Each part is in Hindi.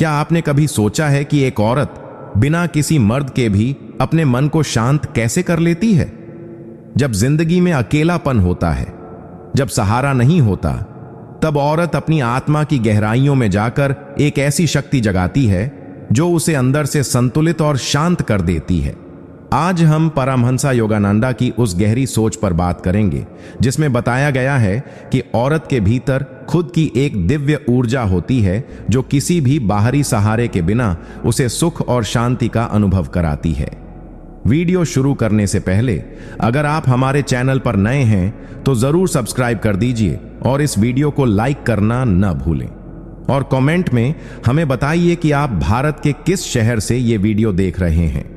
क्या आपने कभी सोचा है कि एक औरत बिना किसी मर्द के भी अपने मन को शांत कैसे कर लेती है? जब जिंदगी में अकेलापन होता है, जब सहारा नहीं होता, तब औरत अपनी आत्मा की गहराइयों में जाकर एक ऐसी शक्ति जगाती है जो उसे अंदर से संतुलित और शांत कर देती है। आज हम परमहंसा योगानंदा की उस गहरी सोच पर बात करेंगे जिसमें बताया गया है कि औरत के भीतर खुद की एक दिव्य ऊर्जा होती है जो किसी भी बाहरी सहारे के बिना उसे सुख और शांति का अनुभव कराती है। वीडियो शुरू करने से पहले अगर आप हमारे चैनल पर नए हैं तो जरूर सब्सक्राइब कर दीजिए और इस वीडियो को लाइक करना न भूलें और कमेंट में हमें बताइए कि आप भारत के किस शहर से ये वीडियो देख रहे हैं।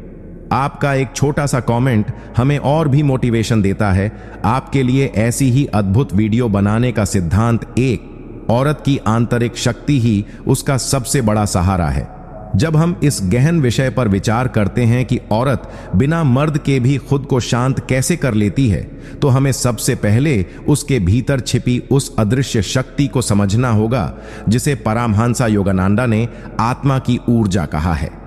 आपका एक छोटा सा कमेंट हमें और भी मोटिवेशन देता है आपके लिए ऐसी ही अद्भुत वीडियो बनाने का। सिद्धांत 1, औरत की आंतरिक शक्ति ही उसका सबसे बड़ा सहारा है। जब हम इस गहन विषय पर विचार करते हैं कि औरत बिना मर्द के भी खुद को शांत कैसे कर लेती है, तो हमें सबसे पहले उसके भीतर छिपी उस अदृश्य शक्ति को समझना होगा जिसे परमहंसा योगानंदा ने आत्मा की ऊर्जा कहा है।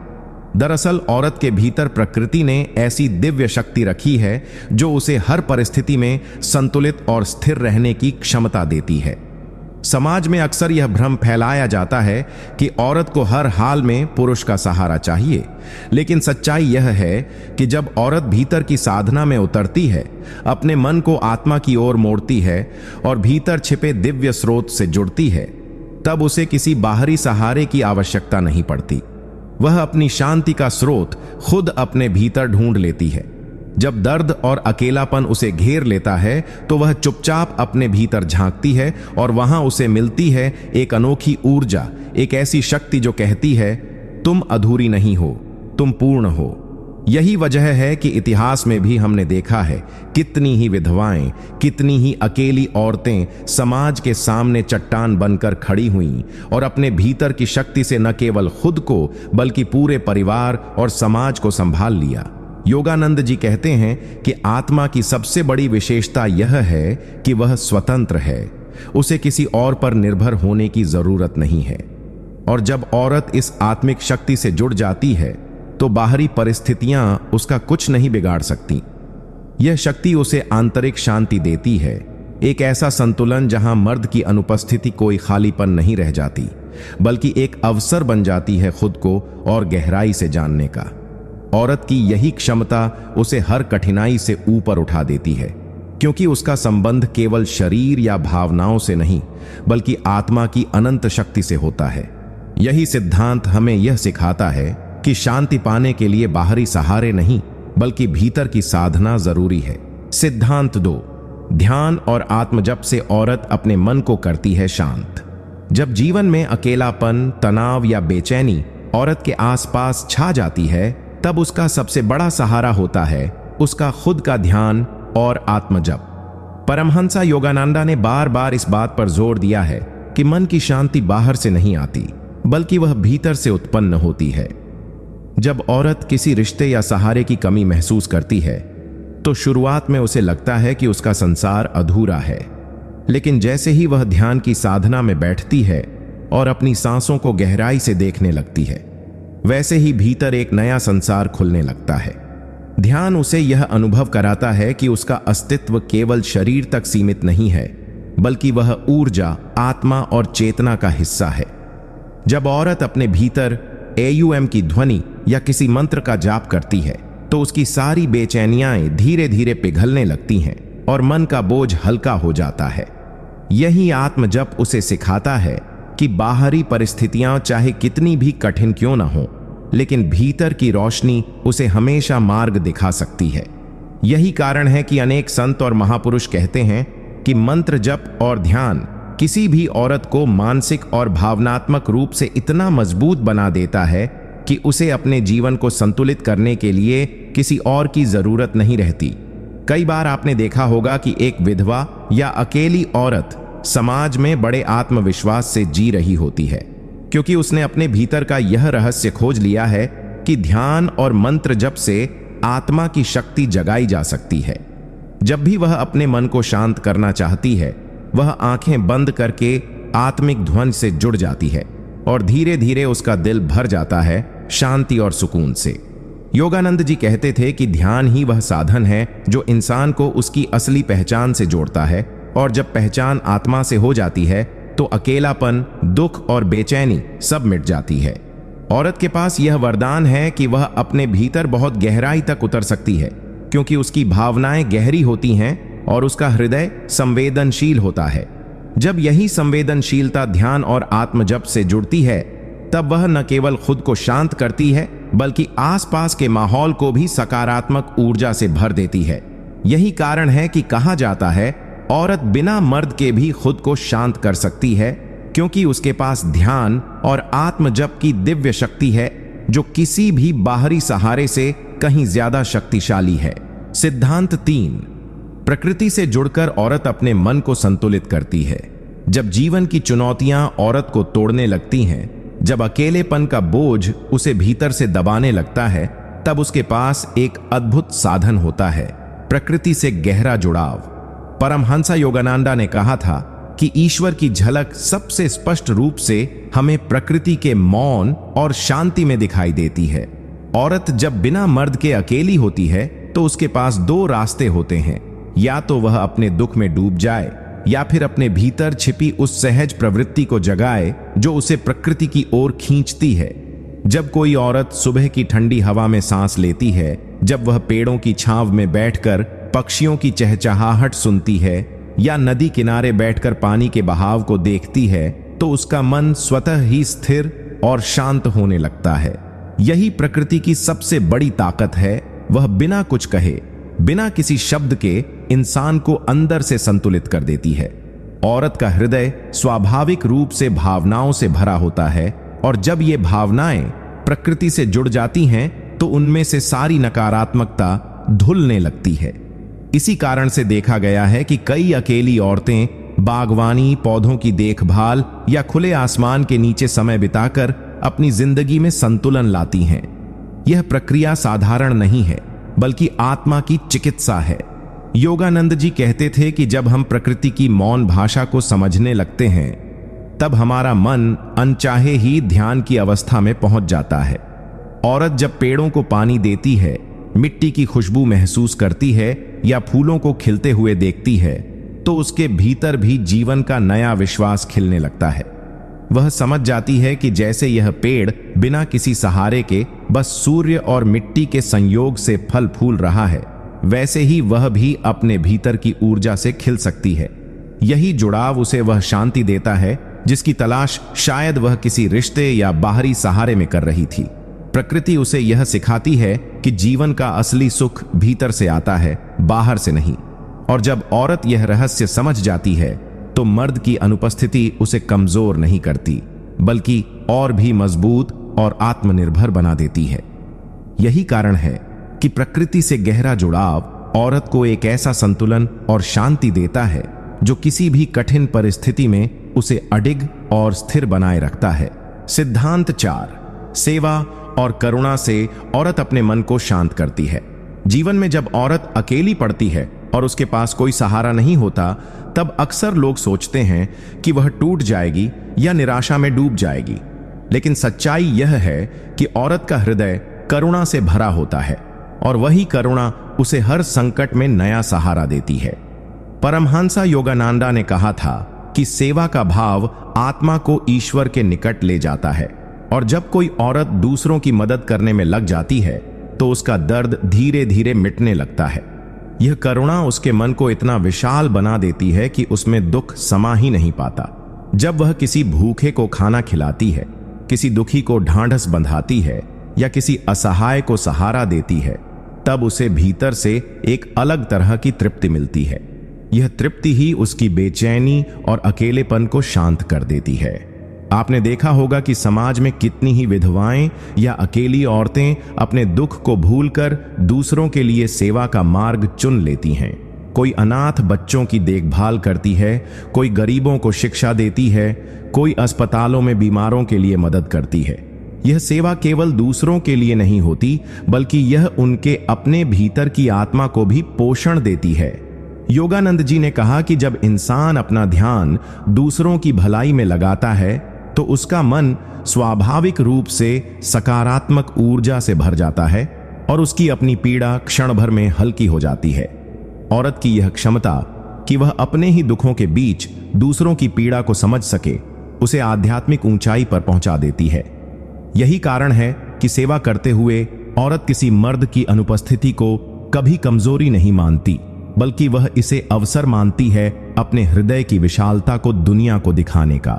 दरअसल औरत के भीतर प्रकृति ने ऐसी दिव्य शक्ति रखी है जो उसे हर परिस्थिति में संतुलित और स्थिर रहने की क्षमता देती है। समाज में अक्सर यह भ्रम फैलाया जाता है कि औरत को हर हाल में पुरुष का सहारा चाहिए, लेकिन सच्चाई यह है कि जब औरत भीतर की साधना में उतरती है, अपने मन को आत्मा की ओर मोड़ती है और भीतर छिपे दिव्य स्रोत से जुड़ती है, तब उसे किसी बाहरी सहारे की आवश्यकता नहीं पड़ती। वह अपनी शांति का स्रोत खुद अपने भीतर ढूंढ लेती है। जब दर्द और अकेलापन उसे घेर लेता है तो वह चुपचाप अपने भीतर झांकती है और वहां उसे मिलती है एक अनोखी ऊर्जा, एक ऐसी शक्ति जो कहती है तुम अधूरी नहीं हो, तुम पूर्ण हो। यही वजह है कि इतिहास में भी हमने देखा है कितनी ही विधवाएं, कितनी ही अकेली औरतें समाज के सामने चट्टान बनकर खड़ी हुईं और अपने भीतर की शक्ति से न केवल खुद को बल्कि पूरे परिवार और समाज को संभाल लिया। योगानंद जी कहते हैं कि आत्मा की सबसे बड़ी विशेषता यह है कि वह स्वतंत्र है, उसे किसी और पर निर्भर होने की जरूरत नहीं है। और जब औरत इस आत्मिक शक्ति से जुड़ जाती है तो बाहरी परिस्थितियां उसका कुछ नहीं बिगाड़ सकती। यह शक्ति उसे आंतरिक शांति देती है, एक ऐसा संतुलन जहां मर्द की अनुपस्थिति कोई खालीपन नहीं रह जाती, बल्कि एक अवसर बन जाती है खुद को और गहराई से जानने का। औरत की यही क्षमता उसे हर कठिनाई से ऊपर उठा देती है, क्योंकि उसका संबंध केवल शरीर या भावनाओं से नहीं बल्कि आत्मा की अनंत शक्ति से होता है। यही सिद्धांत हमें यह सिखाता है कि शांति पाने के लिए बाहरी सहारे नहीं बल्कि भीतर की साधना जरूरी है। सिद्धांत 2, ध्यान और आत्मजप से औरत अपने मन को करती है शांत। जब जीवन में अकेलापन, तनाव या बेचैनी औरत के आसपास छा जाती है, तब उसका सबसे बड़ा सहारा होता है उसका खुद का ध्यान और आत्मजप। परमहंसा योगानंदा ने बार बार इस बात पर जोर दिया है कि मन की शांति बाहर से नहीं आती बल्कि वह भीतर से उत्पन्न होती है। जब औरत किसी रिश्ते या सहारे की कमी महसूस करती है तो शुरुआत में उसे लगता है कि उसका संसार अधूरा है, लेकिन जैसे ही वह ध्यान की साधना में बैठती है और अपनी सांसों को गहराई से देखने लगती है, वैसे ही भीतर एक नया संसार खुलने लगता है। ध्यान उसे यह अनुभव कराता है कि उसका अस्तित्व केवल शरीर तक सीमित नहीं है बल्कि वह ऊर्जा, आत्मा और चेतना का हिस्सा है। जब औरत अपने भीतर AUM की ध्वनि या किसी मंत्र का जाप करती है तो उसकी सारी बेचैनियां धीरे धीरे पिघलने लगती हैं और मन का बोझ हल्का हो जाता है। यही आत्मजप उसे सिखाता है कि बाहरी परिस्थितियां चाहे कितनी भी कठिन क्यों न हो, लेकिन भीतर की रोशनी उसे हमेशा मार्ग दिखा सकती है। यही कारण है कि अनेक संत और महापुरुष कहते हैं कि मंत्र जप और ध्यान किसी भी औरत को मानसिक और भावनात्मक रूप से इतना मजबूत बना देता है कि उसे अपने जीवन को संतुलित करने के लिए किसी और की जरूरत नहीं रहती। कई बार आपने देखा होगा कि एक विधवा या अकेली औरत समाज में बड़े आत्मविश्वास से जी रही होती है, क्योंकि उसने अपने भीतर का यह रहस्य खोज लिया है कि ध्यान और मंत्र जप से आत्मा की शक्ति जगाई जा सकती है। जब भी वह अपने मन को शांत करना चाहती है, वह आंखें बंद करके आत्मिक ध्वनि से जुड़ जाती है और धीरे धीरे उसका दिल भर जाता है शांति और सुकून से। योगानंद जी कहते थे कि ध्यान ही वह साधन है जो इंसान को उसकी असली पहचान से जोड़ता है, और जब पहचान आत्मा से हो जाती है तो अकेलापन, दुख और बेचैनी सब मिट जाती है। औरत के पास यह वरदान है कि वह अपने भीतर बहुत गहराई तक उतर सकती है, क्योंकि उसकी भावनाएं गहरी होती हैं और उसका हृदय संवेदनशील होता है। जब यही संवेदनशीलता ध्यान और आत्मजप से जुड़ती है, तब वह न केवल खुद को शांत करती है बल्कि आसपास के माहौल को भी सकारात्मक ऊर्जा से भर देती है। यही कारण है कि कहा जाता है औरत बिना मर्द के भी खुद को शांत कर सकती है, क्योंकि उसके पास ध्यान और आत्मजप की दिव्य शक्ति है जो किसी भी बाहरी सहारे से कहीं ज्यादा शक्तिशाली है। सिद्धांत 3। प्रकृति से जुड़कर औरत अपने मन को संतुलित करती है। जब जीवन की चुनौतियां औरत को तोड़ने लगती हैं, जब अकेलेपन का बोझ उसे भीतर से दबाने लगता है, तब उसके पास एक अद्भुत साधन होता है, प्रकृति से गहरा जुड़ाव। परमहंस योगानंदा ने कहा था कि ईश्वर की झलक सबसे स्पष्ट रूप से हमें प्रकृति के मौन और शांति में दिखाई देती है। औरत जब बिना मर्द के अकेली होती है तो उसके पास दो रास्ते होते हैं, या तो वह अपने दुख में डूब जाए या फिर अपने भीतर छिपी उस सहज प्रवृत्ति को जगाए जो उसे प्रकृति की ओर खींचती है। जब कोई औरत सुबह की ठंडी हवा में सांस लेती है, जब वह पेड़ों की छांव में बैठकर पक्षियों की चहचहाहट सुनती है या नदी किनारे बैठकर पानी के बहाव को देखती है, तो उसका मन स्वतः ही स्थिर और शांत होने लगता है। यही प्रकृति की सबसे बड़ी ताकत है, वह बिना कुछ कहे, बिना किसी शब्द के इंसान को अंदर से संतुलित कर देती है। औरत का हृदय स्वाभाविक रूप से भावनाओं से भरा होता है, और जब ये भावनाएं प्रकृति से जुड़ जाती हैं तो उनमें से सारी नकारात्मकता धुलने लगती है। इसी कारण से देखा गया है कि कई अकेली औरतें बागवानी, पौधों की देखभाल या खुले आसमान के नीचे समय बिताकर अपनी जिंदगी में संतुलन लाती हैं। यह प्रक्रिया साधारण नहीं है, बल्कि आत्मा की चिकित्सा है। योगानंद जी कहते थे कि जब हम प्रकृति की मौन भाषा को समझने लगते हैं, तब हमारा मन अनचाहे ही ध्यान की अवस्था में पहुंच जाता है। औरत जब पेड़ों को पानी देती है, मिट्टी की खुशबू महसूस करती है या फूलों को खिलते हुए देखती है, तो उसके भीतर भी जीवन का नया विश्वास खिलने लगता है। वह समझ जाती है कि जैसे यह पेड़ बिना किसी सहारे के बस सूर्य और मिट्टी के संयोग से फल फूल रहा है, वैसे ही वह भी अपने भीतर की ऊर्जा से खिल सकती है। यही जुड़ाव उसे वह शांति देता है जिसकी तलाश शायद वह किसी रिश्ते या बाहरी सहारे में कर रही थी। प्रकृति उसे यह सिखाती है कि जीवन का असली सुख भीतर से आता है, बाहर से नहीं। और जब औरत यह रहस्य समझ जाती है, तो मर्द की अनुपस्थिति उसे कमजोर नहीं करती, बल्कि और भी मजबूत और आत्मनिर्भर बना देती है। यही कारण है कि प्रकृति से गहरा जुड़ाव औरत को एक ऐसा संतुलन और शांति देता है जो किसी भी कठिन परिस्थिति में उसे अडिग और स्थिर बनाए रखता है। सिद्धांत 4। सेवा और करुणा से औरत अपने मन को शांत करती है। जीवन में जब औरत अकेली पड़ती है और उसके पास कोई सहारा नहीं होता, तब अक्सर लोग सोचते हैं कि वह टूट जाएगी या निराशा में डूब जाएगी। लेकिन सच्चाई यह है कि औरत का हृदय करुणा से भरा होता है, और वही करुणा उसे हर संकट में नया सहारा देती है। परमहंस योगानंदा ने कहा था कि सेवा का भाव आत्मा को ईश्वर के निकट ले जाता है, और जब कोई औरत दूसरों की मदद करने में लग जाती है तो उसका दर्द धीरे धीरे मिटने लगता है। यह करुणा उसके मन को इतना विशाल बना देती है कि उसमें दुख समा ही नहीं पाता। जब वह किसी भूखे को खाना खिलाती है, किसी दुखी को ढांढस बंधाती है या किसी असहाय को सहारा देती है, तब उसे भीतर से एक अलग तरह की तृप्ति मिलती है। यह तृप्ति ही उसकी बेचैनी और अकेलेपन को शांत कर देती है। आपने देखा होगा कि समाज में कितनी ही विधवाएं या अकेली औरतें अपने दुख को भूलकर दूसरों के लिए सेवा का मार्ग चुन लेती हैं। कोई अनाथ बच्चों की देखभाल करती है, कोई गरीबों को शिक्षा देती है, कोई अस्पतालों में बीमारों के लिए मदद करती है। यह सेवा केवल दूसरों के लिए नहीं होती, बल्कि यह उनके अपने भीतर की आत्मा को भी पोषण देती है। योगानंद जी ने कहा कि जब इंसान अपना ध्यान दूसरों की भलाई में लगाता है, तो उसका मन स्वाभाविक रूप से सकारात्मक ऊर्जा से भर जाता है और उसकी अपनी पीड़ा क्षण भर में हल्की हो जाती है। औरत की यह क्षमता कि वह अपने ही दुखों के बीच दूसरों की पीड़ा को समझ सके, उसे आध्यात्मिक ऊंचाई पर पहुंचा देती है। यही कारण है कि सेवा करते हुए औरत किसी मर्द की अनुपस्थिति को कभी कमजोरी नहीं मानती, बल्कि वह इसे अवसर मानती है अपने हृदय की विशालता को दुनिया को दिखाने का।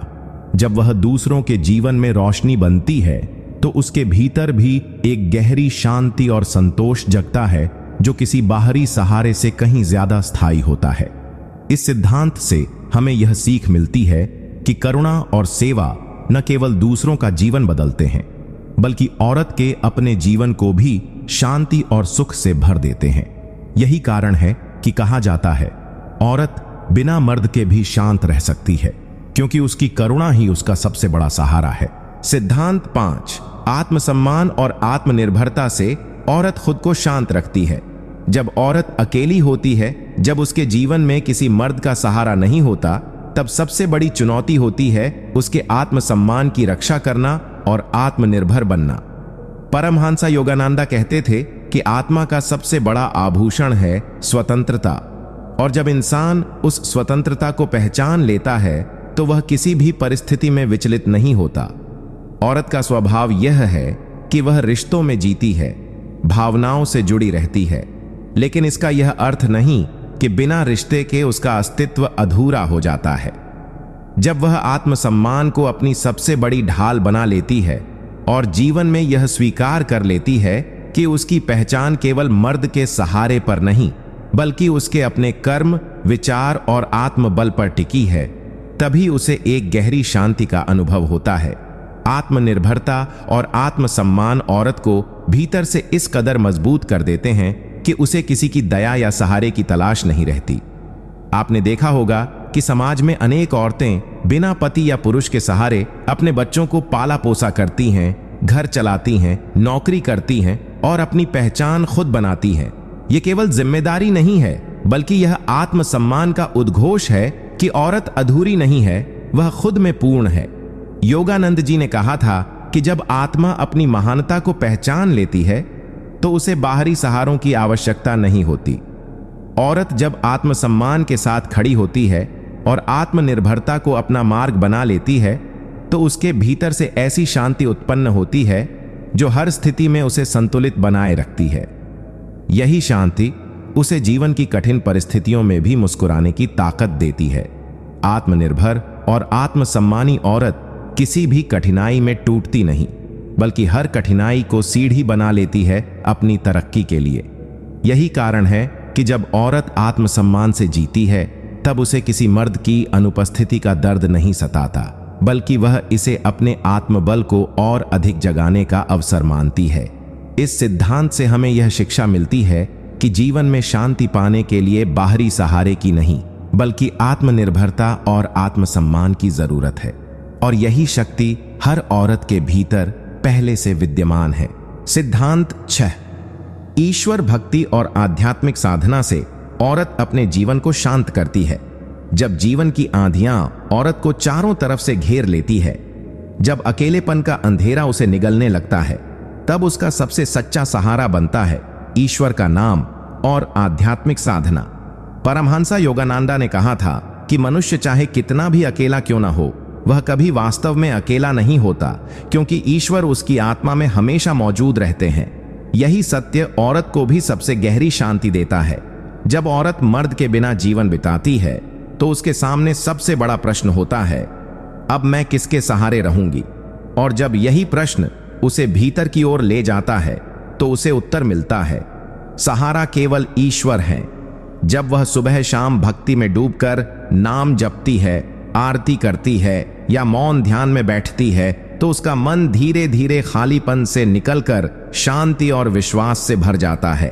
जब वह दूसरों के जीवन में रोशनी बनती है तो उसके भीतर भी एक गहरी शांति और संतोष जगता है, जो किसी बाहरी सहारे से कहीं ज्यादा स्थायी होता है। इस सिद्धांत से हमें यह सीख मिलती है कि करुणा और सेवा न केवल दूसरों का जीवन बदलते हैं, बल्कि औरत के अपने जीवन को भी शांति और सुख से भर देते हैं। यही कारण है कि कहा जाता है, औरत बिना मर्द के भी शांत रह सकती है, क्योंकि उसकी करुणा ही उसका सबसे बड़ा सहारा है। सिद्धांत 5, आत्मसम्मान और आत्मनिर्भरता से औरत खुद को शांत रखती है। जब औरत अकेली होती है, जब उसके जीवन में किसी मर्द का सहारा नहीं होता, तब सबसे बड़ी चुनौती होती है उसके आत्मसम्मान की रक्षा करना और आत्मनिर्भर बनना। परमहंसा योगानंदा कहते थे कि आत्मा का सबसे बड़ा आभूषण है स्वतंत्रता, और जब इंसान उस स्वतंत्रता को पहचान लेता है तो वह किसी भी परिस्थिति में विचलित नहीं होता। औरत का स्वभाव यह है कि वह रिश्तों में जीती है, भावनाओं से जुड़ी रहती है, लेकिन इसका यह अर्थ नहीं कि बिना रिश्ते के उसका अस्तित्व अधूरा हो जाता है। जब वह आत्मसम्मान को अपनी सबसे बड़ी ढाल बना लेती है और जीवन में यह स्वीकार कर लेती है कि उसकी पहचान केवल मर्द के सहारे पर नहीं, बल्कि उसके अपने कर्म, विचार और आत्मबल पर टिकी है, तभी उसे एक गहरी शांति का अनुभव होता है। आत्मनिर्भरता और आत्मसम्मान औरत को भीतर से इस कदर मजबूत कर देते हैं कि उसे किसी की दया या सहारे की तलाश नहीं रहती। आपने देखा होगा कि समाज में अनेक औरतें बिना पति या पुरुष के सहारे अपने बच्चों को पाला पोसा करती हैं, घर चलाती हैं, नौकरी करती हैं और अपनी पहचान खुद बनाती हैं। ये केवल जिम्मेदारी नहीं है, बल्कि यह आत्मसम्मान का उद्घोष है कि औरत अधूरी नहीं है, वह खुद में पूर्ण है। योगानंद जी ने कहा था कि जब आत्मा अपनी महानता को पहचान लेती है तो उसे बाहरी सहारों की आवश्यकता नहीं होती। औरत जब आत्मसम्मान के साथ खड़ी होती है और आत्मनिर्भरता को अपना मार्ग बना लेती है तो उसके भीतर से ऐसी शांति उत्पन्न होती है जो हर स्थिति में उसे संतुलित बनाए रखती है। यही शांति उसे जीवन की कठिन परिस्थितियों में भी मुस्कुराने की ताकत देती है। आत्मनिर्भर और आत्मसम्मानी औरत किसी भी कठिनाई में टूटती नहीं, बल्कि हर कठिनाई को सीढ़ी बना लेती है अपनी तरक्की के लिए। यही कारण है कि जब औरत आत्मसम्मान से जीती है तब उसे किसी मर्द की अनुपस्थिति का दर्द नहीं सताता, बल्कि वह इसे अपने आत्मबल को और अधिक जगाने का अवसर मानती है। इस सिद्धांत से हमें यह शिक्षा मिलती है कि जीवन में शांति पाने के लिए बाहरी सहारे की नहीं, बल्कि आत्मनिर्भरता और आत्मसम्मान की जरूरत है, और यही शक्ति हर औरत के भीतर पहले से विद्यमान है। सिद्धांत 6, ईश्वर भक्ति और आध्यात्मिक साधना से औरत अपने जीवन को शांत करती है। जब जीवन की आंधियां औरत को चारों तरफ से घेर लेती है, जब अकेलेपन का अंधेरा उसे निगलने लगता है, तब उसका सबसे सच्चा सहारा बनता है ईश्वर का नाम और आध्यात्मिक साधना। परमहंसा योगानंदा ने कहा था कि मनुष्य चाहे कितना भी अकेला क्यों ना हो, वह कभी वास्तव में अकेला नहीं होता, क्योंकि ईश्वर उसकी आत्मा में हमेशा मौजूद रहते हैं। यही सत्य औरत को भी सबसे गहरी शांति देता है। जब औरत मर्द के बिना जीवन बिताती है तो उसके सामने सबसे बड़ा प्रश्न होता है, अब मैं किसके सहारे रहूंगी? और जब यही प्रश्न उसे भीतर की ओर ले जाता है तो उसे उत्तर मिलता है, सहारा केवल ईश्वर है। जब वह सुबह शाम भक्ति में डूबकर नाम जपती है, आरती करती है या मौन ध्यान में बैठती है, तो उसका मन धीरे धीरे खालीपन से निकलकर शांति और विश्वास से भर जाता है।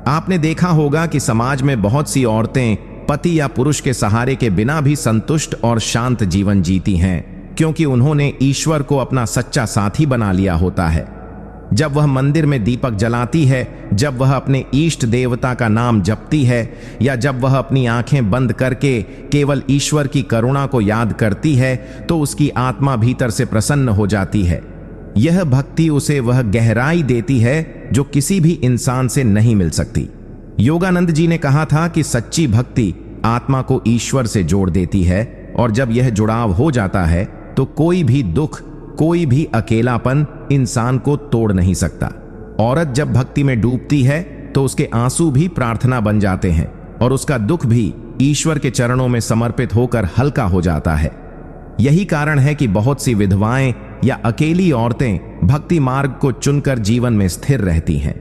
आपने देखा होगा कि समाज में बहुत सी औरतें पति या पुरुष के सहारे के बिना भी संतुष्ट और शांत जीवन जीती हैं, क्योंकि उन्होंने ईश्वर को अपना सच्चा साथी बना लिया होता है। जब वह मंदिर में दीपक जलाती है, जब वह अपने इष्ट देवता का नाम जपती है, या जब वह अपनी आंखें बंद करके केवल ईश्वर की करुणा को याद करती है, तो उसकी आत्मा भीतर से प्रसन्न हो जाती है। यह भक्ति उसे वह गहराई देती है जो किसी भी इंसान से नहीं मिल सकती। योगानंद जी ने कहा था कि सच्ची भक्ति आत्मा को ईश्वर से जोड़ देती है, और जब यह जुड़ाव हो जाता है तो कोई भी दुख, कोई भी अकेलापन इंसान को तोड़ नहीं सकता। औरत जब भक्ति में डूबती है तो उसके आंसू भी प्रार्थना बन जाते हैं, और उसका दुख भी ईश्वर के चरणों में समर्पित होकर हल्का हो जाता है। यही कारण है कि बहुत सी विधवाएं या अकेली औरतें भक्ति मार्ग को चुनकर जीवन में स्थिर रहती हैं।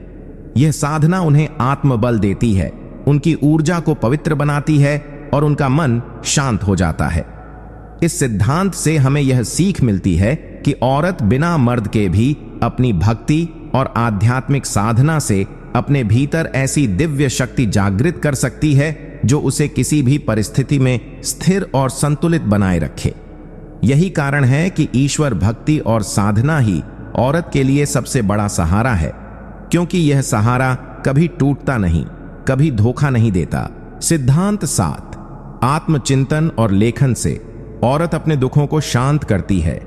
यह साधना उन्हें आत्मबल देती है, उनकी ऊर्जा को पवित्र बनाती है और उनका मन शांत हो जाता है। इस सिद्धांत से हमें यह सीख मिलती है कि औरत बिना मर्द के भी अपनी भक्ति और आध्यात्मिक साधना से अपने भीतर ऐसी दिव्य शक्ति जागृत कर सकती है जो उसे किसी भी परिस्थिति में स्थिर और संतुलित बनाए रखे। यही कारण है कि ईश्वर भक्ति और साधना ही औरत के लिए सबसे बड़ा सहारा है, क्योंकि यह सहारा कभी टूटता नहीं, कभी धोखा नहीं देता। सिद्धांत 7, आत्मचिंतन और लेखन से औरत अपने दुखों को शांत करती है।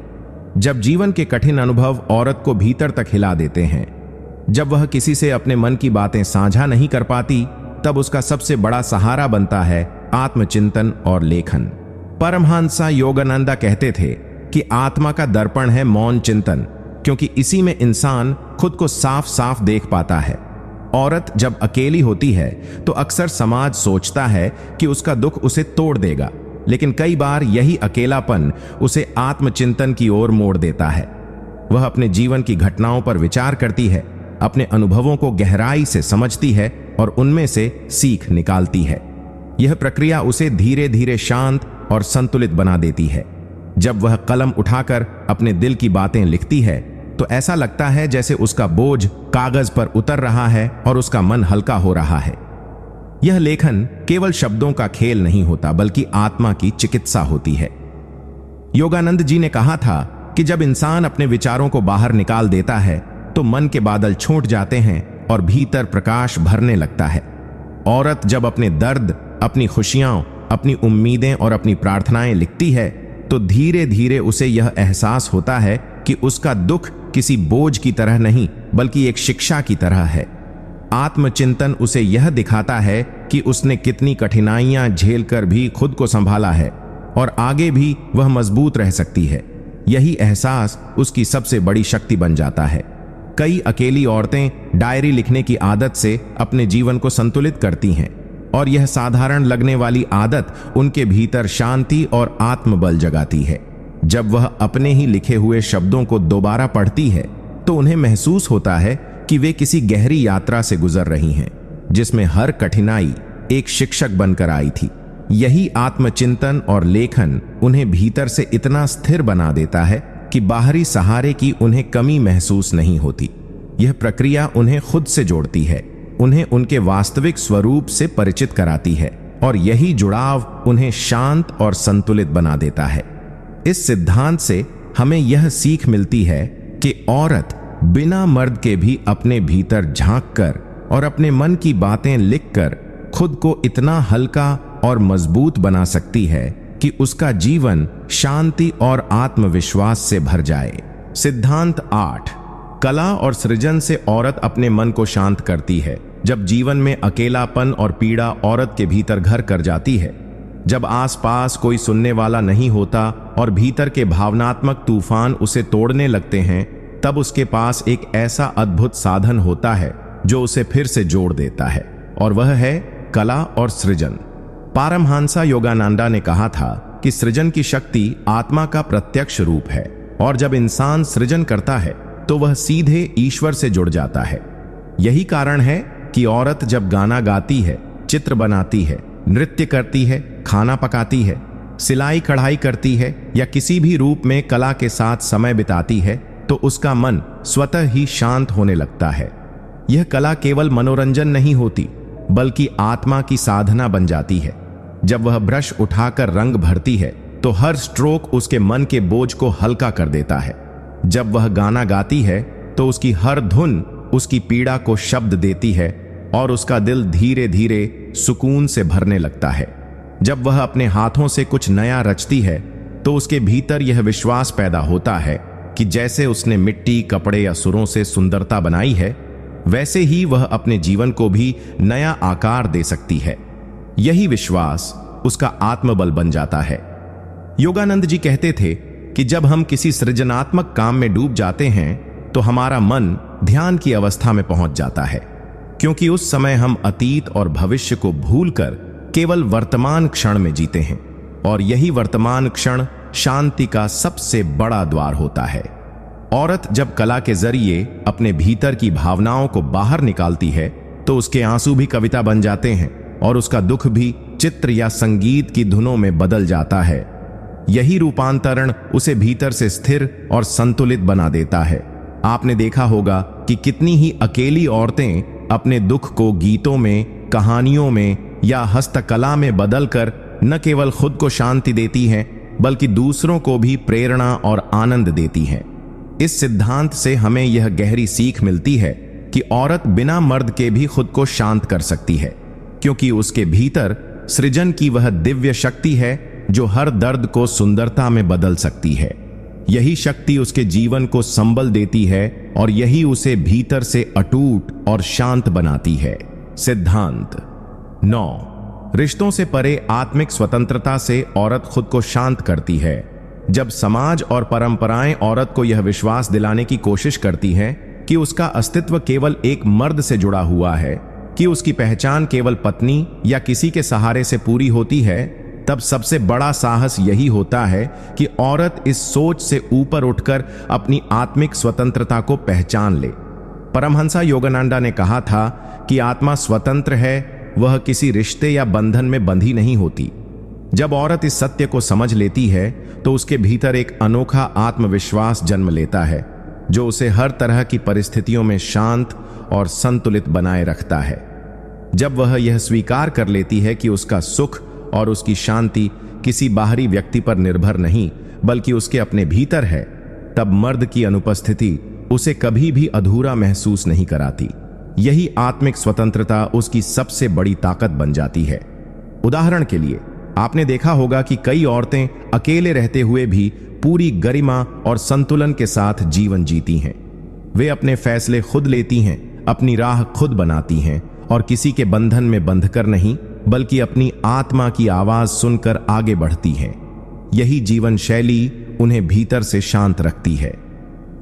जब जीवन के कठिन अनुभव औरत को भीतर तक हिला देते हैं, जब वह किसी से अपने मन की बातें साझा नहीं कर पाती, तब उसका सबसे बड़ा सहारा बनता है आत्मचिंतन और लेखन। परमहंस योगानंदा कहते थे कि आत्मा का दर्पण है मौन चिंतन, क्योंकि इसी में इंसान खुद को साफ साफ देख पाता है। औरत जब अकेली होती है तो अक्सर समाज सोचता है कि उसका दुख उसे तोड़ देगा, लेकिन कई बार यही अकेलापन उसे आत्मचिंतन की ओर मोड़ देता है। वह अपने जीवन की घटनाओं पर विचार करती है, अपने अनुभवों को गहराई से समझती है और उनमें से सीख निकालती है। यह प्रक्रिया उसे धीरे धीरे शांत और संतुलित बना देती है। जब वह कलम उठाकर अपने दिल की बातें लिखती है तो ऐसा लगता है जैसे उसका बोझ कागज पर उतर रहा है और उसका मन हल्का हो रहा है। यह लेखन केवल शब्दों का खेल नहीं होता, बल्कि आत्मा की चिकित्सा होती है। योगानंद जी ने कहा था कि जब इंसान अपने विचारों को बाहर निकाल देता है तो मन के बादल छूट जाते हैं और भीतर प्रकाश भरने लगता है। औरत जब अपने दर्द, अपनी खुशियां, अपनी उम्मीदें और अपनी प्रार्थनाएं लिखती है तो धीरे धीरे उसे यह एहसास होता है कि उसका दुख किसी बोझ की तरह नहीं, बल्कि एक शिक्षा की तरह है। आत्मचिंतन उसे यह दिखाता है कि उसने कितनी कठिनाइयां झेलकर भी खुद को संभाला है और आगे भी वह मजबूत रह सकती है। यही एहसास उसकी सबसे बड़ी शक्ति बन जाता है। कई अकेली औरतें डायरी लिखने की आदत से अपने जीवन को संतुलित करती हैं, और यह साधारण लगने वाली आदत उनके भीतर शांति और आत्मबल जगाती है। जब वह अपने ही लिखे हुए शब्दों को दोबारा पढ़ती है तो उन्हें महसूस होता है कि वे किसी गहरी यात्रा से गुजर रही हैं, जिसमें हर कठिनाई एक शिक्षक बनकर आई थी। यही आत्मचिंतन और लेखन उन्हें भीतर से इतना स्थिर बना देता है कि बाहरी सहारे की उन्हें कमी महसूस नहीं होती। यह प्रक्रिया उन्हें खुद से जोड़ती है, उन्हें उनके वास्तविक स्वरूप से परिचित कराती है, और यही जुड़ाव उन्हें शांत और संतुलित बना देता है। इस सिद्धांत से हमें यह सीख मिलती है कि औरत बिना मर्द के भी अपने भीतर झांककर और अपने मन की बातें लिखकर खुद को इतना हल्का और मजबूत बना सकती है कि उसका जीवन शांति और आत्मविश्वास से भर जाए। सिद्धांत 8, कला और सृजन से औरत अपने मन को शांत करती है। जब जीवन में अकेलापन और पीड़ा औरत के भीतर घर कर जाती है, जब आसपास कोई सुनने वाला नहीं होता और भीतर के भावनात्मक तूफान उसे तोड़ने लगते हैं, तब उसके पास एक ऐसा अद्भुत साधन होता है जो उसे फिर से जोड़ देता है, और वह है कला और सृजन। पारमहंस योगानंदा ने कहा था कि सृजन की शक्ति आत्मा का प्रत्यक्ष रूप है, और जब इंसान सृजन करता है तो वह सीधे ईश्वर से जुड़ जाता है। यही कारण है कि औरत जब गाना गाती है, चित्र बनाती है, नृत्य करती है, खाना पकाती है, सिलाई कढ़ाई करती है या किसी भी रूप में कला के साथ समय बिताती है, तो उसका मन स्वतः ही शांत होने लगता है। यह कला केवल मनोरंजन नहीं होती, बल्कि आत्मा की साधना बन जाती है। जब वह ब्रश उठाकर रंग भरती है तो हर स्ट्रोक उसके मन के बोझ को हल्का कर देता है। जब वह गाना गाती है तो उसकी हर धुन उसकी पीड़ा को शब्द देती है और उसका दिल धीरे धीरे सुकून से भरने लगता है। जब वह अपने हाथों से कुछ नया रचती है तो उसके भीतर यह विश्वास पैदा होता है कि जैसे उसने मिट्टी, कपड़े या सुरों से सुंदरता बनाई है, वैसे ही वह अपने जीवन को भी नया आकार दे सकती है। यही विश्वास उसका आत्मबल बन जाता है। योगानंद जी कहते थे कि जब हम किसी सृजनात्मक काम में डूब जाते हैं तो हमारा मन ध्यान की अवस्था में पहुंच जाता है, क्योंकि उस समय हम अतीत और भविष्य को भूलकर केवल वर्तमान क्षण में जीते हैं, और यही वर्तमान क्षण शांति का सबसे बड़ा द्वार होता है। औरत जब कला के जरिए अपने भीतर की भावनाओं को बाहर निकालती है तो उसके आंसू भी कविता बन जाते हैं और उसका दुख भी चित्र या संगीत की धुनों में बदल जाता है। यही रूपांतरण उसे भीतर से स्थिर और संतुलित बना देता है। आपने देखा होगा कि कितनी ही अकेली औरतें अपने दुख को गीतों में, कहानियों में या हस्तकला में बदलकर न केवल खुद को शांति देती हैं, बल्कि दूसरों को भी प्रेरणा और आनंद देती हैं। इस सिद्धांत से हमें यह गहरी सीख मिलती है कि औरत बिना मर्द के भी खुद को शांत कर सकती है, क्योंकि उसके भीतर सृजन की वह दिव्य शक्ति है जो हर दर्द को सुंदरता में बदल सकती है। यही शक्ति उसके जीवन को संबल देती है और यही उसे भीतर से अटूट और शांत बनाती है। सिद्धांत 9। रिश्तों से परे आत्मिक स्वतंत्रता से औरत खुद को शांत करती है। जब समाज और परंपराएं औरत को यह विश्वास दिलाने की कोशिश करती हैं कि उसका अस्तित्व केवल एक मर्द से जुड़ा हुआ है, कि उसकी पहचान केवल पत्नी या किसी के सहारे से पूरी होती है, तब सबसे बड़ा साहस यही होता है कि औरत इस सोच से ऊपर उठकर अपनी आत्मिक स्वतंत्रता को पहचान ले। परमहंसा योगानंदा ने कहा था कि आत्मा स्वतंत्र है, वह किसी रिश्ते या बंधन में बंधी नहीं होती। जब औरत इस सत्य को समझ लेती है तो उसके भीतर एक अनोखा आत्मविश्वास जन्म लेता है, जो उसे हर तरह की परिस्थितियों में शांत और संतुलित बनाए रखता है। जब वह यह स्वीकार कर लेती है कि उसका सुख और उसकी शांति किसी बाहरी व्यक्ति पर निर्भर नहीं, बल्कि उसके अपने भीतर है, तब मर्द की अनुपस्थिति उसे कभी भी अधूरा महसूस नहीं कराती। यही आत्मिक स्वतंत्रता उसकी सबसे बड़ी ताकत बन जाती है। उदाहरण के लिए आपने देखा होगा कि कई औरतें अकेले रहते हुए भी पूरी गरिमा और संतुलन के साथ जीवन जीती हैं। वे अपने फैसले खुद लेती हैं, अपनी राह खुद बनाती हैं और किसी के बंधन में बंधकर नहीं, बल्कि अपनी आत्मा की आवाज सुनकर आगे बढ़ती हैं। यही जीवन शैली उन्हें भीतर से शांत रखती है।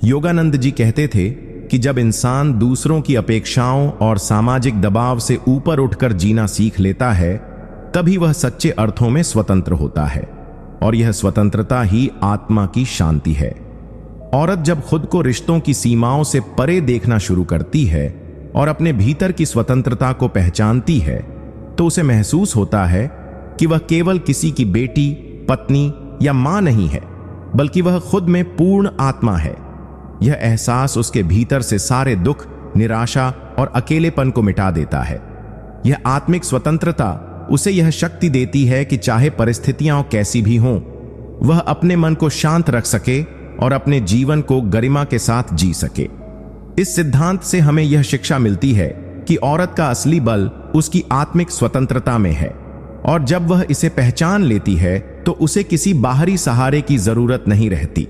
योगानंद जी कहते थे कि जब इंसान दूसरों की अपेक्षाओं और सामाजिक दबाव से ऊपर उठकर जीना सीख लेता है, तभी वह सच्चे अर्थों में स्वतंत्र होता है, और यह स्वतंत्रता ही आत्मा की शांति है। औरत जब खुद को रिश्तों की सीमाओं से परे देखना शुरू करती है और अपने भीतर की स्वतंत्रता को पहचानती है, तो उसे महसूस होता है कि वह केवल किसी की बेटी, पत्नी या मां नहीं है, बल्कि वह खुद में पूर्ण आत्मा है। यह एहसास उसके भीतर से सारे दुख, निराशा और अकेलेपन को मिटा देता है। यह आत्मिक स्वतंत्रता उसे यह शक्ति देती है कि चाहे परिस्थितियां कैसी भी हों, वह अपने मन को शांत रख सके और अपने जीवन को गरिमा के साथ जी सके। इस सिद्धांत से हमें यह शिक्षा मिलती है कि औरत का असली बल उसकी आत्मिक स्वतंत्रता में है, और जब वह इसे पहचान लेती है तो उसे किसी बाहरी सहारे की जरूरत नहीं रहती।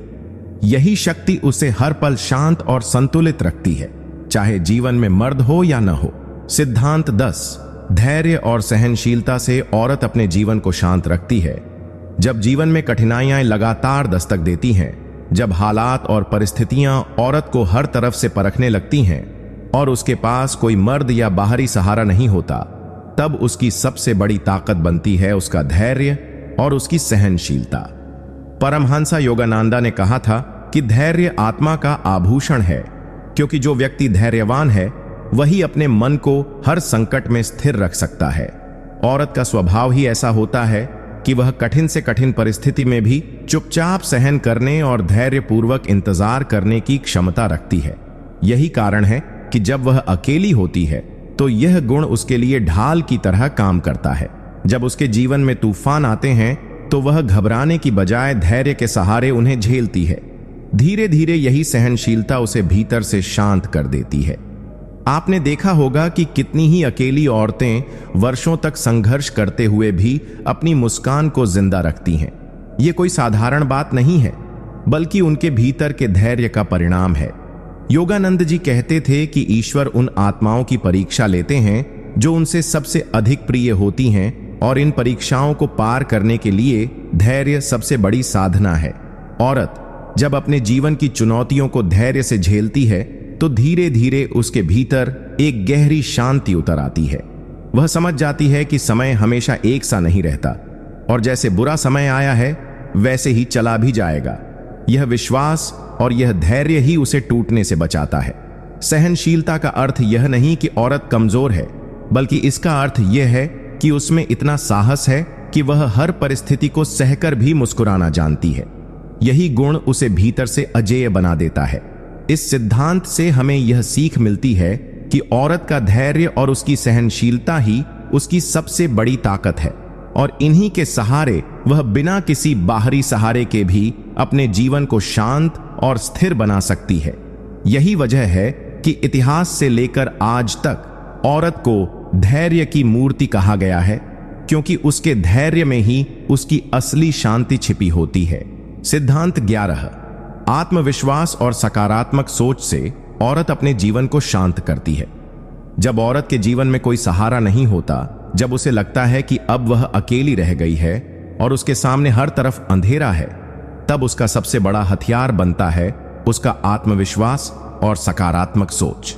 यही शक्ति उसे हर पल शांत और संतुलित रखती है, चाहे जीवन में मर्द हो या न हो। सिद्धांत 10। धैर्य और सहनशीलता से औरत अपने जीवन को शांत रखती है। जब जीवन में कठिनाइयां लगातार दस्तक देती हैं, जब हालात और परिस्थितियां औरत को हर तरफ से परखने लगती हैं और उसके पास कोई मर्द या बाहरी सहारा नहीं होता, तब उसकी सबसे बड़ी ताकत बनती है उसका धैर्य और उसकी सहनशीलता। परमहंसा योगानंदा ने कहा था कि धैर्य आत्मा का आभूषण है, क्योंकि जो व्यक्ति धैर्यवान है वही अपने मन को हर संकट में स्थिर रख सकता है। औरत का स्वभाव ही ऐसा होता है कि वह कठिन से कठिन परिस्थिति में भी चुपचाप सहन करने और धैर्यपूर्वक इंतजार करने की क्षमता रखती है। यही कारण है कि जब वह अकेली होती है तो यह गुण उसके लिए ढाल की तरह काम करता है। जब उसके जीवन में तूफान आते हैं तो वह घबराने की बजाय धैर्य के सहारे उन्हें झेलती है। धीरे धीरे यही सहनशीलता उसे भीतर से शांत कर देती है। आपने देखा होगा कि कितनी ही अकेली औरतें वर्षों तक संघर्ष करते हुए भी अपनी मुस्कान को जिंदा रखती हैं। ये कोई साधारण बात नहीं है, बल्कि उनके भीतर के धैर्य का परिणाम है। योगानंद जी कहते थे कि ईश्वर उन आत्माओं की परीक्षा लेते हैं जो उनसे सबसे अधिक प्रिय होती हैं, और इन परीक्षाओं को पार करने के लिए धैर्य सबसे बड़ी साधना है। औरत जब अपने जीवन की चुनौतियों को धैर्य से झेलती है तो धीरे धीरे उसके भीतर एक गहरी शांति उतर आती है। वह समझ जाती है कि समय हमेशा एक सा नहीं रहता, और जैसे बुरा समय आया है वैसे ही चला भी जाएगा। यह विश्वास और यह धैर्य ही उसे टूटने से बचाता है। सहनशीलता का अर्थ यह नहीं कि औरत कमजोर है, बल्कि इसका अर्थ यह है कि उसमें इतना साहस है कि वह हर परिस्थिति को सहकर भी मुस्कुराना जानती है। यही गुण उसे भीतर से अजेय बना देता है। इस सिद्धांत से हमें यह सीख मिलती है कि औरत का धैर्य और उसकी सहनशीलता ही उसकी सबसे बड़ी ताकत है, और इन्हीं के सहारे वह बिना किसी बाहरी सहारे के भी अपने जीवन को शांत और स्थिर बना सकती है। यही वजह है कि इतिहास से लेकर आज तक औरत को धैर्य की मूर्ति कहा गया है, क्योंकि उसके धैर्य में ही उसकी असली शांति छिपी होती है। सिद्धांत 11। आत्मविश्वास और सकारात्मक सोच से औरत अपने जीवन को शांत करती है। जब औरत के जीवन में कोई सहारा नहीं होता, जब उसे लगता है कि अब वह अकेली रह गई है और उसके सामने हर तरफ अंधेरा है, तब उसका सबसे बड़ा हथियार बनता है उसका आत्मविश्वास और सकारात्मक सोच।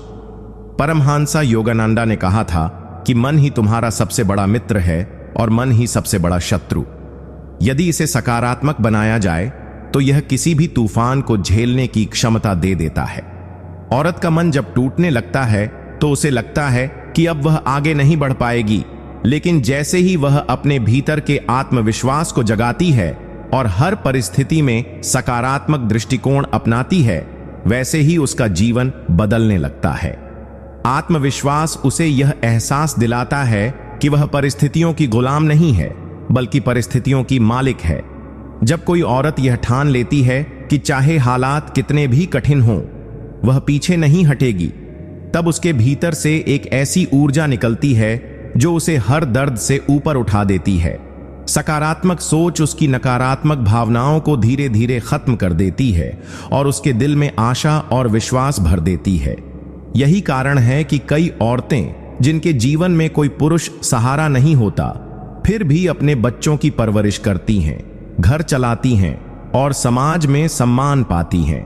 परमहंस योगानंदा ने कहा था कि मन ही तुम्हारा सबसे बड़ा मित्र है और मन ही सबसे बड़ा शत्रु। यदि इसे सकारात्मक बनाया जाए तो यह किसी भी तूफान को झेलने की क्षमता दे देता है। औरत का मन जब टूटने लगता है तो उसे लगता है कि अब वह आगे नहीं बढ़ पाएगी, लेकिन जैसे ही वह अपने भीतर के आत्मविश्वास को जगाती है और हर परिस्थिति में सकारात्मक दृष्टिकोण अपनाती है, वैसे ही उसका जीवन बदलने लगता है। आत्मविश्वास उसे यह एहसास दिलाता है कि वह परिस्थितियों की गुलाम नहीं है, बल्कि परिस्थितियों की मालिक है। जब कोई औरत यह ठान लेती है कि चाहे हालात कितने भी कठिन हों, वह पीछे नहीं हटेगी, तब उसके भीतर से एक ऐसी ऊर्जा निकलती है जो उसे हर दर्द से ऊपर उठा देती है। सकारात्मक सोच उसकी नकारात्मक भावनाओं को धीरे धीरे खत्म कर देती है और उसके दिल में आशा और विश्वास भर देती है। यही कारण है कि कई औरतें जिनके जीवन में कोई पुरुष सहारा नहीं होता, फिर भी अपने बच्चों की परवरिश करती हैं, घर चलाती हैं और समाज में सम्मान पाती हैं।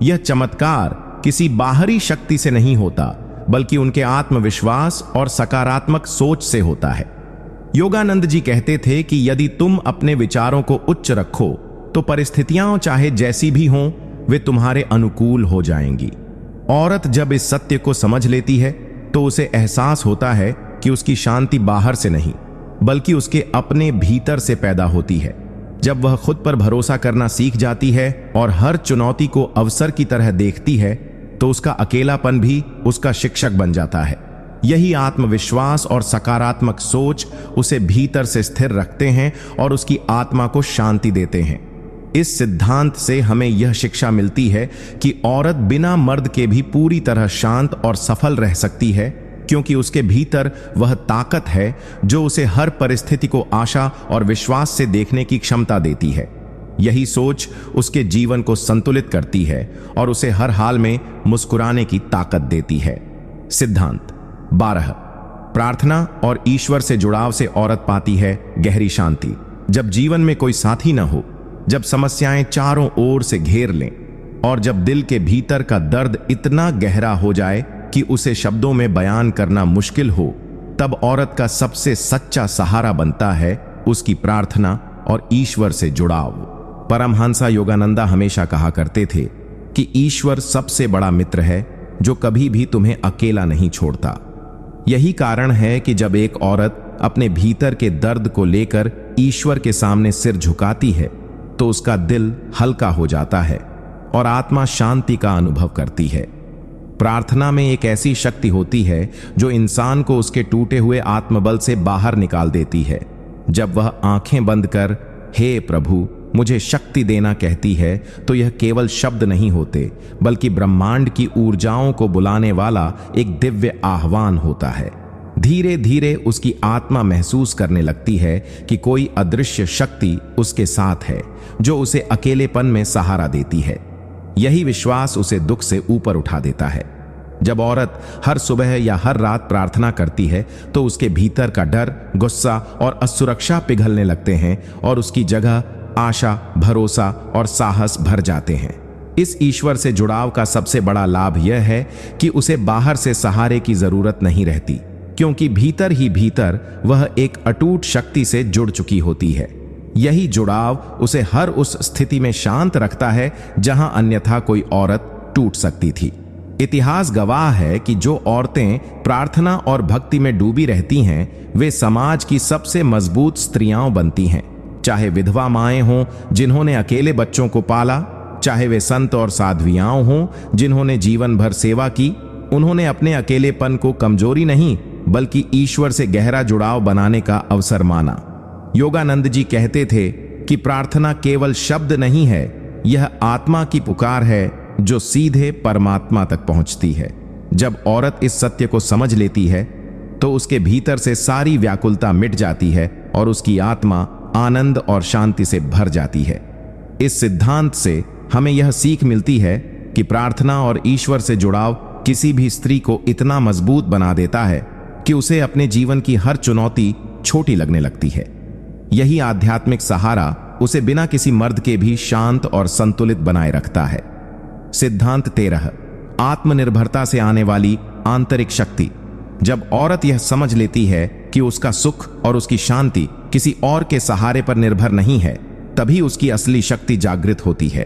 यह चमत्कार किसी बाहरी शक्ति से नहीं होता, बल्कि उनके आत्मविश्वास और सकारात्मक सोच से होता है। योगानंद जी कहते थे कि यदि तुम अपने विचारों को उच्च रखो तो परिस्थितियां चाहे जैसी भी हों, वे तुम्हारे अनुकूल हो जाएंगी। औरत जब इस सत्य को समझ लेती है तो उसे एहसास होता है कि उसकी शांति बाहर से नहीं, बल्कि उसके अपने भीतर से पैदा होती है। जब वह खुद पर भरोसा करना सीख जाती है और हर चुनौती को अवसर की तरह देखती है, तो उसका अकेलापन भी उसका शिक्षक बन जाता है। यही आत्मविश्वास और सकारात्मक सोच उसे भीतर से स्थिर रखते हैं और उसकी आत्मा को शांति देते हैं। इस सिद्धांत से हमें यह शिक्षा मिलती है कि औरत बिना मर्द के भी पूरी तरह शांत और सफल रह सकती है, क्योंकि उसके भीतर वह ताकत है जो उसे हर परिस्थिति को आशा और विश्वास से देखने की क्षमता देती है। यही सोच उसके जीवन को संतुलित करती है और उसे हर हाल में मुस्कुराने की ताकत देती है। सिद्धांत 12। प्रार्थना और ईश्वर से जुड़ाव से औरत पाती है गहरी शांति। जब जीवन में कोई साथी न हो, जब समस्याएं चारों ओर से घेर लें और जब दिल के भीतर का दर्द इतना गहरा हो जाए कि उसे शब्दों में बयान करना मुश्किल हो, तब औरत का सबसे सच्चा सहारा बनता है उसकी प्रार्थना और ईश्वर से जुड़ाव। परमहंस योगानंदा हमेशा कहा करते थे कि ईश्वर सबसे बड़ा मित्र है जो कभी भी तुम्हें अकेला नहीं छोड़ता। यही कारण है कि जब एक औरत अपने भीतर के दर्द को लेकर ईश्वर के सामने सिर झुकाती है, तो उसका दिल हल्का हो जाता है और आत्मा शांति का अनुभव करती है। प्रार्थना में एक ऐसी शक्ति होती है जो इंसान को उसके टूटे हुए आत्मबल से बाहर निकाल देती है। जब वह आंखें बंद कर हे प्रभु मुझे शक्ति देना कहती है तो यह केवल शब्द नहीं होते, बल्कि ब्रह्मांड की ऊर्जाओं को बुलाने वाला एक दिव्य आह्वान होता है। धीरे धीरे उसकी आत्मा महसूस करने लगती है कि कोई अदृश्य शक्ति उसके साथ है जो उसे अकेलेपन में सहारा देती है। यही विश्वास उसे दुख से ऊपर उठा देता है। जब औरत हर सुबह या हर रात प्रार्थना करती है तो उसके भीतर का डर, गुस्सा और असुरक्षा पिघलने लगते हैं और उसकी जगह आशा, भरोसा और साहस भर जाते हैं। इस ईश्वर से जुड़ाव का सबसे बड़ा लाभ यह है कि उसे बाहर से सहारे की जरूरत नहीं रहती, क्योंकि भीतर ही भीतर वह एक अटूट शक्ति से जुड़ चुकी होती है। यही जुड़ाव उसे हर उस स्थिति में शांत रखता है जहां अन्यथा कोई औरत टूट सकती थी। इतिहास गवाह है कि जो औरतें प्रार्थना और भक्ति में डूबी रहती हैं, वे समाज की सबसे मजबूत स्त्रियां बनती हैं। चाहे विधवा माएं हों जिन्होंने अकेले बच्चों को पाला, चाहे वे संत और साध्वियां हों जिन्होंने जीवन भर सेवा की, उन्होंने अपने अकेलेपन को कमजोरी नहीं बल्कि ईश्वर से गहरा जुड़ाव बनाने का अवसर माना। योगानंद जी कहते थे कि प्रार्थना केवल शब्द नहीं है, यह आत्मा की पुकार है जो सीधे परमात्मा तक पहुंचती है। जब औरत इस सत्य को समझ लेती है तो उसके भीतर से सारी व्याकुलता मिट जाती है और उसकी आत्मा आनंद और शांति से भर जाती है। इस सिद्धांत से हमें यह सीख मिलती है कि प्रार्थना और ईश्वर से जुड़ाव किसी भी स्त्री को इतना मजबूत बना देता है कि उसे अपने जीवन की हर चुनौती छोटी लगने लगती है। यही आध्यात्मिक सहारा उसे बिना किसी मर्द के भी शांत और संतुलित बनाए रखता है। सिद्धांत 13, आत्मनिर्भरता से आने वाली आंतरिक शक्ति। जब औरत यह समझ लेती है कि उसका सुख और उसकी शांति किसी और के सहारे पर निर्भर नहीं है, तभी उसकी असली शक्ति जागृत होती है।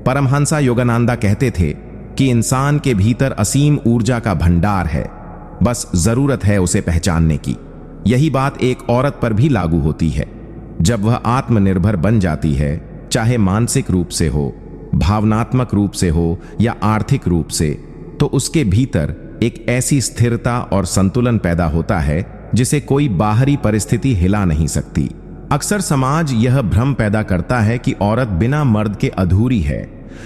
परमहंसा योगानंदा कहते थे कि इंसान के भीतर असीम ऊर्जा का भंडार है, बस जरूरत है उसे पहचानने की। यही बात एक औरत पर भी लागू होती है। जब वह आत्मनिर्भर बन जाती है, चाहे मानसिक रूप से हो, भावनात्मक रूप से हो या आर्थिक रूप से, तो उसके भीतर एक ऐसी स्थिरता और संतुलन पैदा होता है जिसे कोई बाहरी परिस्थिति हिला नहीं सकती। अक्सर समाज यह भ्रम पैदा करता है कि औरत बिना मर्द के अधूरी है,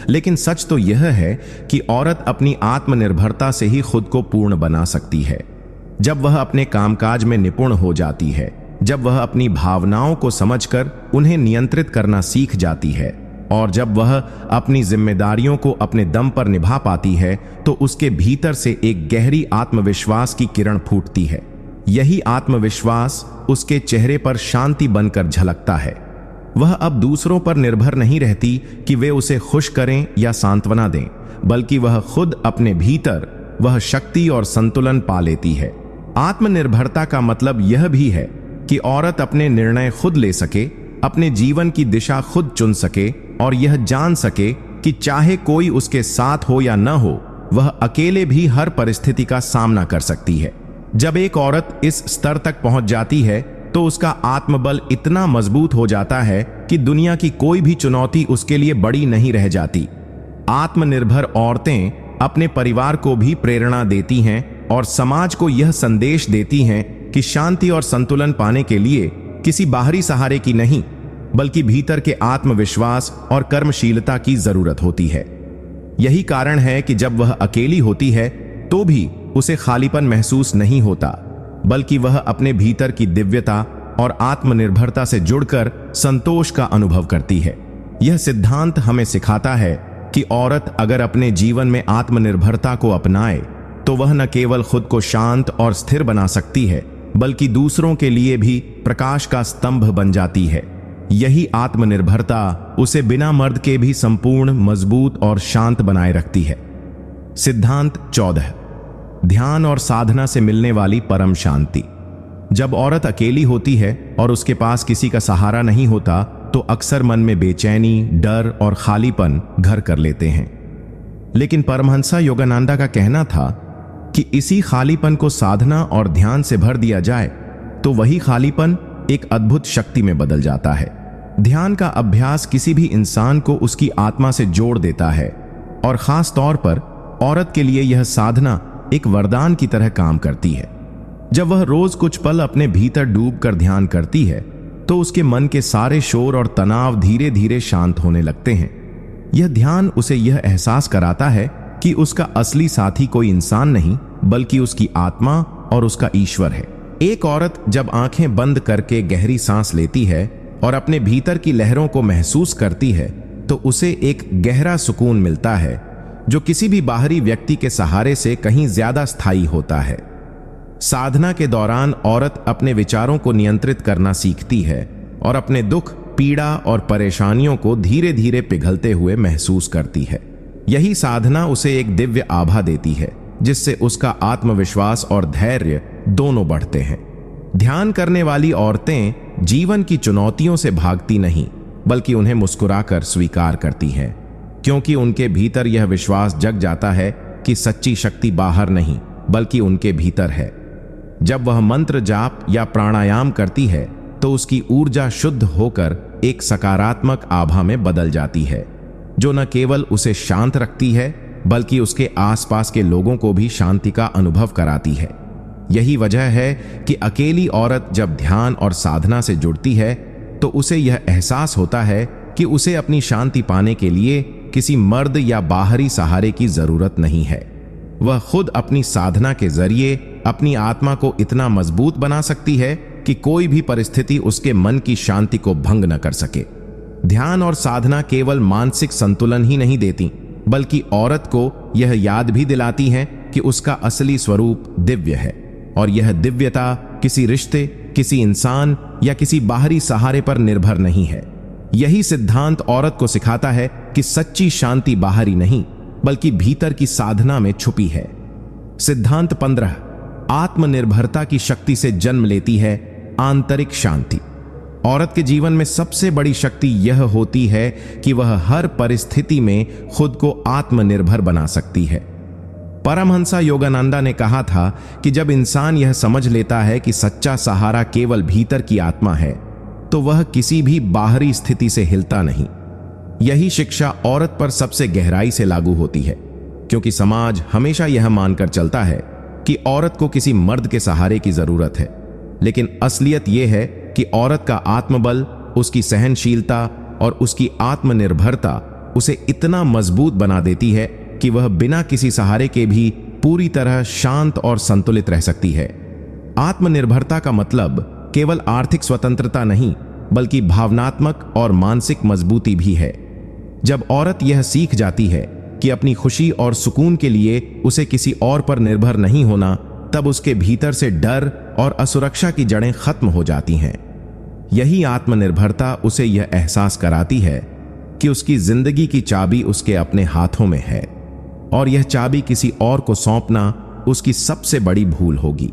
लेकिन सच तो यह है कि औरत अपनी आत्मनिर्भरता से ही खुद को पूर्ण बना सकती है। जब वह अपने कामकाज में निपुण हो जाती है, जब वह अपनी भावनाओं को समझकर उन्हें नियंत्रित करना सीख जाती है और जब वह अपनी जिम्मेदारियों को अपने दम पर निभा पाती है, तो उसके भीतर से एक गहरी आत्मविश्वास की किरण फूटती है। यही आत्मविश्वास उसके चेहरे पर शांति बनकर झलकता है। वह अब दूसरों पर निर्भर नहीं रहती कि वे उसे खुश करें या सांत्वना दें, बल्कि वह खुद अपने भीतर वह शक्ति और संतुलन पा लेती है। आत्मनिर्भरता का मतलब यह भी है कि औरत अपने निर्णय खुद ले सके, अपने जीवन की दिशा खुद चुन सके और यह जान सके कि चाहे कोई उसके साथ हो या न हो, वह अकेले भी हर परिस्थिति का सामना कर सकती है। जब एक औरत इस स्तर तक पहुंच जाती है तो उसका आत्मबल इतना मजबूत हो जाता है कि दुनिया की कोई भी चुनौती उसके लिए बड़ी नहीं रह जाती। आत्मनिर्भर औरतें अपने परिवार को भी प्रेरणा देती हैं और समाज को यह संदेश देती हैं कि शांति और संतुलन पाने के लिए किसी बाहरी सहारे की नहीं, बल्कि भीतर के आत्मविश्वास और कर्मशीलता की जरूरत होती है। यही कारण है कि जब वह अकेली होती है तो भी उसे खालीपन महसूस नहीं होता, बल्कि वह अपने भीतर की दिव्यता और आत्मनिर्भरता से जुड़कर संतोष का अनुभव करती है। यह सिद्धांत हमें सिखाता है कि औरत अगर अपने जीवन में आत्मनिर्भरता को अपनाए तो वह न केवल खुद को शांत और स्थिर बना सकती है, बल्कि दूसरों के लिए भी प्रकाश का स्तंभ बन जाती है। यही आत्मनिर्भरता उसे बिना मर्द के भी संपूर्ण, मजबूत और शांत बनाए रखती है। सिद्धांत 14, ध्यान और साधना से मिलने वाली परम शांति। जब औरत अकेली होती है और उसके पास किसी का सहारा नहीं होता, तो अक्सर मन में बेचैनी, डर और खालीपन घर कर लेते हैं। लेकिन परमहंसा योगानंदा का कहना था कि इसी खालीपन को साधना और ध्यान से भर दिया जाए तो वही खालीपन एक अद्भुत शक्ति में बदल जाता है। ध्यान का अभ्यास किसी भी इंसान को उसकी आत्मा से जोड़ देता है और खास तौर पर औरत के लिए यह साधना एक वरदान की तरह काम करती है। जब वह रोज कुछ पल अपने भीतर डूबकर ध्यान करती है तो उसके मन के सारे शोर और तनाव धीरे धीरे शांत होने लगते हैं। यह ध्यान उसे यह एहसास कराता है कि उसका असली साथी कोई इंसान नहीं बल्कि उसकी आत्मा और उसका ईश्वर है। एक औरत जब आंखें बंद करके गहरी सांस लेती है और अपने भीतर की लहरों को महसूस करती है तो उसे एक गहरा सुकून मिलता है जो किसी भी बाहरी व्यक्ति के सहारे से कहीं ज्यादा स्थायी होता है। साधना के दौरान औरत अपने विचारों को नियंत्रित करना सीखती है और अपने दुख, पीड़ा और परेशानियों को धीरे धीरे पिघलते हुए महसूस करती है। यही साधना उसे एक दिव्य आभा देती है जिससे उसका आत्मविश्वास और धैर्य दोनों बढ़ते हैं। ध्यान करने वाली औरतें जीवन की चुनौतियों से भागती नहीं बल्कि उन्हें मुस्कुराकर स्वीकार करती हैं, क्योंकि उनके भीतर यह विश्वास जग जाता है कि सच्ची शक्ति बाहर नहीं बल्कि उनके भीतर है। जब वह मंत्र जाप या प्राणायाम करती है तो उसकी ऊर्जा शुद्ध होकर एक सकारात्मक आभा में बदल जाती है जो न केवल उसे शांत रखती है बल्कि उसके आसपास के लोगों को भी शांति का अनुभव कराती है। यही वजह है कि अकेली औरत जब ध्यान और साधना से जुड़ती है तो उसे यह एहसास होता है कि उसे अपनी शांति पाने के लिए किसी मर्द या बाहरी सहारे की जरूरत नहीं है। वह खुद अपनी साधना के जरिए अपनी आत्मा को इतना मजबूत बना सकती है कि कोई भी परिस्थिति उसके मन की शांति को भंग न कर सके। ध्यान और साधना केवल मानसिक संतुलन ही नहीं देती बल्कि औरत को यह याद भी दिलाती है कि उसका असली स्वरूप दिव्य है और यह दिव्यता किसी रिश्ते, किसी इंसान या किसी बाहरी सहारे पर निर्भर नहीं है। यही सिद्धांत औरत को सिखाता है कि सच्ची शांति बाहरी नहीं बल्कि भीतर की साधना में छुपी है। सिद्धांत 15 आत्मनिर्भरता की शक्ति से जन्म लेती है आंतरिक शांति। औरत के जीवन में सबसे बड़ी शक्ति यह होती है कि वह हर परिस्थिति में खुद को आत्मनिर्भर बना सकती है। परमहंसा योगानंदा ने कहा था कि जब इंसान यह समझ लेता है कि सच्चा सहारा केवल भीतर की आत्मा है तो वह किसी भी बाहरी स्थिति से हिलता नहीं। यही शिक्षा औरत पर सबसे गहराई से लागू होती है, क्योंकि समाज हमेशा यह मानकर चलता है कि औरत को किसी मर्द के सहारे की जरूरत है, लेकिन असलियत यह है कि औरत का आत्मबल, उसकी सहनशीलता और उसकी आत्मनिर्भरता उसे इतना मजबूत बना देती है कि वह बिना किसी सहारे के भी पूरी तरह शांत और संतुलित रह सकती है। आत्मनिर्भरता का मतलब केवल आर्थिक स्वतंत्रता नहीं बल्कि भावनात्मक और मानसिक मजबूती भी है। जब औरत यह सीख जाती है कि अपनी खुशी और सुकून के लिए उसे किसी और पर निर्भर नहीं होना, तब उसके भीतर से डर और असुरक्षा की जड़ें खत्म हो जाती हैं। यही आत्मनिर्भरता उसे यह एहसास कराती है कि उसकी जिंदगी की चाबी उसके अपने हाथों में है और यह चाबी किसी और को सौंपना उसकी सबसे बड़ी भूल होगी।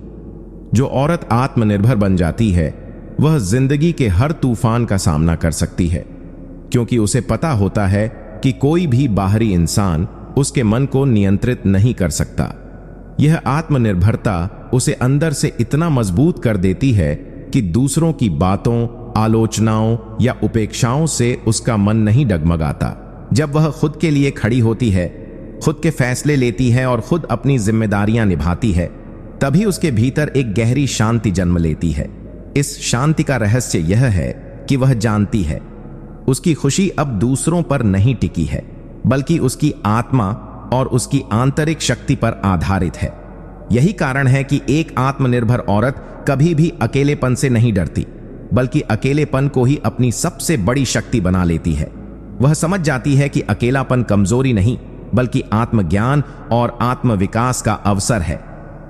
जो औरत आत्मनिर्भर बन जाती है वह जिंदगी के हर तूफान का सामना कर सकती है, क्योंकि उसे पता होता है कि कोई भी बाहरी इंसान उसके मन को नियंत्रित नहीं कर सकता। यह आत्मनिर्भरता उसे अंदर से इतना मजबूत कर देती है कि दूसरों की बातों, आलोचनाओं या उपेक्षाओं से उसका मन नहीं डगमगाता। जब वह खुद के लिए खड़ी होती है, खुद के फैसले लेती है और खुद अपनी जिम्मेदारियां निभाती है, तभी उसके भीतर एक गहरी शांति जन्म लेती है। इस शांति का रहस्य यह है कि वह जानती है उसकी खुशी अब दूसरों पर नहीं टिकी है बल्कि उसकी आत्मा और उसकी आंतरिक शक्ति पर आधारित है। यही कारण है कि एक आत्मनिर्भर औरत कभी भी अकेलेपन से नहीं डरती बल्कि अकेलेपन को ही अपनी सबसे बड़ी शक्ति बना लेती है। वह समझ जाती है कि अकेलापन कमजोरी नहीं बल्कि आत्मज्ञान और आत्मविकास का अवसर है।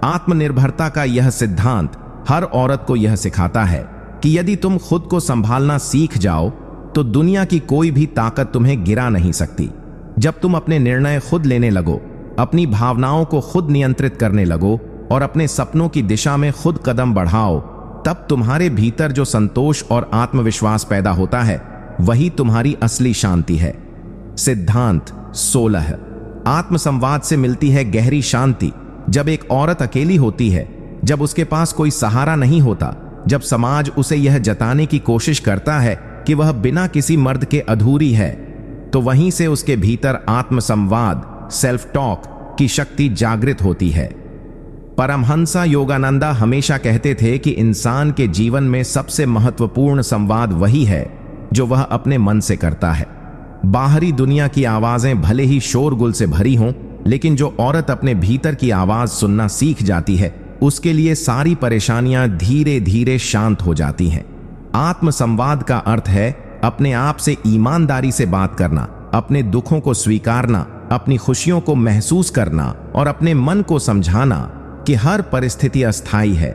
आत्मनिर्भरता का यह सिद्धांत हर औरत को यह सिखाता है कि यदि तुम खुद को संभालना सीख जाओ तो दुनिया की कोई भी ताकत तुम्हें गिरा नहीं सकती। जब तुम अपने निर्णय खुद लेने लगो, अपनी भावनाओं को खुद नियंत्रित करने लगो और अपने सपनों की दिशा में खुद कदम बढ़ाओ, तब तुम्हारे भीतर जो संतोष और आत्मविश्वास पैदा होता है वही तुम्हारी असली शांति है। सिद्धांत 16 आत्मसंवाद से मिलती है गहरी शांति। जब एक औरत अकेली होती है, जब उसके पास कोई सहारा नहीं होता, जब समाज उसे यह जताने की कोशिश करता है कि वह बिना किसी मर्द के अधूरी है, तो वहीं से उसके भीतर आत्मसंवाद, सेल्फ टॉक की शक्ति जागृत होती है। परमहंसा योगानंदा हमेशा कहते थे कि इंसान के जीवन में सबसे महत्वपूर्ण संवाद वही है जो वह अपने मन से करता है। बाहरी दुनिया की आवाजें भले ही शोरगुल से भरी हों, लेकिन जो औरत अपने भीतर की आवाज सुनना सीख जाती है, उसके लिए सारी परेशानियां धीरे धीरे शांत हो जाती हैं। आत्म संवाद का अर्थ है अपने आप से ईमानदारी से बात करना, अपने दुखों को स्वीकारना, अपनी खुशियों को महसूस करना और अपने मन को समझाना कि हर परिस्थिति अस्थायी है।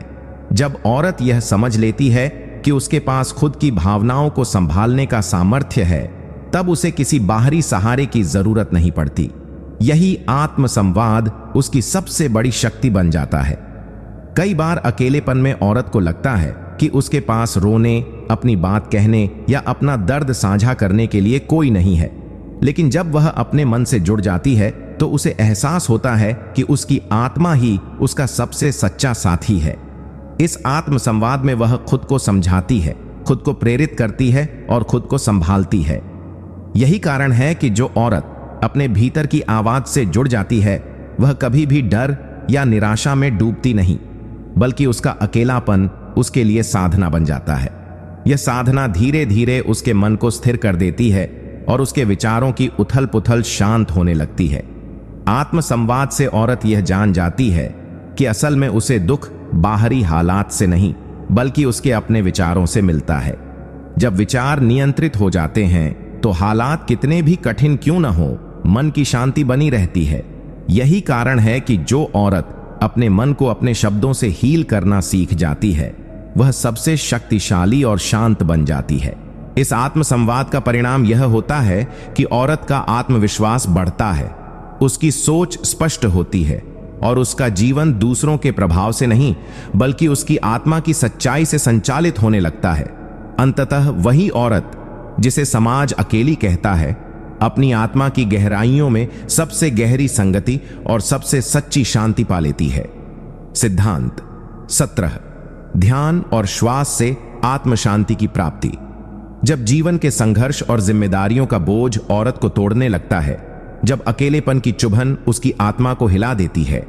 जब औरत यह समझ लेती है कि उसके पास खुद की भावनाओं को संभालने का सामर्थ्य है, तब उसे किसी बाहरी सहारे की जरूरत नहीं पड़ती। यही आत्म संवाद उसकी सबसे बड़ी शक्ति बन जाता है। कई बार अकेलेपन में औरत को लगता है कि उसके पास रोने, अपनी बात कहने या अपना दर्द साझा करने के लिए कोई नहीं है, लेकिन जब वह अपने मन से जुड़ जाती है तो उसे एहसास होता है कि उसकी आत्मा ही उसका सबसे सच्चा साथी है। इस आत्म संवाद में वह खुद को समझाती है, खुद को प्रेरित करती है और खुद को संभालती है। यही कारण है कि जो औरत अपने भीतर की आवाज से जुड़ जाती है, वह कभी भी डर या निराशा में डूबती नहीं, बल्कि उसका अकेलापन उसके लिए साधना बन जाता है। यह साधना धीरे धीरे उसके मन को स्थिर कर देती है और उसके विचारों की उथल पुथल शांत होने लगती है। आत्म संवाद से औरत यह जान जाती है कि असल में उसे दुख बाहरी हालात से नहीं, बल्कि उसके अपने विचारों से मिलता है। जब विचार नियंत्रित हो जाते हैं तो हालात कितने भी कठिन क्यों न हो, मन की शांति बनी रहती है। यही कारण है कि जो औरत अपने मन को अपने शब्दों से हील करना सीख जाती है, वह सबसे शक्तिशाली और शांत बन जाती है। इस आत्म संवाद का परिणाम यह होता है कि औरत का आत्मविश्वास बढ़ता है, उसकी सोच स्पष्ट होती है और उसका जीवन दूसरों के प्रभाव से नहीं, बल्कि उसकी आत्मा की सच्चाई से संचालित होने लगता है। अंततः वही औरत जिसे समाज अकेली कहता है, अपनी आत्मा की गहराइयों में सबसे गहरी संगति और सबसे सच्ची शांति पा लेती है। सिद्धांत 17 ध्यान और श्वास से आत्म शांति की प्राप्ति। जब जीवन के संघर्ष और जिम्मेदारियों का बोझ औरत को तोड़ने लगता है, जब अकेलेपन की चुभन उसकी आत्मा को हिला देती है,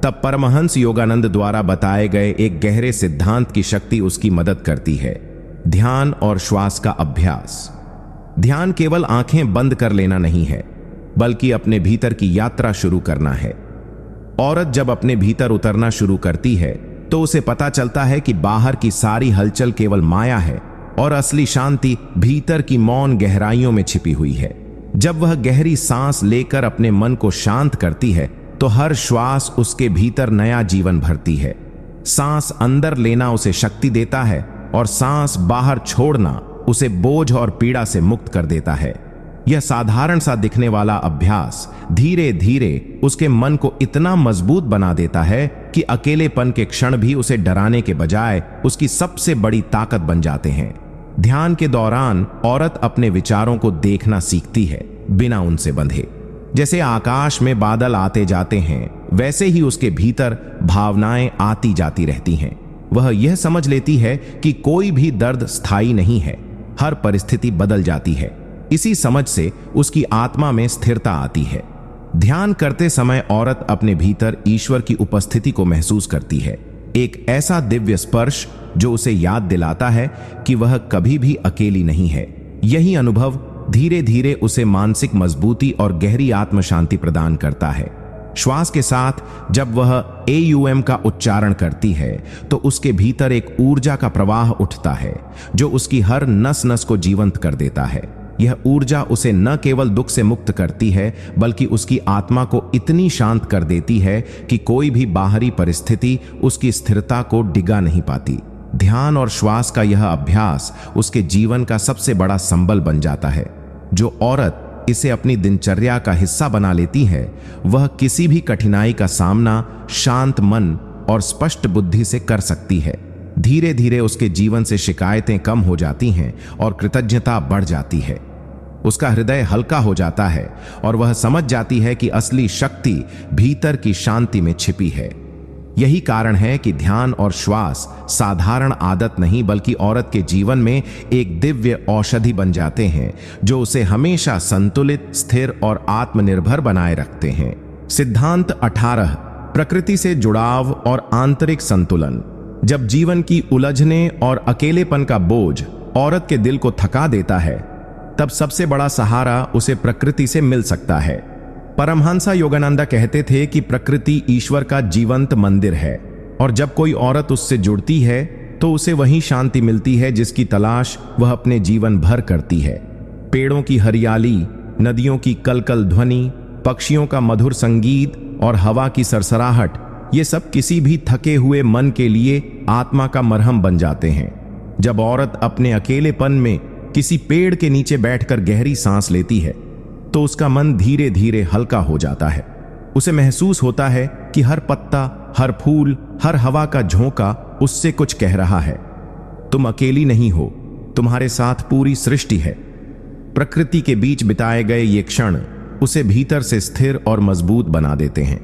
तब परमहंस योगानंद द्वारा बताए गए एक गहरे सिद्धांत की शक्ति उसकी मदद करती है। ध्यान और श्वास का अभ्यास। ध्यान केवल आंखें बंद कर लेना नहीं है, बल्कि अपने भीतर की यात्रा शुरू करना है। औरत जब अपने भीतर उतरना शुरू करती है तो उसे पता चलता है कि बाहर की सारी हलचल केवल माया है और असली शांति भीतर की मौन गहराइयों में छिपी हुई है। जब वह गहरी सांस लेकर अपने मन को शांत करती है तो हर श्वास उसके भीतर नया जीवन भरती है। सांस अंदर लेना उसे शक्ति देता है और सांस बाहर छोड़ना उसे बोझ और पीड़ा से मुक्त कर देता है। यह साधारण सा दिखने वाला अभ्यास धीरे धीरे उसके मन को इतना मजबूत बना देता है कि अकेलेपन के क्षण भी उसे डराने के बजाय उसकी सबसे बड़ी ताकत बन जाते हैं। ध्यान के दौरान औरत अपने विचारों को देखना सीखती है, बिना उनसे बंधे। जैसे आकाश में बादल आते जाते हैं, वैसे ही उसके भीतर भावनाएं आती जाती रहती हैं। वह यह समझ लेती है कि कोई भी दर्द स्थायी नहीं है, हर परिस्थिति बदल जाती है। इसी समझ से उसकी आत्मा में स्थिरता आती है। ध्यान करते समय औरत अपने भीतर ईश्वर की उपस्थिति को महसूस करती है, एक ऐसा दिव्य स्पर्श जो उसे याद दिलाता है कि वह कभी भी अकेली नहीं है। यही अनुभव धीरे धीरे उसे मानसिक मजबूती और गहरी आत्म शांति प्रदान करता है। श्वास के साथ जब वह AUM का उच्चारण करती है तो उसके भीतर एक ऊर्जा का प्रवाह उठता है जो उसकी हर नस नस को जीवंत कर देता है। यह ऊर्जा उसे न केवल दुख से मुक्त करती है, बल्कि उसकी आत्मा को इतनी शांत कर देती है कि कोई भी बाहरी परिस्थिति उसकी स्थिरता को डिगा नहीं पाती। ध्यान और श्वास का यह अभ्यास उसके जीवन का सबसे बड़ा संबल बन जाता है। जो औरत इसे अपनी दिनचर्या का हिस्सा बना लेती है, वह किसी भी कठिनाई का सामना शांत मन और स्पष्ट बुद्धि से कर सकती है। धीरे धीरे उसके जीवन से शिकायतें कम हो जाती हैं और कृतज्ञता बढ़ जाती है। उसका हृदय हल्का हो जाता है और वह समझ जाती है कि असली शक्ति भीतर की शांति में छिपी है। यही कारण है कि ध्यान और श्वास साधारण आदत नहीं, बल्कि औरत के जीवन में एक दिव्य औषधि बन जाते हैं जो उसे हमेशा संतुलित, स्थिर और आत्मनिर्भर बनाए रखते हैं। सिद्धांत 18 प्रकृति से जुड़ाव और आंतरिक संतुलन। जब जीवन की उलझने और अकेलेपन का बोझ औरत के दिल को थका देता है, तब सबसे बड़ा सहारा उसे प्रकृति से मिल सकता है। परमहंसा योगानंदा कहते थे कि प्रकृति ईश्वर का जीवंत मंदिर है, और जब कोई औरत उससे जुड़ती है तो उसे वही शांति मिलती है जिसकी तलाश वह अपने जीवन भर करती है। पेड़ों की हरियाली, नदियों की कलकल ध्वनि, पक्षियों का मधुर संगीत और हवा की सरसराहट, ये सब किसी भी थके हुए मन के लिए आत्मा का मरहम बन जाते हैं। जब औरत अपने अकेलेपन में किसी पेड़ के नीचे बैठकर गहरी सांस लेती है तो उसका मन धीरे धीरे हल्का हो जाता है। उसे महसूस होता है कि हर पत्ता, हर फूल, हर हवा का झोंका उससे कुछ कह रहा है। तुम अकेली नहीं हो, तुम्हारे साथ पूरी सृष्टि है। प्रकृति के बीच बिताए गए ये क्षण उसे भीतर से स्थिर और मजबूत बना देते हैं।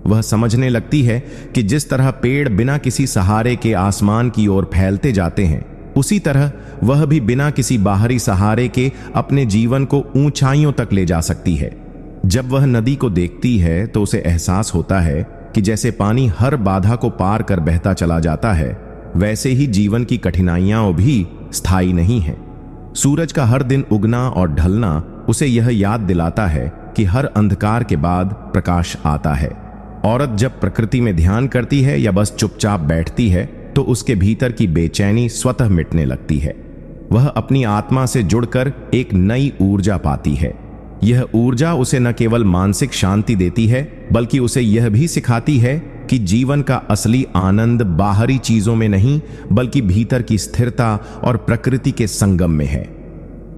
वह समझने लगती है कि जिस तरह पेड़ बिना किसी सहारे के आसमान की ओर फैलते जाते हैं, उसी तरह वह भी बिना किसी बाहरी सहारे के अपने जीवन को ऊंचाइयों तक ले जा सकती है। जब वह नदी को देखती है तो उसे एहसास होता है कि जैसे पानी हर बाधा को पार कर बहता चला जाता है, वैसे ही जीवन की कठिनाइयां भी स्थायी नहीं हैं। सूरज का हर दिन उगना और ढलना उसे यह याद दिलाता है कि हर अंधकार के बाद प्रकाश आता है। औरत जब प्रकृति में ध्यान करती है या बस चुपचाप बैठती है तो उसके भीतर की बेचैनी स्वतः मिटने लगती है। वह अपनी आत्मा से जुड़कर एक नई ऊर्जा पाती है। यह ऊर्जा उसे न केवल मानसिक शांति देती है, बल्कि उसे यह भी सिखाती है कि जीवन का असली आनंद बाहरी चीजों में नहीं, बल्कि भीतर की स्थिरता और प्रकृति के संगम में है।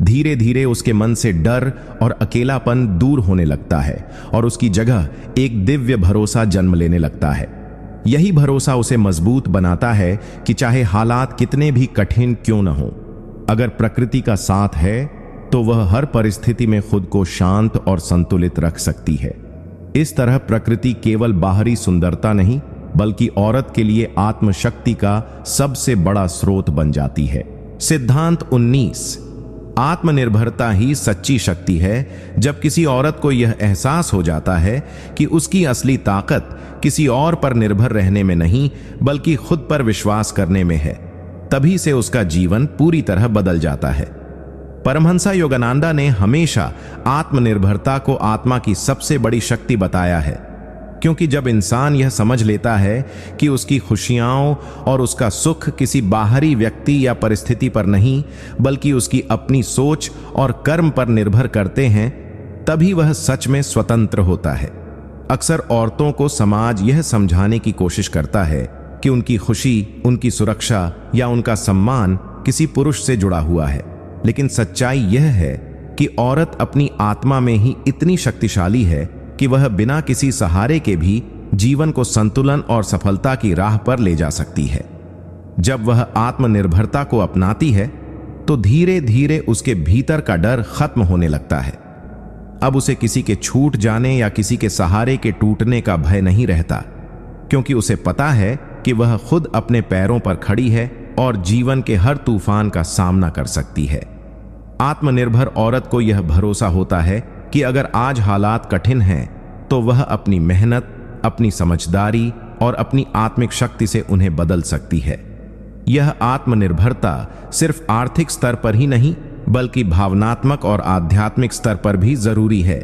धीरे धीरे उसके मन से डर और अकेलापन दूर होने लगता है और उसकी जगह एक दिव्य भरोसा जन्म लेने लगता है। यही भरोसा उसे मजबूत बनाता है कि चाहे हालात कितने भी कठिन क्यों न हो, अगर प्रकृति का साथ है तो वह हर परिस्थिति में खुद को शांत और संतुलित रख सकती है। इस तरह प्रकृति केवल बाहरी सुंदरता नहीं, बल्कि औरत के लिए आत्मशक्ति का सबसे बड़ा स्रोत बन जाती है। सिद्धांत 19। आत्मनिर्भरता ही सच्ची शक्ति है। जब किसी औरत को यह एहसास हो जाता है कि उसकी असली ताकत किसी और पर निर्भर रहने में नहीं, बल्कि खुद पर विश्वास करने में है, तभी से उसका जीवन पूरी तरह बदल जाता है। परमहंसा योगानंदा ने हमेशा आत्मनिर्भरता को आत्मा की सबसे बड़ी शक्ति बताया है, क्योंकि जब इंसान यह समझ लेता है कि उसकी खुशियां और उसका सुख किसी बाहरी व्यक्ति या परिस्थिति पर नहीं, बल्कि उसकी अपनी सोच और कर्म पर निर्भर करते हैं, तभी वह सच में स्वतंत्र होता है। अक्सर औरतों को समाज यह समझाने की कोशिश करता है कि उनकी खुशी, उनकी सुरक्षा या उनका सम्मान किसी पुरुष से जुड़ा हुआ है, लेकिन सच्चाई यह है कि औरत अपनी आत्मा में ही इतनी शक्तिशाली है कि वह बिना किसी सहारे के भी जीवन को संतुलन और सफलता की राह पर ले जा सकती है। जब वह आत्मनिर्भरता को अपनाती है तो धीरे धीरे उसके भीतर का डर खत्म होने लगता है। अब उसे किसी के छूट जाने या किसी के सहारे के टूटने का भय नहीं रहता, क्योंकि उसे पता है कि वह खुद अपने पैरों पर खड़ी है और जीवन के हर तूफान का सामना कर सकती है। आत्मनिर्भर औरत को यह भरोसा होता है कि अगर आज हालात कठिन हैं तो वह अपनी मेहनत, अपनी समझदारी और अपनी आत्मिक शक्ति से उन्हें बदल सकती है। यह आत्मनिर्भरता सिर्फ आर्थिक स्तर पर ही नहीं, बल्कि भावनात्मक और आध्यात्मिक स्तर पर भी जरूरी है।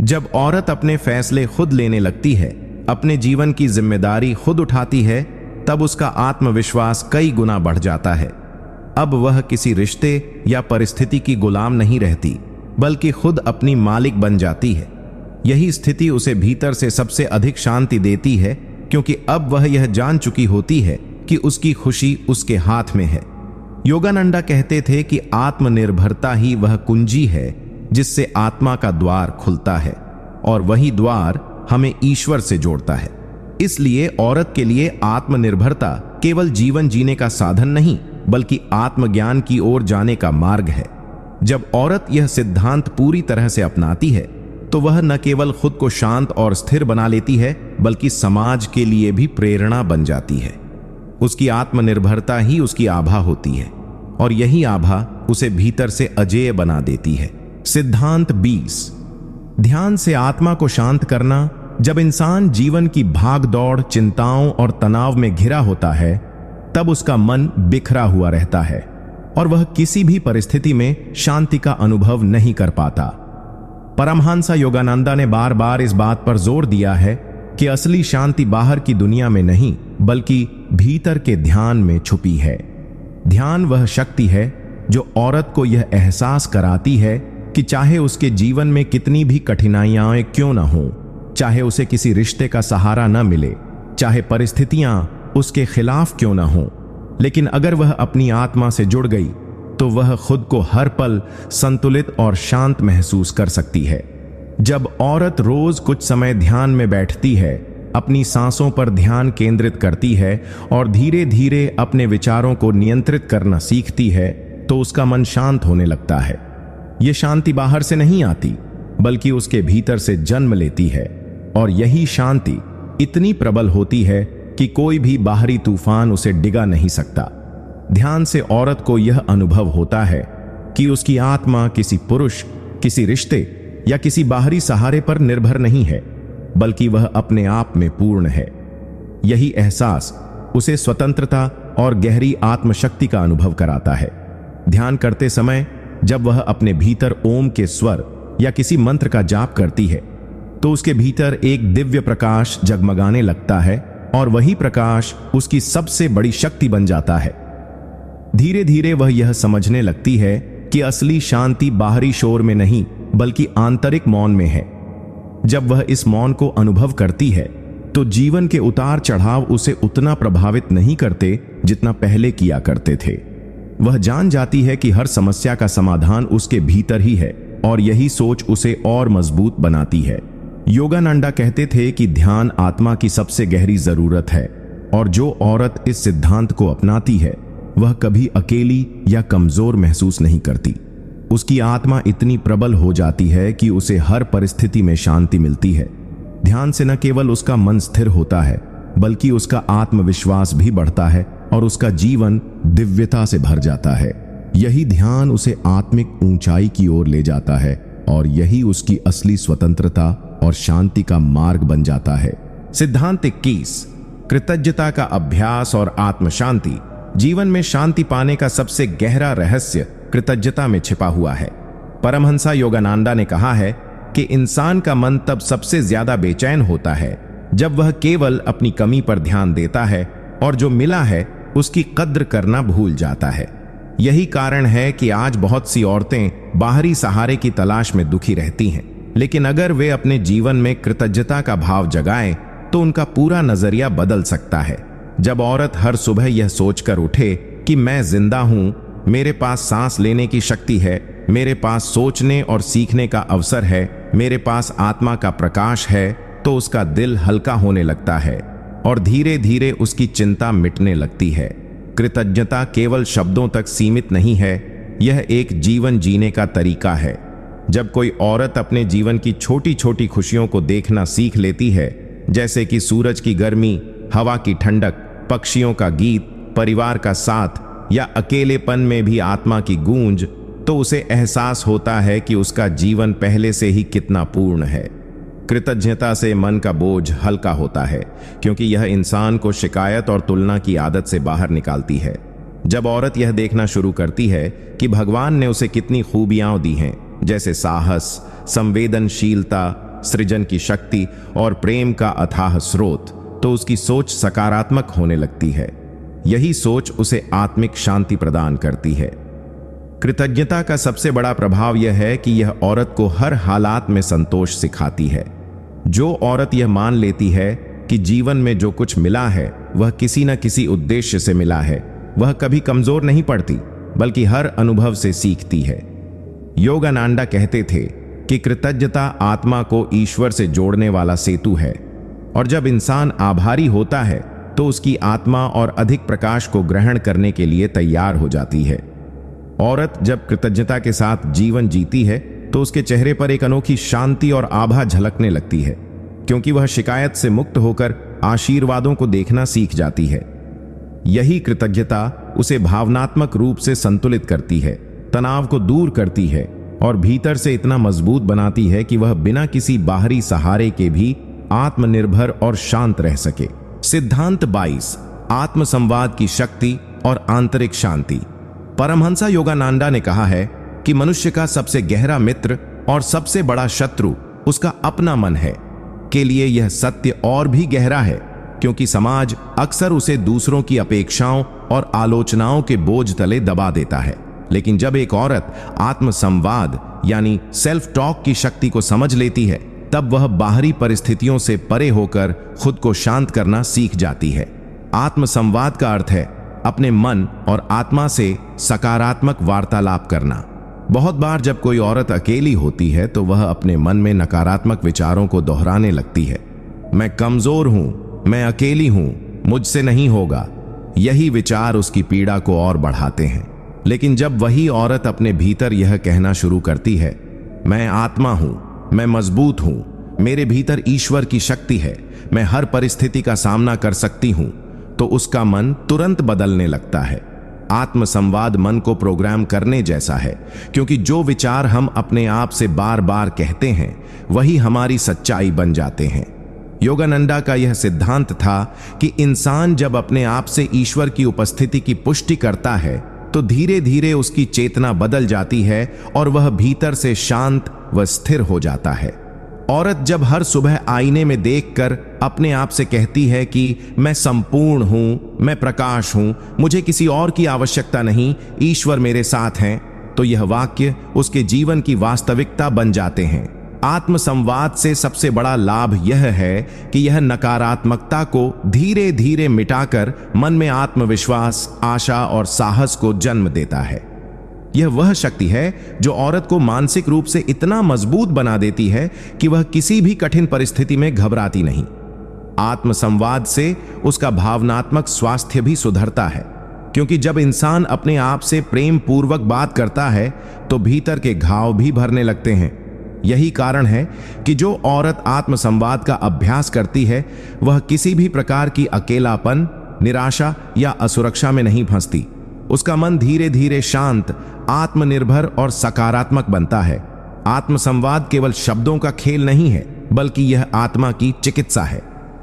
जब औरत अपने फैसले खुद लेने लगती है, अपने जीवन की जिम्मेदारी खुद उठाती है, तब उसका आत्मविश्वास कई गुना बढ़ जाता है। अब वह किसी रिश्ते या परिस्थिति की गुलाम नहीं रहती, बल्कि खुद अपनी मालिक बन जाती है। यही स्थिति उसे भीतर से सबसे अधिक शांति देती है, क्योंकि अब वह यह जान चुकी होती है कि उसकी खुशी उसके हाथ में है। योगानंदा कहते थे कि आत्मनिर्भरता ही वह कुंजी है जिससे आत्मा का द्वार खुलता है, और वही द्वार हमें ईश्वर से जोड़ता है। इसलिए औरत के लिए आत्मनिर्भरता केवल जीवन जीने का साधन नहीं, बल्कि आत्मज्ञान की ओर जाने का मार्ग है। जब औरत यह सिद्धांत पूरी तरह से अपनाती है तो वह न केवल खुद को शांत और स्थिर बना लेती है, बल्कि समाज के लिए भी प्रेरणा बन जाती है। उसकी आत्मनिर्भरता ही उसकी आभा होती है, और यही आभा उसे भीतर से अजेय बना देती है। सिद्धांत 20। ध्यान से आत्मा को शांत करना जब इंसान जीवन की भाग दौड़, चिंताओं और तनाव में घिरा होता है, तब उसका मन बिखरा हुआ रहता है और वह किसी भी परिस्थिति में शांति का अनुभव नहीं कर पाता। परमहंस योगानंदा ने बार बार इस बात पर जोर दिया है कि असली शांति बाहर की दुनिया में नहीं, बल्कि भीतर के ध्यान में छुपी है। ध्यान वह शक्ति है जो औरत को यह एहसास कराती है कि चाहे उसके जीवन में कितनी भी कठिनाइयां क्यों न हो, चाहे उसे किसी रिश्ते का सहारा न मिले, चाहे परिस्थितियां उसके खिलाफ क्यों न हो, लेकिन अगर वह अपनी आत्मा से जुड़ गई तो वह खुद को हर पल संतुलित और शांत महसूस कर सकती है। जब औरत रोज कुछ समय ध्यान में बैठती है, अपनी सांसों पर ध्यान केंद्रित करती है और धीरे धीरे अपने विचारों को नियंत्रित करना सीखती है, तो उसका मन शांत होने लगता है। यह शांति बाहर से नहीं आती, बल्कि उसके भीतर से जन्म लेती है, और यही शांति इतनी प्रबल होती है कि कोई भी बाहरी तूफान उसे डिगा नहीं सकता। ध्यान से औरत को यह अनुभव होता है कि उसकी आत्मा किसी पुरुष, किसी रिश्ते या किसी बाहरी सहारे पर निर्भर नहीं है, बल्कि वह अपने आप में पूर्ण है। यही एहसास उसे स्वतंत्रता और गहरी आत्मशक्ति का अनुभव कराता है। ध्यान करते समय जब वह अपने भीतर ओम के स्वर या किसी मंत्र का जाप करती है, तो उसके भीतर एक दिव्य प्रकाश जगमगाने लगता है और वही प्रकाश उसकी सबसे बड़ी शक्ति बन जाता है। धीरे धीरे वह यह समझने लगती है कि असली शांति बाहरी शोर में नहीं, बल्कि आंतरिक मौन में है। जब वह इस मौन को अनुभव करती है, तो जीवन के उतार चढ़ाव उसे उतना प्रभावित नहीं करते जितना पहले किया करते थे। वह जान जाती है कि हर समस्या का समाधान उसके भीतर ही है, और यही सोच उसे और मजबूत बनाती है। योगानंदा कहते थे कि ध्यान आत्मा की सबसे गहरी जरूरत है, और जो औरत इस सिद्धांत को अपनाती है, वह कभी अकेली या कमजोर महसूस नहीं करती। उसकी आत्मा इतनी प्रबल हो जाती है कि उसे हर परिस्थिति में शांति मिलती है। ध्यान से न केवल उसका मन स्थिर होता है, बल्कि उसका आत्मविश्वास भी बढ़ता है और उसका जीवन दिव्यता से भर जाता है। यही ध्यान उसे आत्मिक ऊंचाई की ओर ले जाता है, और यही उसकी असली स्वतंत्रता और शांति का मार्ग बन जाता है। सिद्धांत 21, कृतज्ञता का अभ्यास और आत्म शांति। जीवन में शांति पाने का सबसे गहरा रहस्य कृतज्ञता में छिपा हुआ है। परमहंस योगानंदा ने कहा है कि इंसान का मन तब सबसे ज्यादा बेचैन होता है जब वह केवल अपनी कमी पर ध्यान देता है और जो मिला है उसकी कद्र करना भूल जाता है। यही कारण है कि आज बहुत सी औरतें बाहरी सहारे की तलाश में दुखी रहती हैं, लेकिन अगर वे अपने जीवन में कृतज्ञता का भाव जगाएं तो उनका पूरा नजरिया बदल सकता है। जब औरत हर सुबह यह सोचकर उठे कि मैं जिंदा हूं, मेरे पास सांस लेने की शक्ति है, मेरे पास सोचने और सीखने का अवसर है, मेरे पास आत्मा का प्रकाश है, तो उसका दिल हल्का होने लगता है और धीरे धीरे उसकी चिंता मिटने लगती है। कृतज्ञता केवल शब्दों तक सीमित नहीं है, यह एक जीवन जीने का तरीका है। जब कोई औरत अपने जीवन की छोटी छोटी खुशियों को देखना सीख लेती है, जैसे कि सूरज की गर्मी, हवा की ठंडक, पक्षियों का गीत, परिवार का साथ या अकेलेपन में भी आत्मा की गूंज, तो उसे एहसास होता है कि उसका जीवन पहले से ही कितना पूर्ण है। कृतज्ञता से मन का बोझ हल्का होता है, क्योंकि यह इंसान को शिकायत और तुलना की आदत से बाहर निकालती है। जब औरत यह देखना शुरू करती है कि भगवान ने उसे कितनी खूबियां दी हैं, जैसे साहस, संवेदनशीलता, सृजन की शक्ति और प्रेम का अथाह स्रोत, तो उसकी सोच सकारात्मक होने लगती है। यही सोच उसे आत्मिक शांति प्रदान करती है। कृतज्ञता का सबसे बड़ा प्रभाव यह है कि यह औरत को हर हालात में संतोष सिखाती है। जो औरत यह मान लेती है कि जीवन में जो कुछ मिला है वह किसी न किसी उद्देश्य से मिला है, वह कभी कमजोर नहीं पड़ती, बल्कि हर अनुभव से सीखती है। योगानंदा कहते थे कि कृतज्ञता आत्मा को ईश्वर से जोड़ने वाला सेतु है, और जब इंसान आभारी होता है तो उसकी आत्मा और अधिक प्रकाश को ग्रहण करने के लिए तैयार हो जाती है। औरत जब कृतज्ञता के साथ जीवन जीती है तो उसके चेहरे पर एक अनोखी शांति और आभा झलकने लगती है, क्योंकि वह शिकायत से मुक्त होकर आशीर्वादों को देखना सीख जाती है। यही कृतज्ञता उसे भावनात्मक रूप से संतुलित करती है, तनाव को दूर करती है और भीतर से इतना मजबूत बनाती है कि वह बिना किसी बाहरी सहारे के भी आत्मनिर्भर और शांत रह सके। सिद्धांत 22, आत्म संवाद की शक्ति और आंतरिक शांति। परमहंसा योगानंदा ने कहा है कि मनुष्य का सबसे गहरा मित्र और सबसे बड़ा शत्रु उसका अपना मन है। के लिए यह सत्य और भी गहरा है क्योंकि समाज अक्सर उसे दूसरों की अपेक्षाओं और आलोचनाओं के बोझ तले दबा देता है। लेकिन जब एक औरत आत्म संवाद यानी सेल्फ टॉक की शक्ति को समझ लेती है, तब वह बाहरी परिस्थितियों से परे होकर खुद को शांत करना सीख जाती है। आत्म संवाद का अर्थ है अपने मन और आत्मा से सकारात्मक वार्तालाप करना। बहुत बार जब कोई औरत अकेली होती है तो वह अपने मन में नकारात्मक विचारों को दोहराने लगती है। मैं कमजोर हूं, मैं अकेली हूं, मुझसे नहीं होगा। यही विचार उसकी पीड़ा को और बढ़ाते हैं। लेकिन जब वही औरत अपने भीतर यह कहना शुरू करती है, मैं आत्मा हूं, मैं मजबूत हूं, मेरे भीतर ईश्वर की शक्ति है, मैं हर परिस्थिति का सामना कर सकती हूं, तो उसका मन तुरंत बदलने लगता है। आत्म संवाद मन को प्रोग्राम करने जैसा है, क्योंकि जो विचार हम अपने आप से बार बार कहते हैं वही हमारी सच्चाई बन जाते हैं। योगानंदा का यह सिद्धांत था कि इंसान जब अपने आप से ईश्वर की उपस्थिति की पुष्टि करता है तो धीरे धीरे उसकी चेतना बदल जाती है और वह भीतर से शांत व स्थिर हो जाता है। औरत जब हर सुबह आईने में देखकर अपने आप से कहती है कि मैं संपूर्ण हूं, मैं प्रकाश हूं, मुझे किसी और की आवश्यकता नहीं, ईश्वर मेरे साथ हैं, तो यह वाक्य उसके जीवन की वास्तविकता बन जाते हैं। आत्म संवाद से सबसे बड़ा लाभ यह है कि यह नकारात्मकता को धीरे धीरे मिटाकर मन में आत्मविश्वास, आशा और साहस को जन्म देता है। यह वह शक्ति है जो औरत को मानसिक रूप से इतना मजबूत बना देती है कि वह किसी भी कठिन परिस्थिति में घबराती नहीं। आत्म संवाद से उसका भावनात्मक स्वास्थ्य भी सुधरता है, क्योंकि जब इंसान अपने आप से प्रेम पूर्वक बात करता है तो भीतर के घाव भी भरने लगते हैं। यही कारण है कि जो औरत आत्म संवाद का अभ्यास करती है वह किसी भी प्रकार की अकेलापन, निराशा या असुरक्षा में नहीं फंसती। उसका मन धीरे धीरे शांत, आत्मनिर्भर और सकारात्मक बनता है। आत्म संवाद केवल शब्दों का खेल नहीं है, बल्कि यह आत्मा की चिकित्सा है।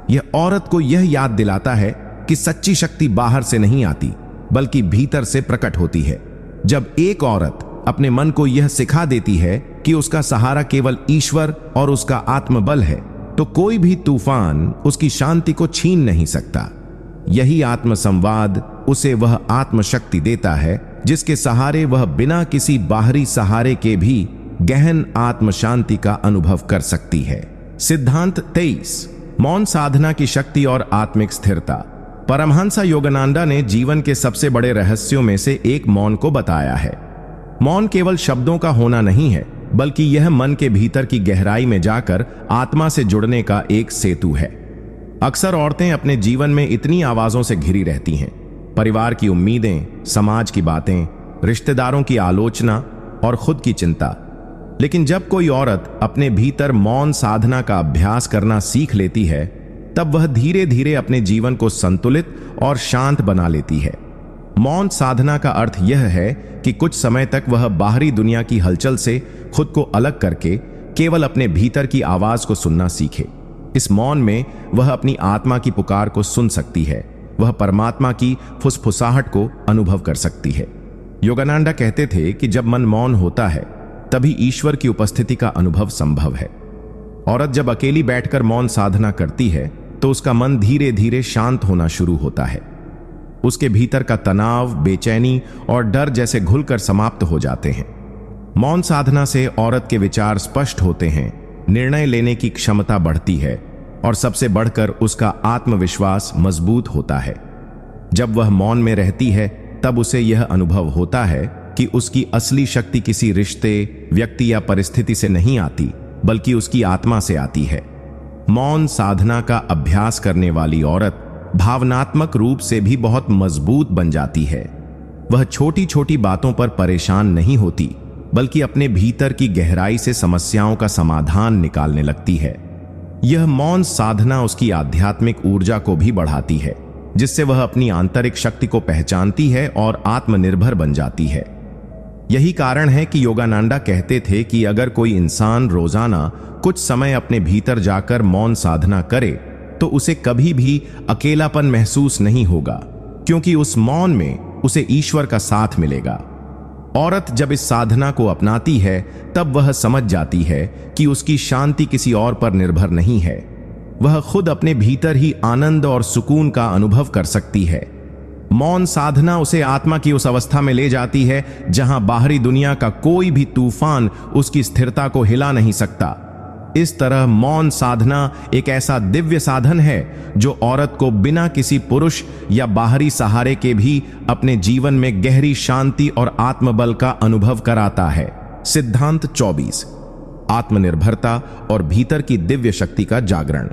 यह औरत को यह याद दिलाता है कि सच्ची शक्ति बाहर से नहीं आती, बल्कि भीतर से प्रकट होती है। जब एक औरत अपने मन को यह सिखा देती है कि उसका सहारा केवल ईश्वर और उसका आत्मबल है, तो कोई भी तूफान उसकी शांति को छीन नहीं सकता। यही आत्म संवाद उसे वह आत्मशक्ति देता है जिसके सहारे वह बिना किसी बाहरी सहारे के भी गहन आत्म शांति का अनुभव कर सकती है। सिद्धांत 23, मौन साधना की शक्ति और आत्मिक स्थिरता। परमहंसा योगानंदा ने जीवन के सबसे बड़े रहस्यों में से एक मौन को बताया है। मौन केवल शब्दों का होना नहीं है, बल्कि यह मन के भीतर की गहराई में जाकर आत्मा से जुड़ने का एक सेतु है। अक्सर औरतें अपने जीवन में इतनी आवाजों से घिरी रहती हैं, परिवार की उम्मीदें, समाज की बातें, रिश्तेदारों की आलोचना और खुद की चिंता। लेकिन जब कोई औरत अपने भीतर मौन साधना का अभ्यास करना सीख लेती है, तब वह धीरे धीरे अपने जीवन को संतुलित और शांत बना लेती है। मौन साधना का अर्थ यह है कि कुछ समय तक वह बाहरी दुनिया की हलचल से खुद को अलग करके केवल अपने भीतर की आवाज को सुनना सीखे। इस मौन में वह अपनी आत्मा की पुकार को सुन सकती है, वह परमात्मा की फुसफुसाहट को अनुभव कर सकती है। योगानंदा कहते थे कि जब मन मौन होता है तभी ईश्वर की उपस्थिति का अनुभव संभव है। औरत जब अकेली बैठकर मौन साधना करती है तो उसका मन धीरे धीरे शांत होना शुरू होता है। उसके भीतर का तनाव, बेचैनी और डर जैसे घुलकर समाप्त हो जाते हैं। मौन साधना से औरत के विचार स्पष्ट होते हैं, निर्णय लेने की क्षमता बढ़ती है और सबसे बढ़कर उसका आत्मविश्वास मजबूत होता है। जब वह मौन में रहती है तब उसे यह अनुभव होता है कि उसकी असली शक्ति किसी रिश्ते, व्यक्ति या परिस्थिति से नहीं आती, बल्कि उसकी आत्मा से आती है। मौन साधना का अभ्यास करने वाली औरत भावनात्मक रूप से भी बहुत मजबूत बन जाती है। वह छोटी छोटी बातों पर परेशान नहीं होती, बल्कि अपने भीतर की गहराई से समस्याओं का समाधान निकालने लगती है। यह मौन साधना उसकी आध्यात्मिक ऊर्जा को भी बढ़ाती है, जिससे वह अपनी आंतरिक शक्ति को पहचानती है और आत्मनिर्भर बन जाती है। यही कारण है कि योगानंदा कहते थे कि अगर कोई इंसान रोजाना कुछ समय अपने भीतर जाकर मौन साधना करे तो उसे कभी भी अकेलापन महसूस नहीं होगा, क्योंकि उस मौन में उसे ईश्वर का साथ मिलेगा। औरत जब इस साधना को अपनाती है तब वह समझ जाती है कि उसकी शांति किसी और पर निर्भर नहीं है। वह खुद अपने भीतर ही आनंद और सुकून का अनुभव कर सकती है। मौन साधना उसे आत्मा की उस अवस्था में ले जाती है जहां बाहरी दुनिया का कोई भी तूफान उसकी स्थिरता को हिला नहीं सकता। इस तरह मौन साधना एक ऐसा दिव्य साधन है जो औरत को बिना किसी पुरुष या बाहरी सहारे के भी अपने जीवन में गहरी शांति और आत्मबल का अनुभव कराता है। सिद्धांत 24, आत्मनिर्भरता और भीतर की दिव्य शक्ति का जागरण।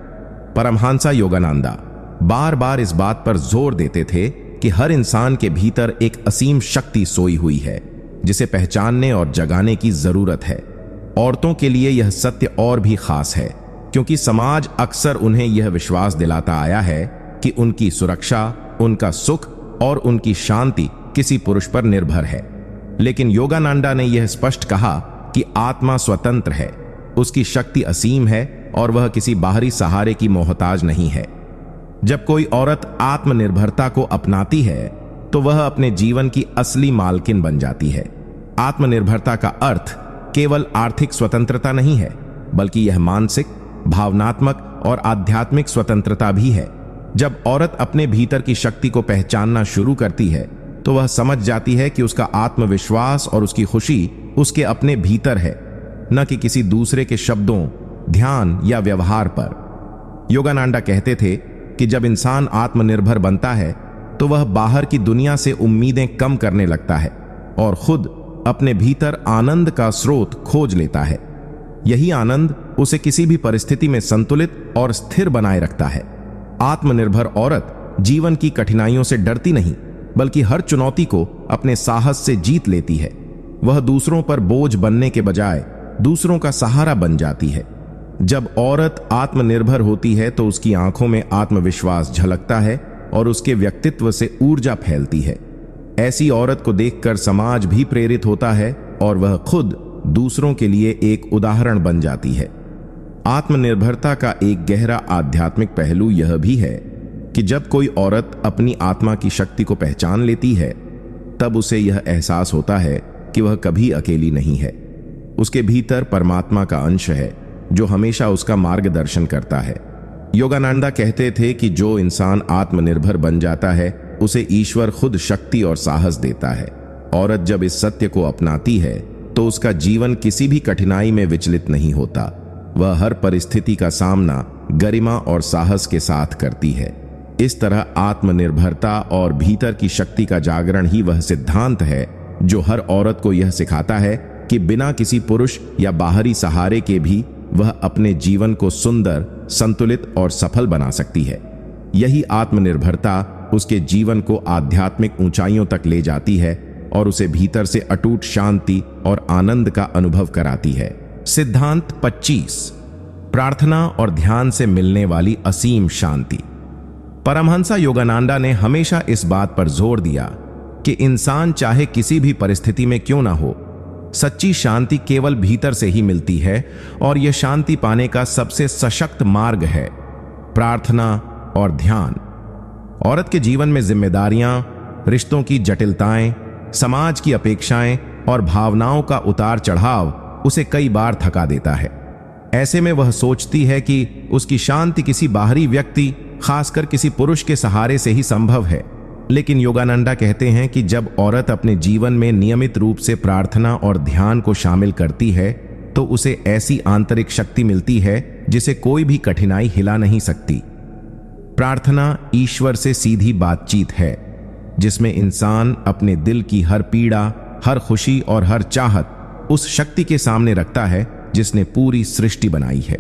परमहंस योगानंदा बार बार इस बात पर जोर देते थे कि हर इंसान के भीतर एक असीम शक्ति सोई हुई है जिसे पहचानने और जगाने की जरूरत है। औरतों के लिए यह सत्य और भी खास है क्योंकि समाज अक्सर उन्हें यह विश्वास दिलाता आया है कि उनकी सुरक्षा, उनका सुख और उनकी शांति किसी पुरुष पर निर्भर है। लेकिन योगानंदा ने यह स्पष्ट कहा कि आत्मा स्वतंत्र है, उसकी शक्ति असीम है और वह किसी बाहरी सहारे की मोहताज नहीं है। जब कोई औरत आत्मनिर्भरता को अपनाती है तो वह अपने जीवन की असली मालकिन बन जाती है। आत्मनिर्भरता का अर्थ केवल आर्थिक स्वतंत्रता नहीं है, बल्कि यह मानसिक, भावनात्मक और आध्यात्मिक स्वतंत्रता भी है। जब औरत अपने भीतर की शक्ति को पहचानना शुरू करती है तो वह समझ जाती है कि उसका आत्मविश्वास और उसकी खुशी उसके अपने भीतर है, न कि किसी दूसरे के शब्दों, ध्यान या व्यवहार पर। योगानंदा कहते थे कि जब इंसान आत्मनिर्भर बनता है तो वह बाहर की दुनिया से उम्मीदें कम करने लगता है और खुद अपने भीतर आनंद का स्रोत खोज लेता है। यही आनंद उसे किसी भी परिस्थिति में संतुलित और स्थिर बनाए रखता है। आत्मनिर्भर औरत जीवन की कठिनाइयों से डरती नहीं, बल्कि हर चुनौती को अपने साहस से जीत लेती है। वह दूसरों पर बोझ बनने के बजाय दूसरों का सहारा बन जाती है। जब औरत आत्मनिर्भर होती है तो उसकी आंखों में आत्मविश्वास झलकता है और उसके व्यक्तित्व से ऊर्जा फैलती है। ऐसी औरत को देखकर समाज भी प्रेरित होता है और वह खुद दूसरों के लिए एक उदाहरण बन जाती है। आत्मनिर्भरता का एक गहरा आध्यात्मिक पहलू यह भी है कि जब कोई औरत अपनी आत्मा की शक्ति को पहचान लेती है तब उसे यह एहसास होता है कि वह कभी अकेली नहीं है। उसके भीतर परमात्मा का अंश है जो हमेशा उसका मार्गदर्शन करता है। योगानंदा कहते थे कि जो इंसान आत्मनिर्भर बन जाता है उसे ईश्वर खुद शक्ति और साहस देता है। औरत जब इस सत्य को अपनाती है तो उसका जीवन किसी भी कठिनाई में विचलित नहीं होता। वह हर परिस्थिति का सामना गरिमा और साहस के साथ करती है। इस तरह आत्मनिर्भरता और भीतर की शक्ति का जागरण ही वह सिद्धांत है जो हर औरत को यह सिखाता है कि बिना किसी पुरुष या बाहरी सहारे के भी वह अपने जीवन को सुंदर, संतुलित और सफल बना सकती है। यही आत्मनिर्भरता उसके जीवन को आध्यात्मिक ऊंचाइयों तक ले जाती है और उसे भीतर से अटूट शांति और आनंद का अनुभव कराती है। सिद्धांत 25, प्रार्थना और ध्यान से मिलने वाली असीम शांति। परमहंस योगानंदा ने हमेशा इस बात पर जोर दिया कि इंसान चाहे किसी भी परिस्थिति में क्यों ना हो, सच्ची शांति केवल भीतर से ही मिलती है और यह शांति पाने का सबसे सशक्त मार्ग है प्रार्थना और ध्यान। औरत के जीवन में जिम्मेदारियां, रिश्तों की जटिलताएं, समाज की अपेक्षाएं और भावनाओं का उतार चढ़ाव उसे कई बार थका देता है। ऐसे में वह सोचती है कि उसकी शांति किसी बाहरी व्यक्ति, खासकर किसी पुरुष के सहारे से ही संभव है। लेकिन योगानंदा कहते हैं कि जब औरत अपने जीवन में नियमित रूप से प्रार्थना और ध्यान को शामिल करती है तो उसे ऐसी आंतरिक शक्ति मिलती है जिसे कोई भी कठिनाई हिला नहीं सकती। प्रार्थना ईश्वर से सीधी बातचीत है जिसमें इंसान अपने दिल की हर पीड़ा, हर खुशी और हर चाहत उस शक्ति के सामने रखता है जिसने पूरी सृष्टि बनाई है।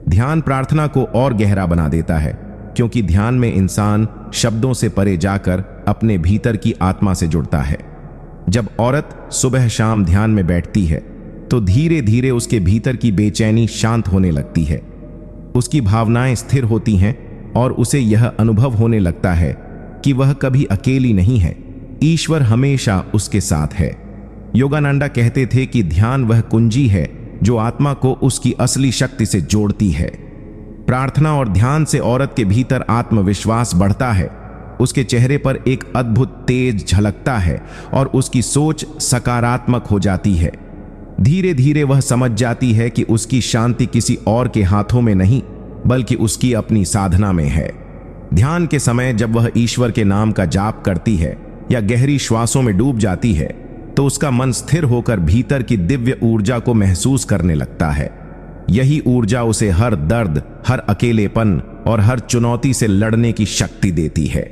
ध्यान प्रार्थना को और गहरा बना देता है क्योंकि ध्यान में इंसान शब्दों से परे जाकर अपने भीतर की आत्मा से जुड़ता है। जब औरत सुबह शाम ध्यान में बैठती है तो धीरे धीरे उसके भीतर की बेचैनी शांत होने लगती है। उसकी भावनाएं स्थिर होती हैं और उसे यह अनुभव होने लगता है कि वह कभी अकेली नहीं है, ईश्वर हमेशा उसके साथ है। योगानंदा कहते थे कि ध्यान वह कुंजी है जो आत्मा को उसकी असली शक्ति से जोड़ती है। प्रार्थना और ध्यान से औरत के भीतर आत्मविश्वास बढ़ता है, उसके चेहरे पर एक अद्भुत तेज झलकता है और उसकी सोच सकारात्मक हो जाती है। धीरे धीरे वह समझ जाती है कि उसकी शांति किसी और के हाथों में नहीं, बल्कि उसकी अपनी साधना में है। ध्यान के समय जब वह ईश्वर के नाम का जाप करती है या गहरी श्वासों में डूब जाती है, तो उसका मन स्थिर होकर भीतर की दिव्य ऊर्जा को महसूस करने लगता है। यही ऊर्जा उसे हर दर्द, हर अकेलेपन और हर चुनौती से लड़ने की शक्ति देती है।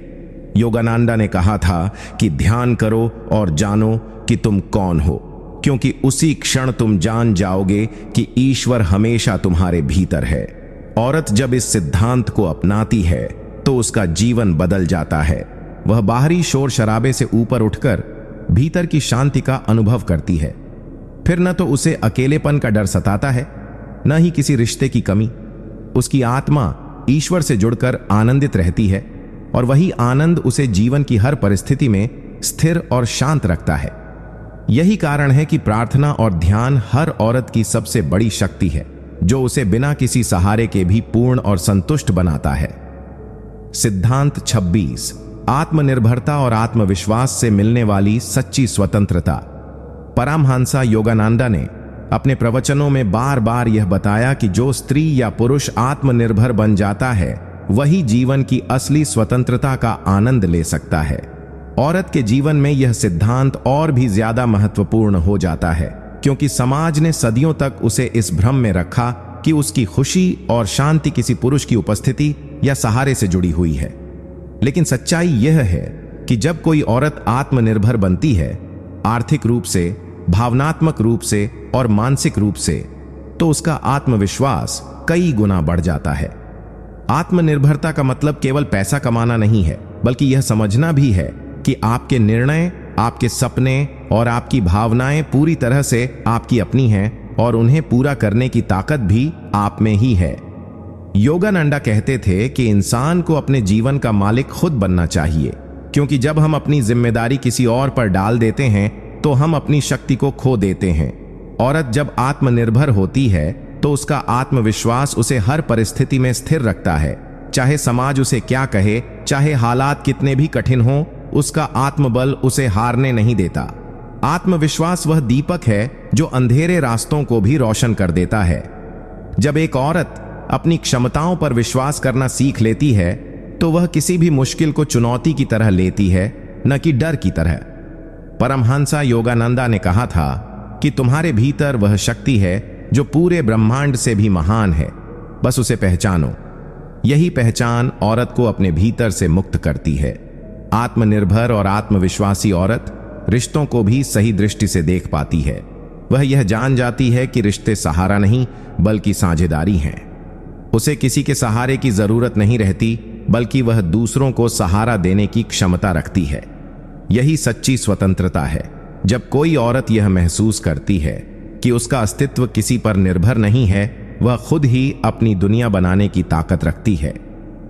योगानंदा ने कहा था कि ध्यान करो और जानो कि तुम कौन हो, क्योंकि उसी क्षण तुम जान जाओगे कि ईश्वर हमेशा तुम्हारे भीतर है। औरत जब इस सिद्धांत को अपनाती है तो उसका जीवन बदल जाता है। वह बाहरी शोर शराबे से ऊपर उठकर भीतर की शांति का अनुभव करती है। फिर न तो उसे अकेलेपन का डर सताता है, न ही किसी रिश्ते की कमी। उसकी आत्मा ईश्वर से जुड़कर आनंदित रहती है और वही आनंद उसे जीवन की हर परिस्थिति में स्थिर और शांत रखता है। यही कारण है कि प्रार्थना और ध्यान हर औरत की सबसे बड़ी शक्ति है, जो उसे बिना किसी सहारे के भी पूर्ण और संतुष्ट बनाता है। सिद्धांत 26, आत्मनिर्भरता और आत्मविश्वास से मिलने वाली सच्ची स्वतंत्रता। परमहंसा योगानंदा ने अपने प्रवचनों में बार बार यह बताया कि जो स्त्री या पुरुष आत्मनिर्भर बन जाता है, वही जीवन की असली स्वतंत्रता का आनंद ले सकता है। औरत के जीवन में यह सिद्धांत और भी ज्यादा महत्वपूर्ण हो जाता है, क्योंकि समाज ने सदियों तक उसे इस भ्रम में रखा कि उसकी खुशी और शांति किसी पुरुष की उपस्थिति या सहारे से जुड़ी हुई है। लेकिन सच्चाई यह है कि जब कोई औरत आत्मनिर्भर बनती है, आर्थिक रूप से, भावनात्मक रूप से और मानसिक रूप से, तो उसका आत्मविश्वास कई गुना बढ़ जाता है। आत्मनिर्भरता का मतलब केवल पैसा कमाना नहीं है, बल्कि यह समझना भी है कि आपके निर्णय, आपके सपने और आपकी भावनाएं पूरी तरह से आपकी अपनी हैं और उन्हें पूरा करने की ताकत भी आप में ही है। योगानंदा कहते थे कि इंसान को अपने जीवन का मालिक खुद बनना चाहिए, क्योंकि जब हम अपनी जिम्मेदारी किसी और पर डाल देते हैं तो हम अपनी शक्ति को खो देते हैं। औरत जब आत्मनिर्भर होती है तो उसका आत्मविश्वास उसे हर परिस्थिति में स्थिर रखता है। चाहे समाज उसे क्या कहे, चाहे हालात कितने भी कठिन हों, उसका आत्मबल उसे हारने नहीं देता। आत्मविश्वास वह दीपक है जो अंधेरे रास्तों को भी रोशन कर देता है। जब एक औरत अपनी क्षमताओं पर विश्वास करना सीख लेती है, तो वह किसी भी मुश्किल को चुनौती की तरह लेती है, न कि डर की तरह। परमहंसा योगानंदा ने कहा था कि तुम्हारे भीतर वह शक्ति है जो पूरे ब्रह्मांड से भी महान है, बस उसे पहचानो। यही पहचान औरत को अपने भीतर से मुक्त करती है। आत्मनिर्भर और आत्मविश्वासी औरत रिश्तों को भी सही दृष्टि से देख पाती है। वह यह जान जाती है कि रिश्ते सहारा नहीं, बल्कि साझेदारी हैं। उसे किसी के सहारे की जरूरत नहीं रहती, बल्कि वह दूसरों को सहारा देने की क्षमता रखती है। यही सच्ची स्वतंत्रता है। जब कोई औरत यह महसूस करती है कि उसका अस्तित्व किसी पर निर्भर नहीं है, वह खुद ही अपनी दुनिया बनाने की ताकत रखती है।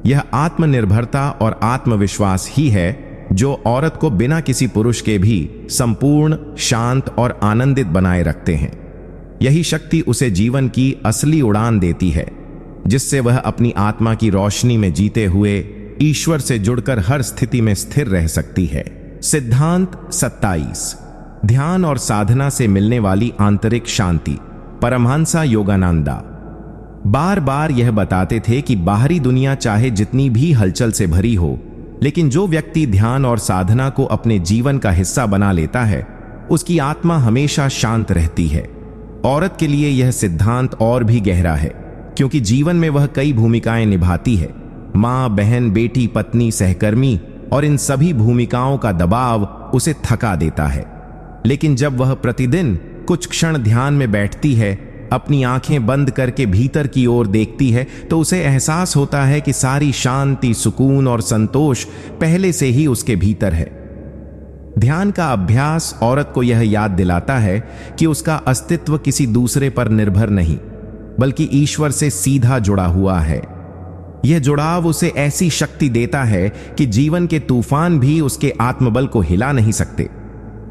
यह आत्मनिर्भरता और आत्मविश्वास ही है जो औरत को बिना किसी पुरुष के भी संपूर्ण, शांत और आनंदित बनाए रखते हैं। यही शक्ति उसे जीवन की असली उड़ान देती है, जिससे वह अपनी आत्मा की रोशनी में जीते हुए ईश्वर से जुड़कर हर स्थिति में स्थिर रह सकती है। सिद्धांत 27, ध्यान और साधना से मिलने वाली आंतरिक शांति। परमहंसा योगानंदा बार बार यह बताते थे कि बाहरी दुनिया चाहे जितनी भी हलचल से भरी हो, लेकिन जो व्यक्ति ध्यान और साधना को अपने जीवन का हिस्सा बना लेता है, उसकी आत्मा हमेशा शांत रहती है। औरत के लिए यह सिद्धांत और भी गहरा है, क्योंकि जीवन में वह कई भूमिकाएं निभाती है। माँ, बहन, बेटी, पत्नी, सहकर्मी, और इन सभी भूमिकाओं का दबाव उसे थका देता है। लेकिन जब वह प्रतिदिन कुछ क्षण ध्यान में बैठती है, अपनी आंखें बंद करके भीतर की ओर देखती है, तो उसे एहसास होता है कि सारी शांति, सुकून और संतोष पहले से ही उसके भीतर है। ध्यान का अभ्यास औरत को यह याद दिलाता है कि उसका अस्तित्व किसी दूसरे पर निर्भर नहीं, बल्कि ईश्वर से सीधा जुड़ा हुआ है। यह जुड़ाव उसे ऐसी शक्ति देता है कि जीवन के तूफान भी उसके आत्मबल को हिला नहीं सकते।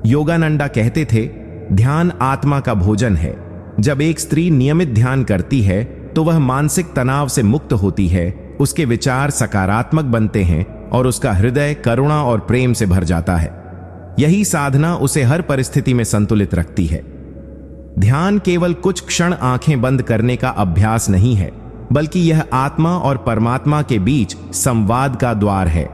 योगानंदा कहते थे ध्यान आत्मा का भोजन है। जब एक स्त्री नियमित ध्यान करती है तो वह मानसिक तनाव से मुक्त होती है, उसके विचार सकारात्मक बनते हैं और उसका हृदय करुणा और प्रेम से भर जाता है। यही साधना उसे हर परिस्थिति में संतुलित रखती है। ध्यान केवल कुछ क्षण आंखें बंद करने का अभ्यास नहीं है, बल्कि यह आत्मा और परमात्मा के बीच संवाद का द्वार है।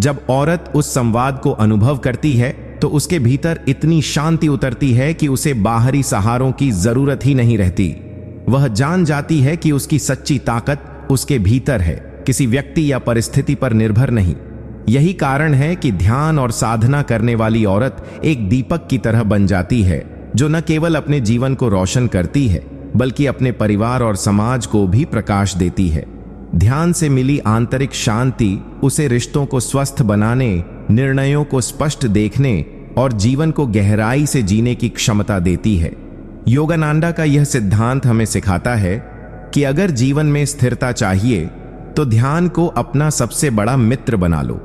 जब औरत उस संवाद को अनुभव करती है तो उसके भीतर इतनी शांति उतरती है कि उसे बाहरी सहारों की जरूरत ही नहीं रहती। वह जान जाती है कि उसकी सच्ची ताकत उसके भीतर है, किसी व्यक्ति या परिस्थिति पर निर्भर नहीं। यही कारण है कि ध्यान और साधना करने वाली औरत एक दीपक की तरह बन जाती है, जो न केवल अपने जीवन को रोशन करती है, बल्कि अपने परिवार और समाज को भी प्रकाश देती है। ध्यान से मिली आंतरिक शांति उसे रिश्तों को स्वस्थ बनाने, निर्णयों को स्पष्ट देखने और जीवन को गहराई से जीने की क्षमता देती है। योगानंदा का यह सिद्धांत हमें सिखाता है कि अगर जीवन में स्थिरता चाहिए तो ध्यान को अपना सबसे बड़ा मित्र बना लो।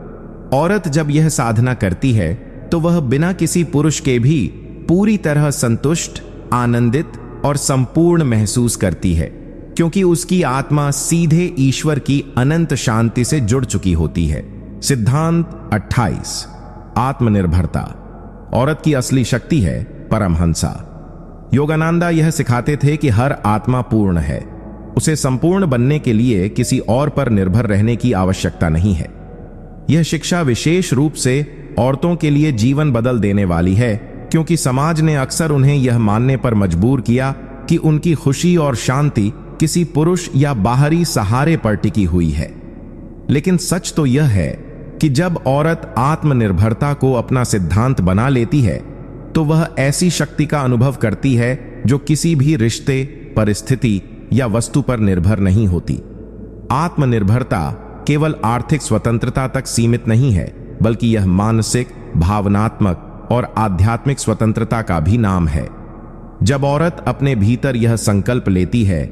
औरत जब यह साधना करती है तो वह बिना किसी पुरुष के भी पूरी तरह संतुष्ट, आनंदित और संपूर्ण महसूस करती है, क्योंकि उसकी आत्मा सीधे ईश्वर की अनंत शांति से जुड़ चुकी होती है। सिद्धांत 28। आत्मनिर्भरता। औरत की असली शक्ति है परमहंसा। योगानंदा यह सिखाते थे कि हर आत्मा पूर्ण है, उसे संपूर्ण बनने के लिए किसी और पर निर्भर रहने की आवश्यकता नहीं है। यह शिक्षा विशेष रूप से औरतों के लिए जीवन बदल देने वाली है, क्योंकि समाज ने अक्सर उन्हें यह मानने पर मजबूर किया कि उनकी खुशी और शांति किसी पुरुष या बाहरी सहारे पर टिकी हुई है। लेकिन सच तो यह है कि जब औरत आत्मनिर्भरता को अपना सिद्धांत बना लेती है तो वह ऐसी शक्ति का अनुभव करती है जो किसी भी रिश्ते, परिस्थिति या वस्तु पर निर्भर नहीं होती। आत्मनिर्भरता केवल आर्थिक स्वतंत्रता तक सीमित नहीं है, बल्कि यह मानसिक, भावनात्मक और आध्यात्मिक स्वतंत्रता का भी नाम है। जब औरत अपने भीतर यह संकल्प लेती है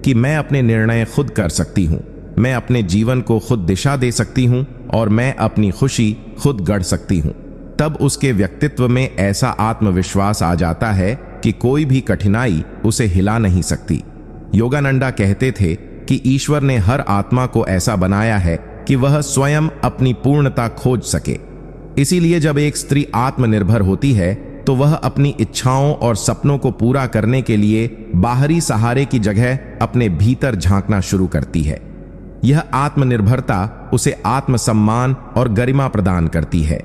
कि मैं अपने निर्णय खुद कर सकती हूं, मैं अपने जीवन को खुद दिशा दे सकती हूं और मैं अपनी खुशी खुद गढ़ सकती हूं, तब उसके व्यक्तित्व में ऐसा आत्मविश्वास आ जाता है कि कोई भी कठिनाई उसे हिला नहीं सकती। योगानंदा कहते थे कि ईश्वर ने हर आत्मा को ऐसा बनाया है कि वह स्वयं अपनी पूर्णता खोज सके। इसीलिए जब एक स्त्री आत्मनिर्भर होती है तो वह अपनी इच्छाओं और सपनों को पूरा करने के लिए बाहरी सहारे की जगह अपने भीतर झांकना शुरू करती है। यह आत्मनिर्भरता उसे आत्मसम्मान और गरिमा प्रदान करती है।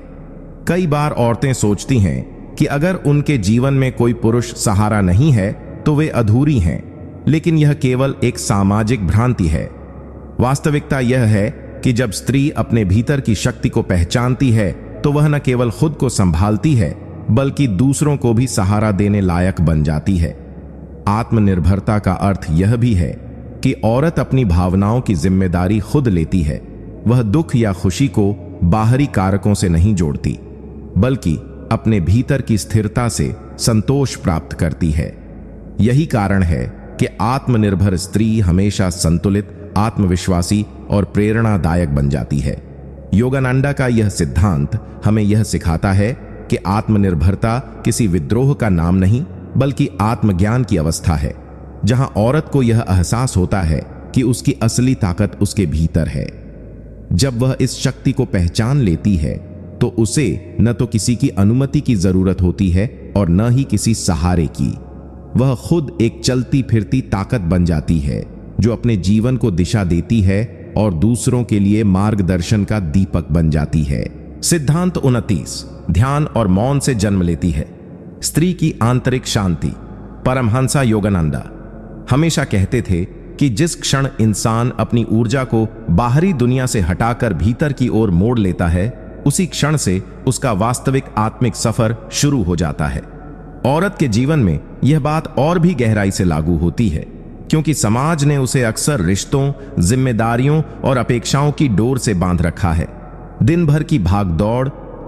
कई बार औरतें सोचती हैं कि अगर उनके जीवन में कोई पुरुष सहारा नहीं है तो वे अधूरी हैं, लेकिन यह केवल एक सामाजिक भ्रांति है। वास्तविकता यह है कि जब स्त्री अपने भीतर की शक्ति को पहचानती है तो वह न केवल खुद को संभालती है, बल्कि दूसरों को भी सहारा देने लायक बन जाती है। आत्मनिर्भरता का अर्थ यह भी है कि औरत अपनी भावनाओं की जिम्मेदारी खुद लेती है। वह दुख या खुशी को बाहरी कारकों से नहीं जोड़ती, बल्कि अपने भीतर की स्थिरता से संतोष प्राप्त करती है। यही कारण है कि आत्मनिर्भर स्त्री हमेशा संतुलित, आत्मविश्वासी और प्रेरणादायक बन जाती है। योगानंदा का यह सिद्धांत हमें यह सिखाता है कि आत्मनिर्भरता किसी विद्रोह का नाम नहीं, बल्कि आत्मज्ञान की अवस्था है, जहां औरत को यह एहसास होता है कि उसकी असली ताकत उसके भीतर है। जब वह इस शक्ति को पहचान लेती है तो उसे न तो किसी की अनुमति की जरूरत होती है और न ही किसी सहारे की। वह खुद एक चलती फिरती ताकत बन जाती है जो अपने जीवन को दिशा देती है और दूसरों के लिए मार्गदर्शन का दीपक बन जाती है। सिद्धांत 29। ध्यान और मौन से जन्म लेती है स्त्री की आंतरिक शांति। परमहंसा योगानंदा हमेशा कहते थे कि जिस क्षण इंसान अपनी ऊर्जा को बाहरी दुनिया से हटाकर भीतर की ओर मोड़ लेता है, उसी क्षण से उसका वास्तविक आत्मिक सफर शुरू हो जाता है। औरत के जीवन में यह बात और भी गहराई से लागू होती है, क्योंकि समाज ने उसे अक्सर रिश्तों, जिम्मेदारियों और अपेक्षाओं की डोर से बांध रखा है। दिन भर की भागदौड़,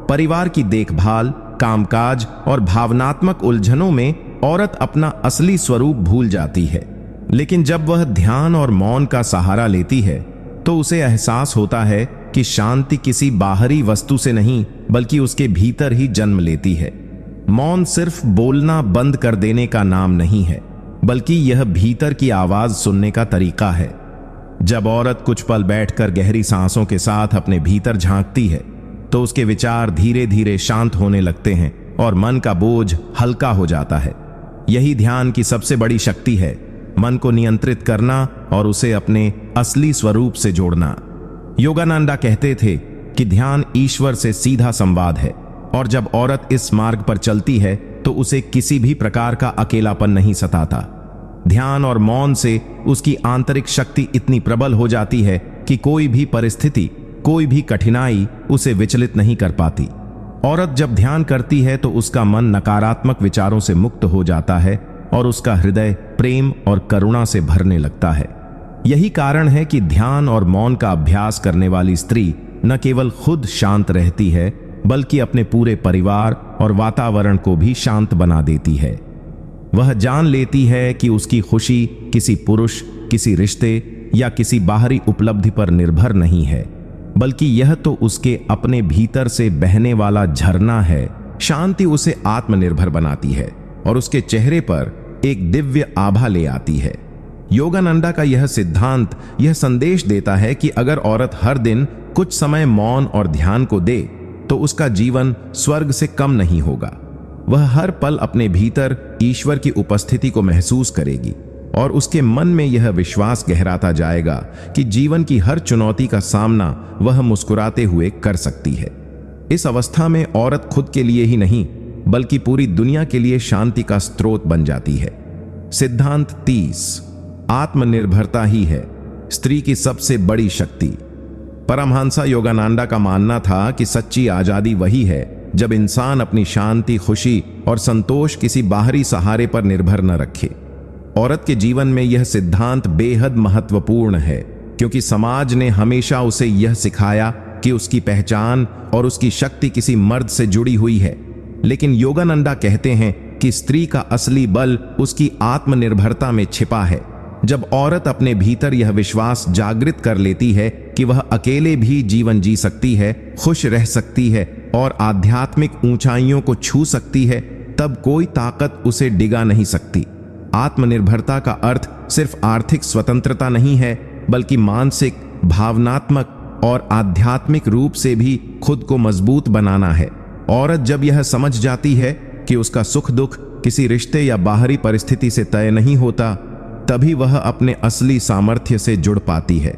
परिवार की देखभाल, कामकाज और भावनात्मक उलझनों में औरत अपना असली स्वरूप भूल जाती है। लेकिन जब वह ध्यान और मौन का सहारा लेती है तो उसे एहसास होता है कि शांति किसी बाहरी वस्तु से नहीं, बल्कि उसके भीतर ही जन्म लेती है। मौन सिर्फ बोलना बंद कर देने का नाम नहीं है, बल्कि यह भीतर की आवाज सुनने का तरीका है। जब औरत कुछ पल बैठकर गहरी सांसों के साथ अपने भीतर झांकती है तो उसके विचार धीरे धीरे शांत होने लगते हैं और मन का बोझ हल्का हो जाता है। यही ध्यान की सबसे बड़ी शक्ति है, मन को नियंत्रित करना और उसे अपने असली स्वरूप से जोड़ना। योगानंदा कहते थे कि ध्यान ईश्वर से सीधा संवाद है, और जब औरत इस मार्ग पर चलती है तो उसे किसी भी प्रकार का अकेलापन नहीं सताता। ध्यान और मौन से उसकी आंतरिक शक्ति इतनी प्रबल हो जाती है कि कोई भी परिस्थिति, कोई भी कठिनाई उसे विचलित नहीं कर पाती। औरत जब ध्यान करती है तो उसका मन नकारात्मक विचारों से मुक्त हो जाता है और उसका हृदय प्रेम और करुणा से भरने लगता है। यही कारण है कि ध्यान और मौन का अभ्यास करने वाली स्त्री न केवल खुद शांत रहती है, बल्कि अपने पूरे परिवार और वातावरण को भी शांत बना देती है। वह जान लेती है कि उसकी खुशी किसी पुरुष, किसी रिश्ते या किसी बाहरी उपलब्धि पर निर्भर नहीं है, बल्कि यह तो उसके अपने भीतर से बहने वाला झरना है। शांति उसे आत्मनिर्भर बनाती है और उसके चेहरे पर एक दिव्य आभा ले आती है। योगानंदा का यह सिद्धांत यह संदेश देता है कि अगर औरत हर दिन कुछ समय मौन और ध्यान को दे तो उसका जीवन स्वर्ग से कम नहीं होगा। वह हर पल अपने भीतर ईश्वर की उपस्थिति को महसूस करेगी और उसके मन में यह विश्वास गहराता जाएगा कि जीवन की हर चुनौती का सामना वह मुस्कुराते हुए कर सकती है। इस अवस्था में औरत खुद के लिए ही नहीं, बल्कि पूरी दुनिया के लिए शांति का स्रोत बन जाती है। सिद्धांत 30, आत्मनिर्भरता ही है स्त्री की सबसे बड़ी शक्ति। परमहंस योगानंदा का मानना था कि सच्ची आजादी वही है जब इंसान अपनी शांति, खुशी और संतोष किसी बाहरी सहारे पर निर्भर न रखे। औरत के जीवन में यह सिद्धांत बेहद महत्वपूर्ण है, क्योंकि समाज ने हमेशा उसे यह सिखाया कि उसकी पहचान और उसकी शक्ति किसी मर्द से जुड़ी हुई है। लेकिन योगानंदा कहते हैं कि स्त्री का असली बल उसकी आत्मनिर्भरता में छिपा है। जब औरत अपने भीतर यह विश्वास जागृत कर लेती है कि वह अकेले भी जीवन जी सकती है, खुश रह सकती है और आध्यात्मिक ऊंचाइयों को छू सकती है, तब कोई ताकत उसे डिगा नहीं सकती। आत्मनिर्भरता का अर्थ सिर्फ आर्थिक स्वतंत्रता नहीं है, बल्कि मानसिक, भावनात्मक और आध्यात्मिक रूप से भी खुद को मजबूत बनाना है। औरत जब यह समझ जाती है कि उसका सुख दुख किसी रिश्ते या बाहरी परिस्थिति से तय नहीं होता, तभी वह अपने असली सामर्थ्य से जुड़ पाती है।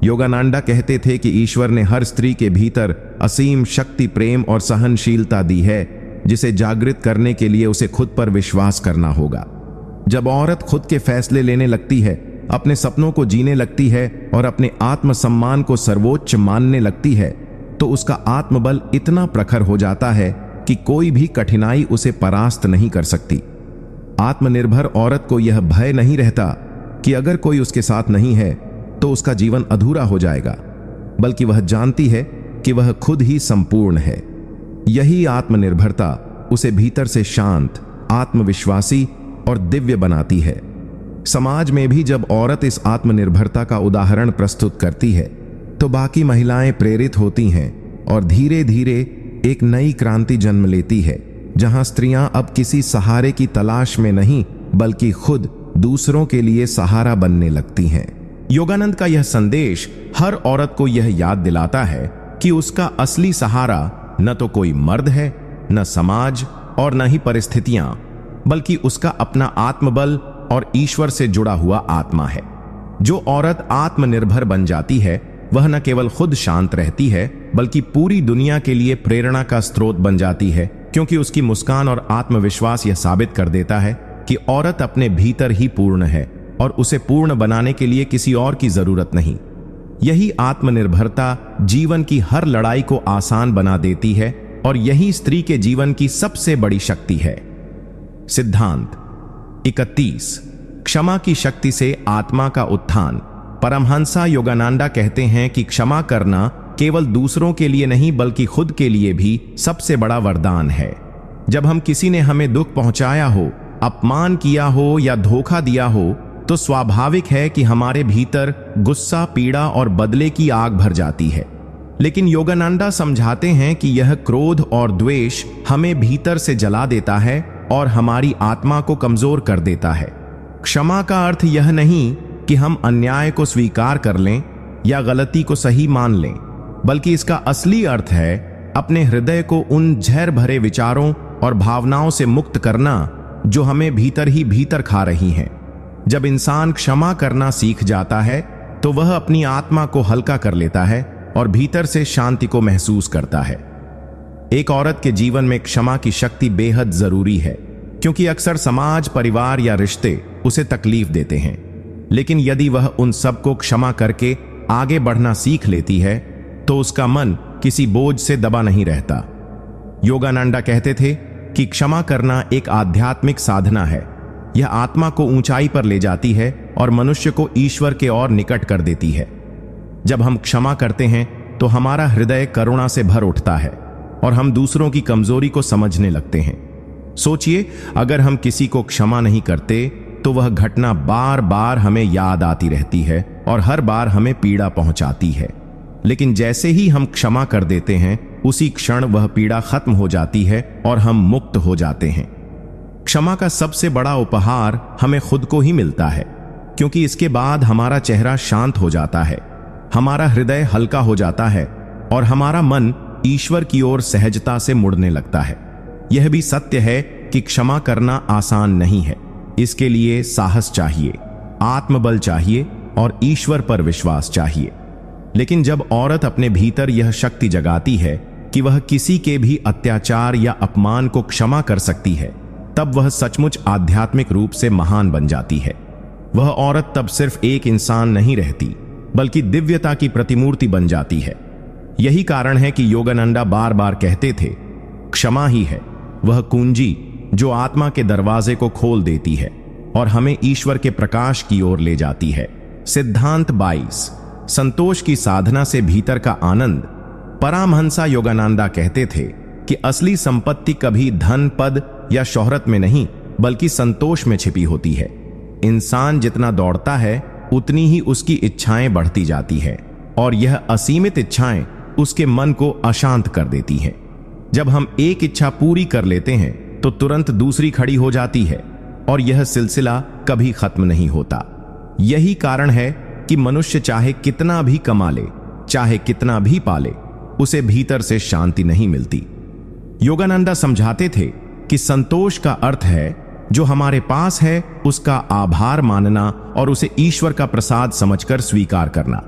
योगानंदा कहते थे कि ईश्वर ने हर स्त्री के भीतर असीम शक्ति, प्रेम और सहनशीलता दी है, जिसे जागृत करने के लिए उसे खुद पर विश्वास करना होगा। जब औरत खुद के फैसले लेने लगती है, अपने सपनों को जीने लगती है और अपने आत्मसम्मान को सर्वोच्च मानने लगती है, तो उसका आत्मबल इतना प्रखर हो जाता है कि कोई भी कठिनाई उसे परास्त नहीं कर सकती। आत्मनिर्भर औरत को यह भय नहीं रहता कि अगर कोई उसके साथ नहीं है तो उसका जीवन अधूरा हो जाएगा, बल्कि वह जानती है कि वह खुद ही संपूर्ण है। यही आत्मनिर्भरता उसे भीतर से शांत, आत्मविश्वासी और दिव्य बनाती है। समाज में भी जब औरत इस आत्मनिर्भरता का उदाहरण प्रस्तुत करती है तो बाकी महिलाएं प्रेरित होती हैं और धीरे धीरे एक नई क्रांति जन्म लेती है, जहां स्त्रियां अब किसी सहारे की तलाश में नहीं, बल्कि खुद दूसरों के लिए सहारा बनने लगती हैं। योगानंद का यह संदेश हर औरत को यह याद दिलाता है कि उसका असली सहारा न तो कोई मर्द है, न समाज और न ही परिस्थितियां, बल्कि उसका अपना आत्मबल और ईश्वर से जुड़ा हुआ आत्मा है। जो औरत आत्मनिर्भर बन जाती है, वह न केवल खुद शांत रहती है, बल्कि पूरी दुनिया के लिए प्रेरणा का स्रोत बन जाती है, क्योंकि उसकी मुस्कान और आत्मविश्वास यह साबित कर देता है कि औरत अपने भीतर ही पूर्ण है और उसे पूर्ण बनाने के लिए किसी और की जरूरत नहीं। यही आत्मनिर्भरता जीवन की हर लड़ाई को आसान बना देती है और यही स्त्री के जीवन की सबसे बड़ी शक्ति है। सिद्धांत 31, क्षमा की शक्ति से आत्मा का उत्थान। परमहंस योगानंदा कहते हैं कि क्षमा करना केवल दूसरों के लिए नहीं, बल्कि खुद के लिए भी सबसे बड़ा वरदान है। जब हम किसी ने हमें दुख पहुंचाया हो, अपमान किया हो या धोखा दिया हो, तो स्वाभाविक है कि हमारे भीतर गुस्सा, पीड़ा और बदले की आग भर जाती है। लेकिन योगानंदा समझाते हैं कि यह क्रोध और द्वेष हमें भीतर से जला देता है और हमारी आत्मा को कमजोर कर देता है। क्षमा का अर्थ यह नहीं कि हम अन्याय को स्वीकार कर लें या गलती को सही मान लें, बल्कि इसका असली अर्थ है अपने हृदय को उन जहर भरे विचारों और भावनाओं से मुक्त करना जो हमें भीतर ही भीतर खा रही हैं। जब इंसान क्षमा करना सीख जाता है तो वह अपनी आत्मा को हल्का कर लेता है और भीतर से शांति को महसूस करता है। एक औरत के जीवन में क्षमा की शक्ति बेहद जरूरी है, क्योंकि अक्सर समाज, परिवार या रिश्ते उसे तकलीफ देते हैं। लेकिन यदि वह उन सबको क्षमा करके आगे बढ़ना सीख लेती है तो उसका मन किसी बोझ से दबा नहीं रहता। योगानंदा कहते थे कि क्षमा करना एक आध्यात्मिक साधना है। यह आत्मा को ऊंचाई पर ले जाती है और मनुष्य को ईश्वर के और निकट कर देती है। जब हम क्षमा करते हैं तो हमारा हृदय करुणा से भर उठता है और हम दूसरों की कमजोरी को समझने लगते हैं। सोचिए, अगर हम किसी को क्षमा नहीं करते तो वह घटना बार बार हमें याद आती रहती है और हर बार हमें पीड़ा पहुंचाती है। लेकिन जैसे ही हम क्षमा कर देते हैं, उसी क्षण वह पीड़ा खत्म हो जाती है और हम मुक्त हो जाते हैं। क्षमा का सबसे बड़ा उपहार हमें खुद को ही मिलता है, क्योंकि इसके बाद हमारा चेहरा शांत हो जाता है, हमारा हृदय हल्का हो जाता है और हमारा मन ईश्वर की ओर सहजता से मुड़ने लगता है। यह भी सत्य है कि क्षमा करना आसान नहीं है। इसके लिए साहस चाहिए, आत्मबल चाहिए और ईश्वर पर विश्वास चाहिए। लेकिन जब औरत अपने भीतर यह शक्ति जगाती है कि वह किसी के भी अत्याचार या अपमान को क्षमा कर सकती है, तब वह सचमुच आध्यात्मिक रूप से महान बन जाती है। वह औरत तब सिर्फ एक इंसान नहीं रहती, बल्कि दिव्यता की प्रतिमूर्ति बन जाती है। यही कारण है कि योगानंदा बार बार कहते थे, क्षमा ही है वह कुंजी जो आत्मा के दरवाजे को खोल देती है और हमें ईश्वर के प्रकाश की ओर ले जाती है। सिद्धांत 22, संतोष की साधना से भीतर का आनंद। परमहंसा योगानंदा कहते थे कि असली संपत्ति कभी धन, पद या शोहरत में नहीं, बल्कि संतोष में छिपी होती है। इंसान जितना दौड़ता है उतनी ही उसकी इच्छाएं बढ़ती जाती है और यह असीमित इच्छाएं उसके मन को अशांत कर देती हैं। जब हम एक इच्छा पूरी कर लेते हैं तो तुरंत दूसरी खड़ी हो जाती है और यह सिलसिला कभी खत्म नहीं होता। यही कारण है कि मनुष्य चाहे कितना भी कमा ले, चाहे कितना भी पाले, उसे भीतर से शांति नहीं मिलती। योगानंदा समझाते थे कि संतोष का अर्थ है जो हमारे पास है उसका आभार मानना और उसे ईश्वर का प्रसाद समझकर स्वीकार करना।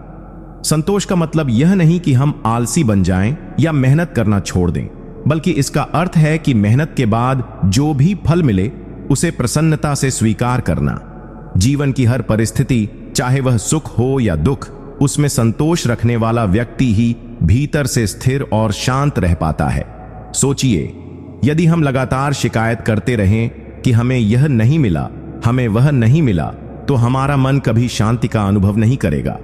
संतोष का मतलब यह नहीं कि हम आलसी बन जाएं या मेहनत करना छोड़ दें, बल्कि इसका अर्थ है कि मेहनत के बाद जो भी फल मिले उसे प्रसन्नता से स्वीकार करना। जीवन की हर परिस्थिति, चाहे वह सुख हो या दुख, उसमें संतोष रखने वाला व्यक्ति ही भीतर से स्थिर और शांत रह पाता है। सोचिए, यदि हम लगातार शिकायत करते रहें कि हमें यह नहीं मिला, हमें वह नहीं मिला, तो हमारा मन कभी शांति का अनुभव नहीं करेगा।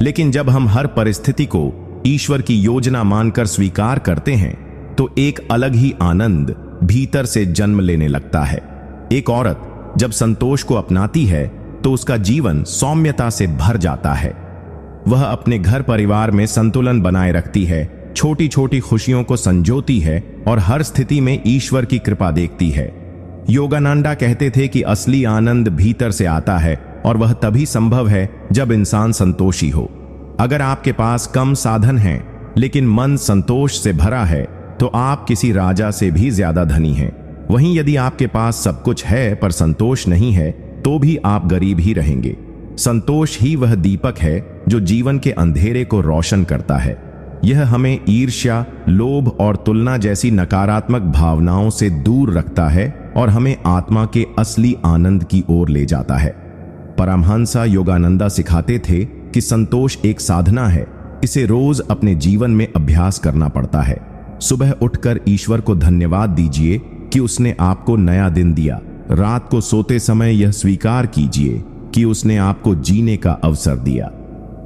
लेकिन जब हम हर परिस्थिति को ईश्वर की योजना मानकर स्वीकार करते हैं तो एक अलग ही आनंद भीतर से जन्म लेने लगता है। एक औरत जब संतोष को अपनाती है तो उसका जीवन सौम्यता से भर जाता है। वह अपने घर परिवार में संतुलन बनाए रखती है, छोटी छोटी खुशियों को संजोती है और हर स्थिति में ईश्वर की कृपा देखती है। योगानंदा कहते थे कि असली आनंद भीतर से आता है और वह तभी संभव है जब इंसान संतोषी हो। अगर आपके पास कम साधन हैं लेकिन मन संतोष से भरा है तो आप किसी राजा से भी ज्यादा धनी हैं। वहीं यदि आपके पास सब कुछ है पर संतोष नहीं है तो भी आप गरीब ही रहेंगे। संतोष ही वह दीपक है जो जीवन के अंधेरे को रोशन करता है। यह हमें ईर्ष्या, लोभ और तुलना जैसी नकारात्मक भावनाओं से दूर रखता है और हमें आत्मा के असली आनंद की ओर ले जाता है। परमहंसा योगानंदा सिखाते थे कि संतोष एक साधना है, इसे रोज अपने जीवन में अभ्यास करना पड़ता है। सुबह उठकर ईश्वर को धन्यवाद दीजिए कि उसने आपको नया दिन दिया। रात को सोते समय यह स्वीकार कीजिए कि उसने आपको जीने का अवसर दिया।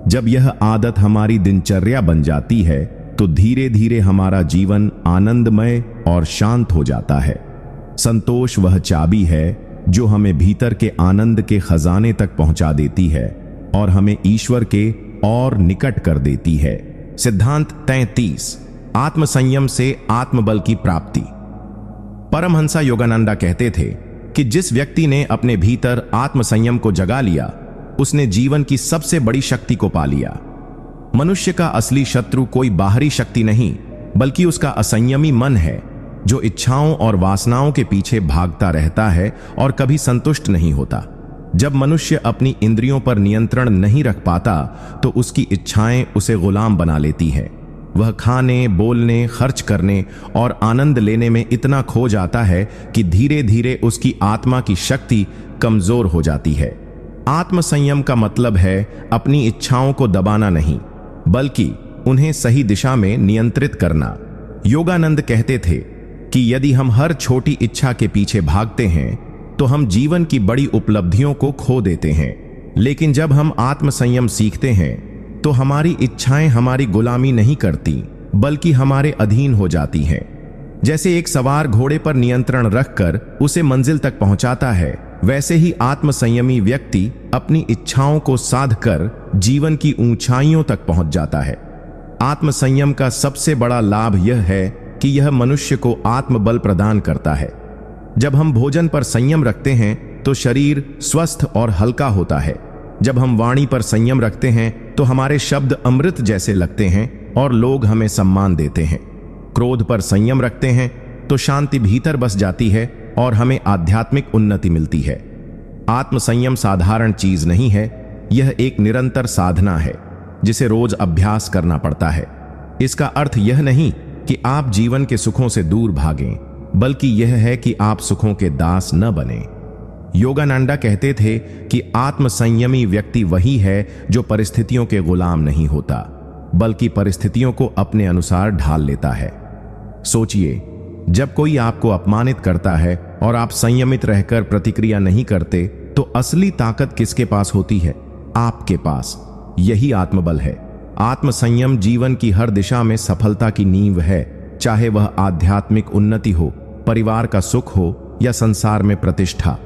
जब यह आदत हमारी दिनचर्या बन जाती है तो धीरे धीरे हमारा जीवन आनंदमय और शांत हो जाता है। संतोष वह चाबी है जो हमें भीतर के आनंद के खजाने तक पहुंचा देती है और हमें ईश्वर के और निकट कर देती है। सिद्धांत 33 आत्मसंयम से आत्मबल की प्राप्ति। परमहंसा योगानंदा कहते थे कि जिस व्यक्ति ने अपने भीतर आत्मसंयम को जगा लिया, उसने जीवन की सबसे बड़ी शक्ति को पा लिया। मनुष्य का असली शत्रु कोई बाहरी शक्ति नहीं, बल्कि उसका असंयमी मन है, जो इच्छाओं और वासनाओं के पीछे भागता रहता है और कभी संतुष्ट नहीं होता। जब मनुष्य अपनी इंद्रियों पर नियंत्रण नहीं रख पाता, तो उसकी इच्छाएं उसे गुलाम बना लेती है। वह खाने, बोलने, खर्च करने और आनंद लेने में इतना खो जाता है कि धीरे धीरे उसकी आत्मा की शक्ति कमजोर हो जाती है। आत्मसंयम का मतलब है अपनी इच्छाओं को दबाना नहीं, बल्कि उन्हें सही दिशा में नियंत्रित करना। योगानंद कहते थे कि यदि हम हर छोटी इच्छा के पीछे भागते हैं, तो हम जीवन की बड़ी उपलब्धियों को खो देते हैं। लेकिन जब हम आत्मसंयम सीखते हैं, तो हमारी इच्छाएं हमारी गुलामी नहीं करती, बल्कि हमारे अधीन हो जाती हैं। जैसे एक सवार घोड़े पर नियंत्रण रखकर उसे मंजिल तक पहुंचाता है, वैसे ही आत्मसंयमी व्यक्ति अपनी इच्छाओं को साध कर जीवन की ऊंचाइयों तक पहुंच जाता है। आत्मसंयम का सबसे बड़ा लाभ यह है कि यह मनुष्य को आत्मबल प्रदान करता है। जब हम भोजन पर संयम रखते हैं, तो शरीर स्वस्थ और हल्का होता है। जब हम वाणी पर संयम रखते हैं, तो हमारे शब्द अमृत जैसे लगते हैं और लोग हमें सम्मान देते हैं। क्रोध पर संयम रखते हैं, तो शांति भीतर बस जाती है और हमें आध्यात्मिक उन्नति मिलती है। आत्मसंयम साधारण चीज नहीं है, यह एक निरंतर साधना है, जिसे रोज अभ्यास करना पड़ता है। इसका अर्थ यह नहीं कि आप जीवन के सुखों से दूर भागें, बल्कि यह है कि आप सुखों के दास न बने। योगानंदा कहते थे कि आत्मसंयमी व्यक्ति वही है जो परिस्थितियों के गुलाम नहीं होता, बल्कि परिस्थितियों को अपने अनुसार ढाल लेता है। सोचिए, जब कोई आपको अपमानित करता है और आप संयमित रहकर प्रतिक्रिया नहीं करते, तो असली ताकत किसके पास होती है? आपके पास। यही आत्मबल है। आत्मसंयम जीवन की हर दिशा में सफलता की नींव है, चाहे वह आध्यात्मिक उन्नति हो, परिवार का सुख हो या संसार में प्रतिष्ठा।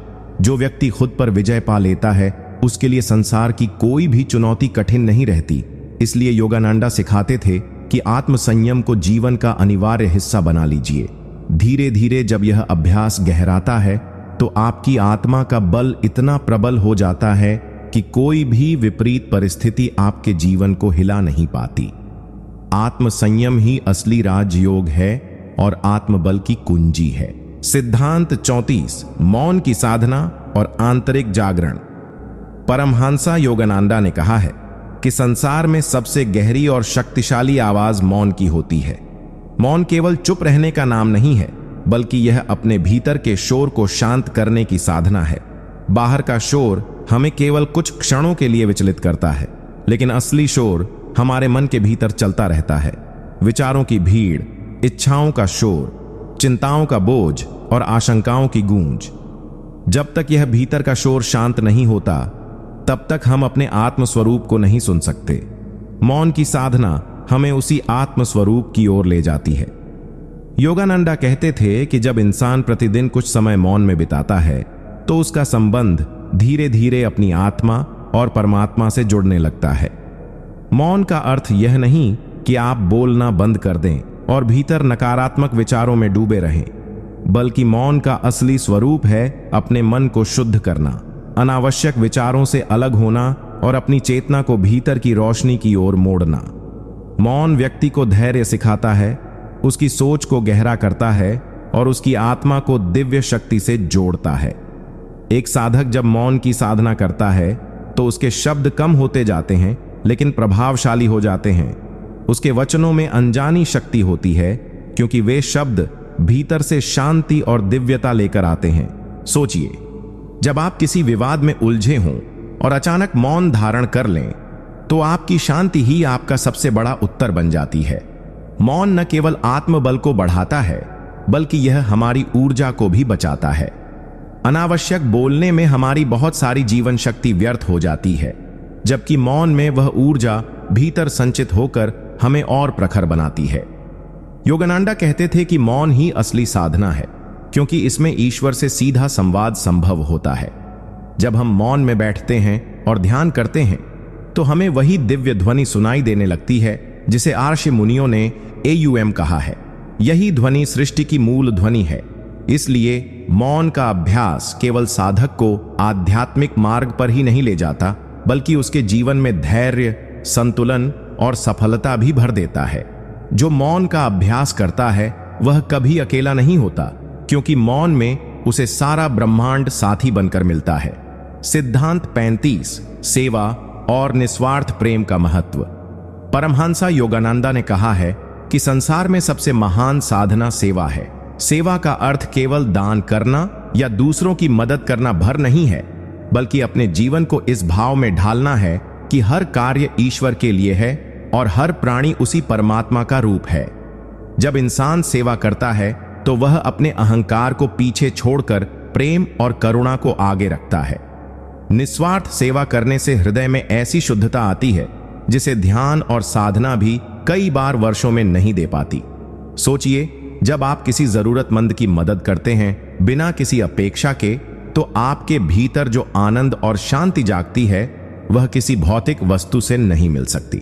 जो व्यक्ति खुद पर विजय पा लेता है, उसके लिए संसार की कोई भी चुनौती कठिन नहीं रहती। इसलिए योगानंदा सिखाते थे कि आत्मसंयम को जीवन का अनिवार्य हिस्सा बना लीजिए। धीरे धीरे जब यह अभ्यास गहराता है, तो आपकी आत्मा का बल इतना प्रबल हो जाता है कि कोई भी विपरीत परिस्थिति आपके जीवन को हिला नहीं पाती। आत्मसंयम ही असली राजयोग है और आत्मबल की कुंजी है। सिद्धांत 34 मौन की साधना और आंतरिक जागरण। परमहंसा योगानंदा ने कहा है कि संसार में सबसे गहरी और शक्तिशाली आवाज मौन की होती है। मौन केवल चुप रहने का नाम नहीं है, बल्कि यह अपने भीतर के शोर को शांत करने की साधना है। बाहर का शोर हमें केवल कुछ क्षणों के लिए विचलित करता है, लेकिन असली शोर हमारे मन के भीतर चलता रहता है। विचारों की भीड़, इच्छाओं का शोर, चिंताओं का बोझ और आशंकाओं की गूंज। जब तक यह भीतर का शोर शांत नहीं होता, तब तक हम अपने आत्मस्वरूप को नहीं सुन सकते। मौन की साधना हमें उसी आत्मस्वरूप की ओर ले जाती है। योगानंदा कहते थे कि जब इंसान प्रतिदिन कुछ समय मौन में बिताता है, तो उसका संबंध धीरे धीरे अपनी आत्मा और परमात्मा से जुड़ने लगता है। मौन का अर्थ यह नहीं कि आप बोलना बंद कर दें और भीतर नकारात्मक विचारों में डूबे रहें, बल्कि मौन का असली स्वरूप है अपने मन को शुद्ध करना, अनावश्यक विचारों से अलग होना और अपनी चेतना को भीतर की रोशनी की ओर मोड़ना। मौन व्यक्ति को धैर्य सिखाता है, उसकी सोच को गहरा करता है और उसकी आत्मा को दिव्य शक्ति से जोड़ता है। एक साधक जब मौन की साधना करता है, तो उसके शब्द कम होते जाते हैं, लेकिन प्रभावशाली हो जाते हैं। उसके वचनों में अनजानी शक्ति होती है, क्योंकि वे शब्द भीतर से शांति और दिव्यता लेकर आते हैं। सोचिए, जब आप किसी विवाद में उलझे हों और अचानक मौन धारण कर लें, तो आपकी शांति ही आपका सबसे बड़ा उत्तर बन जाती है। मौन न केवल आत्मबल को बढ़ाता है, बल्कि यह हमारी ऊर्जा को भी बचाता है। अनावश्यक बोलने में हमारी बहुत सारी जीवन शक्ति व्यर्थ हो जाती है, जबकि मौन में वह ऊर्जा भीतर संचित होकर हमें और प्रखर बनाती है। योगानंदा कहते थे कि मौन ही असली साधना है, क्योंकि इसमें ईश्वर से सीधा संवाद संभव होता है। जब हम मौन में बैठते हैं और ध्यान करते हैं, तो हमें वही दिव्य ध्वनि सुनाई देने लगती है जिसे आर्ष मुनियों ने एयुएम कहा है। यही ध्वनि सृष्टि की मूल ध्वनि है। इसलिए मौन का अभ्यास केवल साधक को आध्यात्मिक मार्ग पर ही नहीं ले जाता, बल्कि उसके जीवन में धैर्य, संतुलन और सफलता भी भर देता है। जो मौन का अभ्यास करता है वह कभी अकेला नहीं होता, क्योंकि मौन में उसे सारा ब्रह्मांड साथी बनकर मिलता है। सिद्धांत 35, सेवा और निस्वार्थ प्रेम का महत्व। परमहंसा योगानंदा ने कहा है कि संसार में सबसे महान साधना सेवा है। सेवा का अर्थ केवल दान करना या दूसरों की मदद करना भर नहीं है, बल्कि अपने जीवन को इस भाव में ढालना है कि हर कार्य ईश्वर के लिए है और हर प्राणी उसी परमात्मा का रूप है। जब इंसान सेवा करता है तो वह अपने अहंकार को पीछे छोड़कर प्रेम और करुणा को आगे रखता है। निस्वार्थ सेवा करने से हृदय में ऐसी शुद्धता आती है जिसे ध्यान और साधना भी कई बार वर्षों में नहीं दे पाती। सोचिए, जब आप किसी जरूरतमंद की मदद करते हैं बिना किसी अपेक्षा के, तो आपके भीतर जो आनंद और शांति जागती है वह किसी भौतिक वस्तु से नहीं मिल सकती।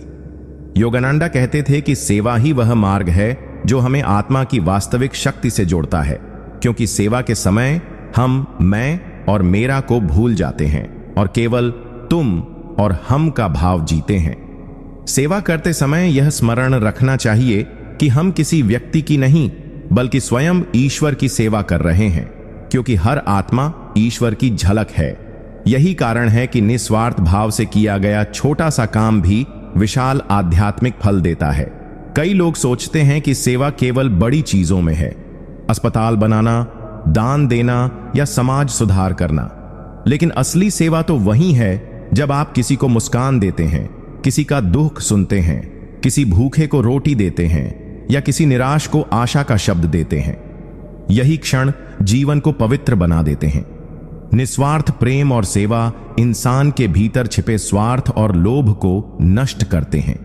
योगानंदा कहते थे कि सेवा ही वह मार्ग है जो हमें आत्मा की वास्तविक शक्ति से जोड़ता है, क्योंकि सेवा के समय हम मैं और मेरा को भूल जाते हैं और केवल तुम और हम का भाव जीते हैं। सेवा करते समय यह स्मरण रखना चाहिए कि हम किसी व्यक्ति की नहीं, बल्कि स्वयं ईश्वर की सेवा कर रहे हैं, क्योंकि हर आत्मा ईश्वर की झलक है। यही कारण है कि निस्वार्थ भाव से किया गया छोटा सा काम भी विशाल आध्यात्मिक फल देता है। कई लोग सोचते हैं कि सेवा केवल बड़ी चीजों में है, अस्पताल बनाना, दान देना या समाज सुधार करना, लेकिन असली सेवा तो वही है जब आप किसी को मुस्कान देते हैं, किसी का दुख सुनते हैं, किसी भूखे को रोटी देते हैं या किसी निराश को आशा का शब्द देते हैं। यही क्षण जीवन को पवित्र बना देते हैं। निस्वार्थ प्रेम और सेवा इंसान के भीतर छिपे स्वार्थ और लोभ को नष्ट करते हैं।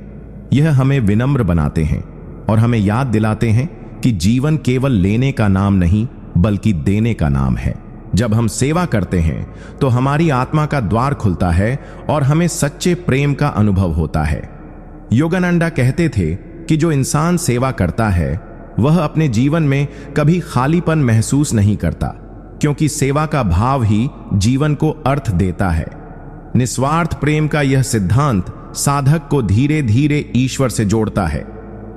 यह हमें विनम्र बनाते हैं और हमें याद दिलाते हैं कि जीवन केवल लेने का नाम नहीं, बल्कि देने का नाम है। जब हम सेवा करते हैं तो हमारी आत्मा का द्वार खुलता है और हमें सच्चे प्रेम का अनुभव होता है। योगानंदा कहते थे कि जो इंसान सेवा करता है वह अपने जीवन में कभी खालीपन महसूस नहीं करता, क्योंकि सेवा का भाव ही जीवन को अर्थ देता है। निस्वार्थ प्रेम का यह सिद्धांत साधक को धीरे धीरे ईश्वर से जोड़ता है,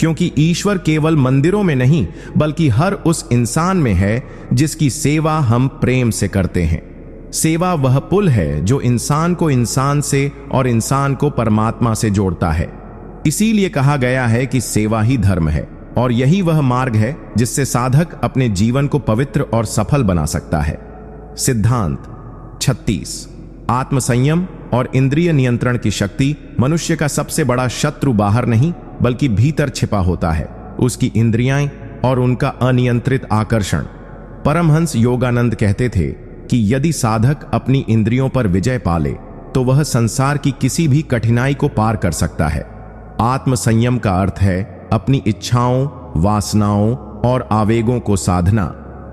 क्योंकि ईश्वर केवल मंदिरों में नहीं, बल्कि हर उस इंसान में है जिसकी सेवा हम प्रेम से करते हैं। सेवा वह पुल है जो इंसान को इंसान से और इंसान को परमात्मा से जोड़ता है। इसीलिए कहा गया है कि सेवा ही धर्म है, और यही वह मार्ग है जिससे साधक अपने जीवन को पवित्र और सफल बना सकता है। सिद्धांत 36, आत्मसंयम और इंद्रिय नियंत्रण की शक्ति। मनुष्य का सबसे बड़ा शत्रु बाहर नहीं, बल्कि भीतर छिपा होता है, उसकी इंद्रियां और उनका अनियंत्रित आकर्षण। परमहंस योगानंद कहते थे कि यदि साधक अपनी इंद्रियों पर विजय पाले तो वह संसार की किसी भी कठिनाई को पार कर सकता है। आत्मसंयम का अर्थ है अपनी इच्छाओं, वासनाओं और आवेगों को साधना,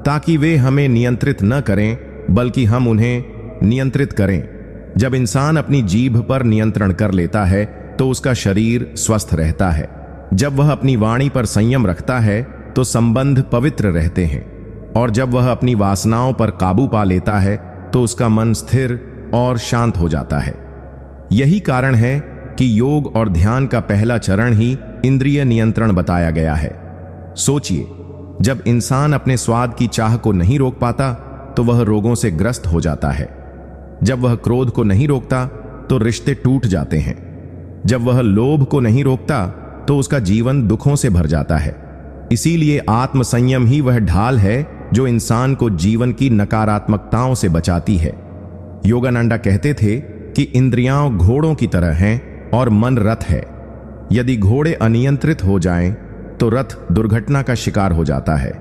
ताकि वे हमें नियंत्रित न करें, बल्कि हम उन्हें नियंत्रित करें। जब इंसान अपनी जीभ पर नियंत्रण कर लेता है तो उसका शरीर स्वस्थ रहता है। जब वह अपनी वाणी पर संयम रखता है तो संबंध पवित्र रहते हैं, और जब वह अपनी वासनाओं पर काबू पा लेता है तो उसका मन स्थिर और शांत हो जाता है। यही कारण है कि योग और ध्यान का पहला चरण ही इंद्रिय नियंत्रण बताया गया है। सोचिए, जब इंसान अपने स्वाद की चाह को नहीं रोक पाता तो वह रोगों से ग्रस्त हो जाता है। जब वह क्रोध को नहीं रोकता तो रिश्ते टूट जाते हैं। जब वह लोभ को नहीं रोकता तो उसका जीवन दुखों से भर जाता है। इसीलिए आत्मसंयम ही वह ढाल है जो इंसान को जीवन की नकारात्मकताओं से बचाती है। योगानंदा कहते थे कि इंद्रियां घोड़ों की तरह हैं और मन रथ है। यदि घोड़े अनियंत्रित हो जाएं तो रथ दुर्घटना का शिकार हो जाता है,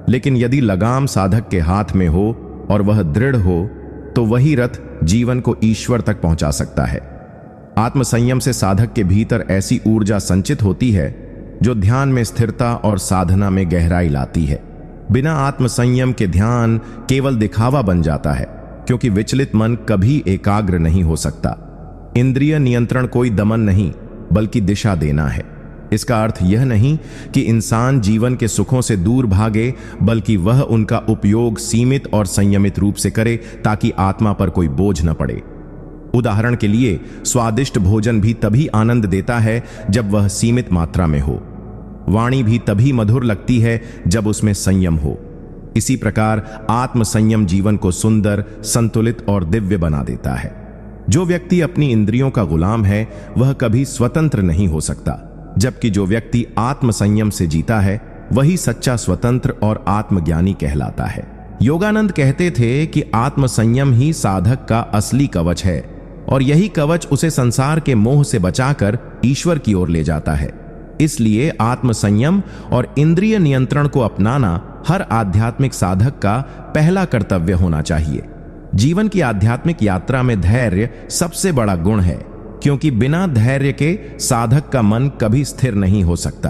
लेकिन यदि लगाम साधक के हाथ में हो और वह दृढ़ हो तो वही रथ जीवन को ईश्वर तक पहुंचा सकता है। आत्मसंयम से साधक के भीतर ऐसी ऊर्जा संचित होती है जो ध्यान में स्थिरता और साधना में गहराई लाती है। बिना आत्मसंयम के ध्यान केवल दिखावा बन जाता है, क्योंकि विचलित मन कभी एकाग्र नहीं हो सकता। इंद्रिय नियंत्रण कोई दमन नहीं, बल्कि दिशा देना है। इसका अर्थ यह नहीं कि इंसान जीवन के सुखों से दूर भागे, बल्कि वह उनका उपयोग सीमित और संयमित रूप से करे ताकि आत्मा पर कोई बोझ न पड़े। उदाहरण के लिए, स्वादिष्ट भोजन भी तभी आनंद देता है जब वह सीमित मात्रा में हो। वाणी भी तभी मधुर लगती है जब उसमें संयम हो। इसी प्रकार आत्म संयम जीवन को सुंदर, संतुलित और दिव्य बना देता है। जो व्यक्ति अपनी इंद्रियों का गुलाम है वह कभी स्वतंत्र नहीं हो सकता, जबकि जो व्यक्ति आत्म संयम से जीता है वही सच्चा स्वतंत्र और आत्मज्ञानी कहलाता है। योगानंद कहते थे कि आत्म संयम ही साधक का असली कवच है और यही कवच उसे संसार के मोह से बचाकर ईश्वर की ओर ले जाता है। इसलिए आत्म संयम और इंद्रिय नियंत्रण को अपनाना हर आध्यात्मिक साधक का पहला कर्तव्य होना चाहिए। जीवन की आध्यात्मिक यात्रा में धैर्य सबसे बड़ा गुण है, क्योंकि बिना धैर्य के साधक का मन कभी स्थिर नहीं हो सकता।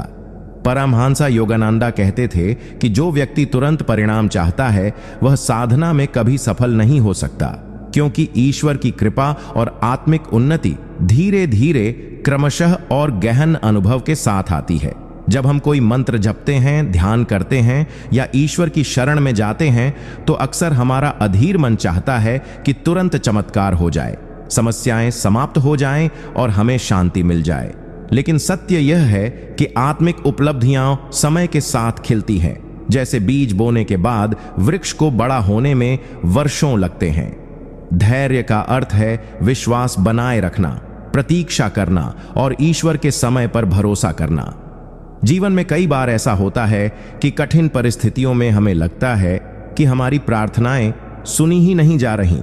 परमहंसा योगानंदा कहते थे कि जो व्यक्ति तुरंत परिणाम चाहता है वह साधना में कभी सफल नहीं हो सकता, क्योंकि ईश्वर की कृपा और आत्मिक उन्नति धीरे धीरे, क्रमशः और गहन अनुभव के साथ आती है। जब हम कोई मंत्र जपते हैं, ध्यान करते हैं या ईश्वर की शरण में जाते हैं तो अक्सर हमारा अधीर मन चाहता है कि तुरंत चमत्कार हो जाए, समस्याएं समाप्त हो जाएं और हमें शांति मिल जाए। लेकिन सत्य यह है कि आत्मिक उपलब्धियां समय के साथ खिलती हैं। जैसे बीज बोने के बाद वृक्ष को बड़ा होने में वर्षों लगते हैं। धैर्य का अर्थ है विश्वास बनाए रखना, प्रतीक्षा करना और ईश्वर के समय पर भरोसा करना। जीवन में कई बार ऐसा होता है कि कठिन परिस्थितियों में हमें लगता है कि हमारी प्रार्थनाएं सुनी ही नहीं जा रही,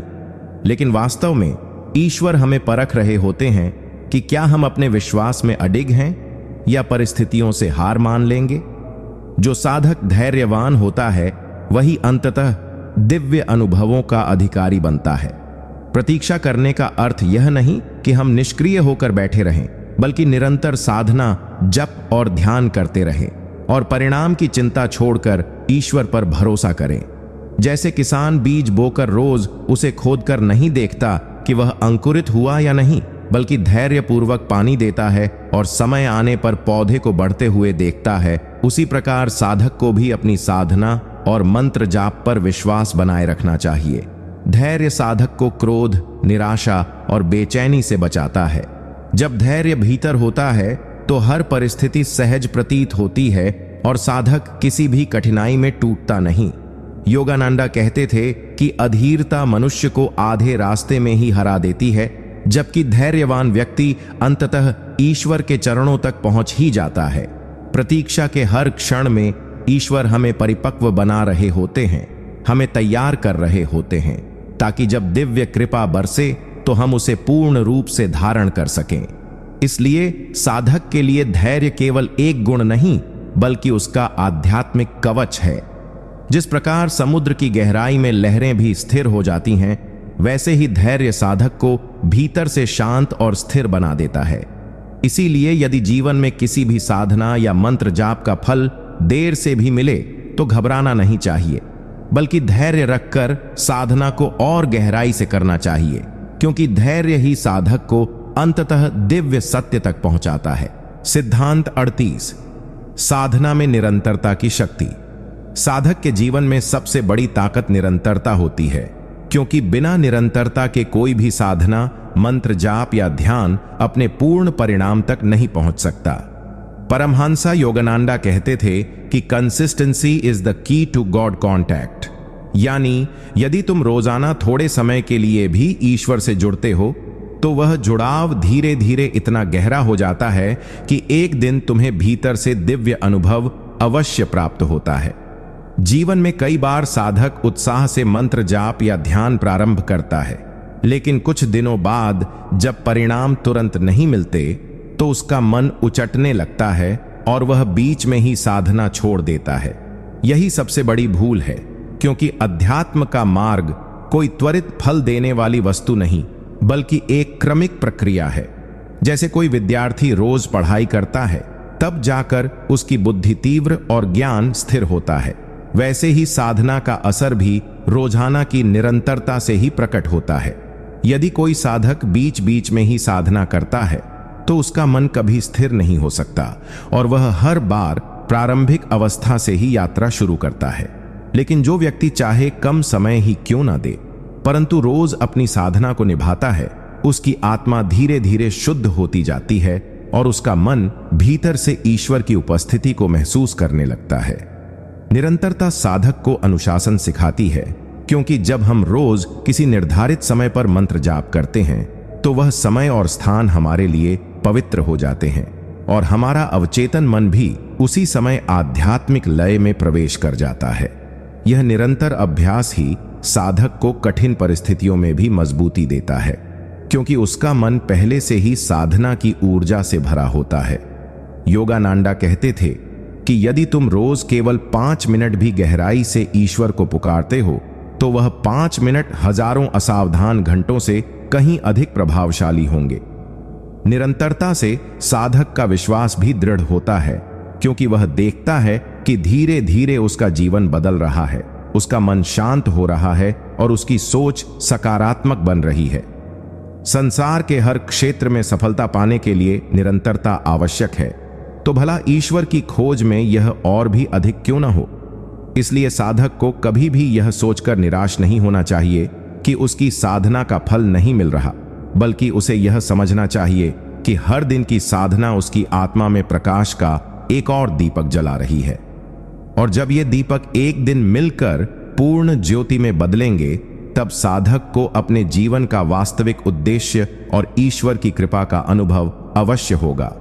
लेकिन वास्तव में ईश्वर हमें परख रहे होते हैं कि क्या हम अपने विश्वास में अडिग हैं या परिस्थितियों से हार मान लेंगे। जो साधक धैर्यवान होता है वही अंततः दिव्य अनुभवों का अधिकारी बनता है। प्रतीक्षा करने का अर्थ यह नहीं कि हम निष्क्रिय होकर बैठे रहें, बल्कि निरंतर साधना, जप और ध्यान करते रहें और परिणाम की चिंता छोड़कर ईश्वर पर भरोसा करें। जैसे किसान बीज बोकर रोज उसे खोदकर नहीं देखता कि वह अंकुरित हुआ या नहीं, बल्कि धैर्यपूर्वक पानी देता है और समय आने पर पौधे को बढ़ते हुए देखता है, उसी प्रकार साधक को भी अपनी साधना और मंत्र जाप पर विश्वास बनाए रखना चाहिए। धैर्य साधक को क्रोध, निराशा और बेचैनी से बचाता है। जब धैर्य भीतर होता है तो हर परिस्थिति सहज प्रतीत होती है और साधक किसी भी कठिनाई में टूटता नहीं। योगानंदा कहते थे कि अधीरता मनुष्य को आधे रास्ते में ही हरा देती है, जबकि धैर्यवान व्यक्ति अंततः ईश्वर के चरणों तक पहुंच ही जाता है। प्रतीक्षा के हर क्षण में ईश्वर हमें परिपक्व बना रहे होते हैं, हमें तैयार कर रहे होते हैं, ताकि जब दिव्य कृपा बरसे तो हम उसे पूर्ण रूप से धारण कर सकें। इसलिए साधक के लिए धैर्य केवल एक गुण नहीं, बल्कि उसका आध्यात्मिक कवच है। जिस प्रकार समुद्र की गहराई में लहरें भी स्थिर हो जाती हैं, वैसे ही धैर्य साधक को भीतर से शांत और स्थिर बना देता है। इसीलिए यदि जीवन में किसी भी साधना या मंत्र जाप का फल देर से भी मिले तो घबराना नहीं चाहिए, बल्कि धैर्य रखकर साधना को और गहराई से करना चाहिए, क्योंकि धैर्य ही साधक को अंततः दिव्य सत्य तक पहुंचाता है। सिद्धांत 38। साधना में निरंतरता की शक्ति। साधक के जीवन में सबसे बड़ी ताकत निरंतरता होती है, क्योंकि बिना निरंतरता के कोई भी साधना, मंत्र जाप या ध्यान अपने पूर्ण परिणाम तक नहीं पहुंच सकता। परमहंसा योगानंदा कहते थे कि consistency is the key to God contact, यानी यदि तुम रोजाना थोड़े समय के लिए भी ईश्वर से जुड़ते हो तो वह जुड़ाव धीरे धीरे इतना गहरा हो जाता है कि एक दिन तुम्हें भीतर से दिव्य अनुभव अवश्य प्राप्त होता है। जीवन में कई बार साधक उत्साह से मंत्र जाप या ध्यान प्रारंभ करता है, लेकिन कुछ दिनों बाद जब परिणाम तुरंत नहीं मिलते तो उसका मन उचटने लगता है और वह बीच में ही साधना छोड़ देता है। यही सबसे बड़ी भूल है, क्योंकि अध्यात्म का मार्ग कोई त्वरित फल देने वाली वस्तु नहीं, बल्कि एक क्रमिक प्रक्रिया है। जैसे कोई विद्यार्थी रोज पढ़ाई करता है, तब जाकर उसकी बुद्धि तीव्र और ज्ञान स्थिर होता है, वैसे ही साधना का असर भी रोजाना की निरंतरता से ही प्रकट होता है। यदि कोई साधक बीच बीच में ही साधना करता है तो उसका मन कभी स्थिर नहीं हो सकता और वह हर बार प्रारंभिक अवस्था से ही यात्रा शुरू करता है। लेकिन जो व्यक्ति चाहे कम समय ही क्यों ना दे, परंतु रोज अपनी साधना को निभाता है, उसकी आत्मा धीरे धीरे शुद्ध होती जाती है और उसका मन भीतर से ईश्वर की उपस्थिति को महसूस करने लगता है। निरंतरता साधक को अनुशासन सिखाती है, क्योंकि जब हम रोज किसी निर्धारित समय पर मंत्र जाप करते हैं तो वह समय और स्थान हमारे लिए पवित्र हो जाते हैं और हमारा अवचेतन मन भी उसी समय आध्यात्मिक लय में प्रवेश कर जाता है। यह निरंतर अभ्यास ही साधक को कठिन परिस्थितियों में भी मजबूती देता है, क्योंकि उसका मन पहले से ही साधना की ऊर्जा से भरा होता है। योगानंदा कहते थे कि यदि तुम रोज केवल 5 मिनट भी गहराई से ईश्वर को पुकारते हो तो वह 5 मिनट हजारों असावधान घंटों से कहीं अधिक प्रभावशाली होंगे। निरंतरता से साधक का विश्वास भी दृढ़ होता है, क्योंकि वह देखता है कि धीरे धीरे उसका जीवन बदल रहा है, उसका मन शांत हो रहा है और उसकी सोच सकारात्मक बन रही है। संसार के हर क्षेत्र में सफलता पाने के लिए निरंतरता आवश्यक है, तो भला ईश्वर की खोज में यह और भी अधिक क्यों न हो। इसलिए साधक को कभी भी यह सोचकर निराश नहीं होना चाहिए कि उसकी साधना का फल नहीं मिल रहा, बल्कि उसे यह समझना चाहिए कि हर दिन की साधना उसकी आत्मा में प्रकाश का एक और दीपक जला रही है, और जब ये दीपक एक दिन मिलकर पूर्ण ज्योति में बदलेंगे, तब साधक को अपने जीवन का वास्तविक उद्देश्य और ईश्वर की कृपा का अनुभव अवश्य होगा।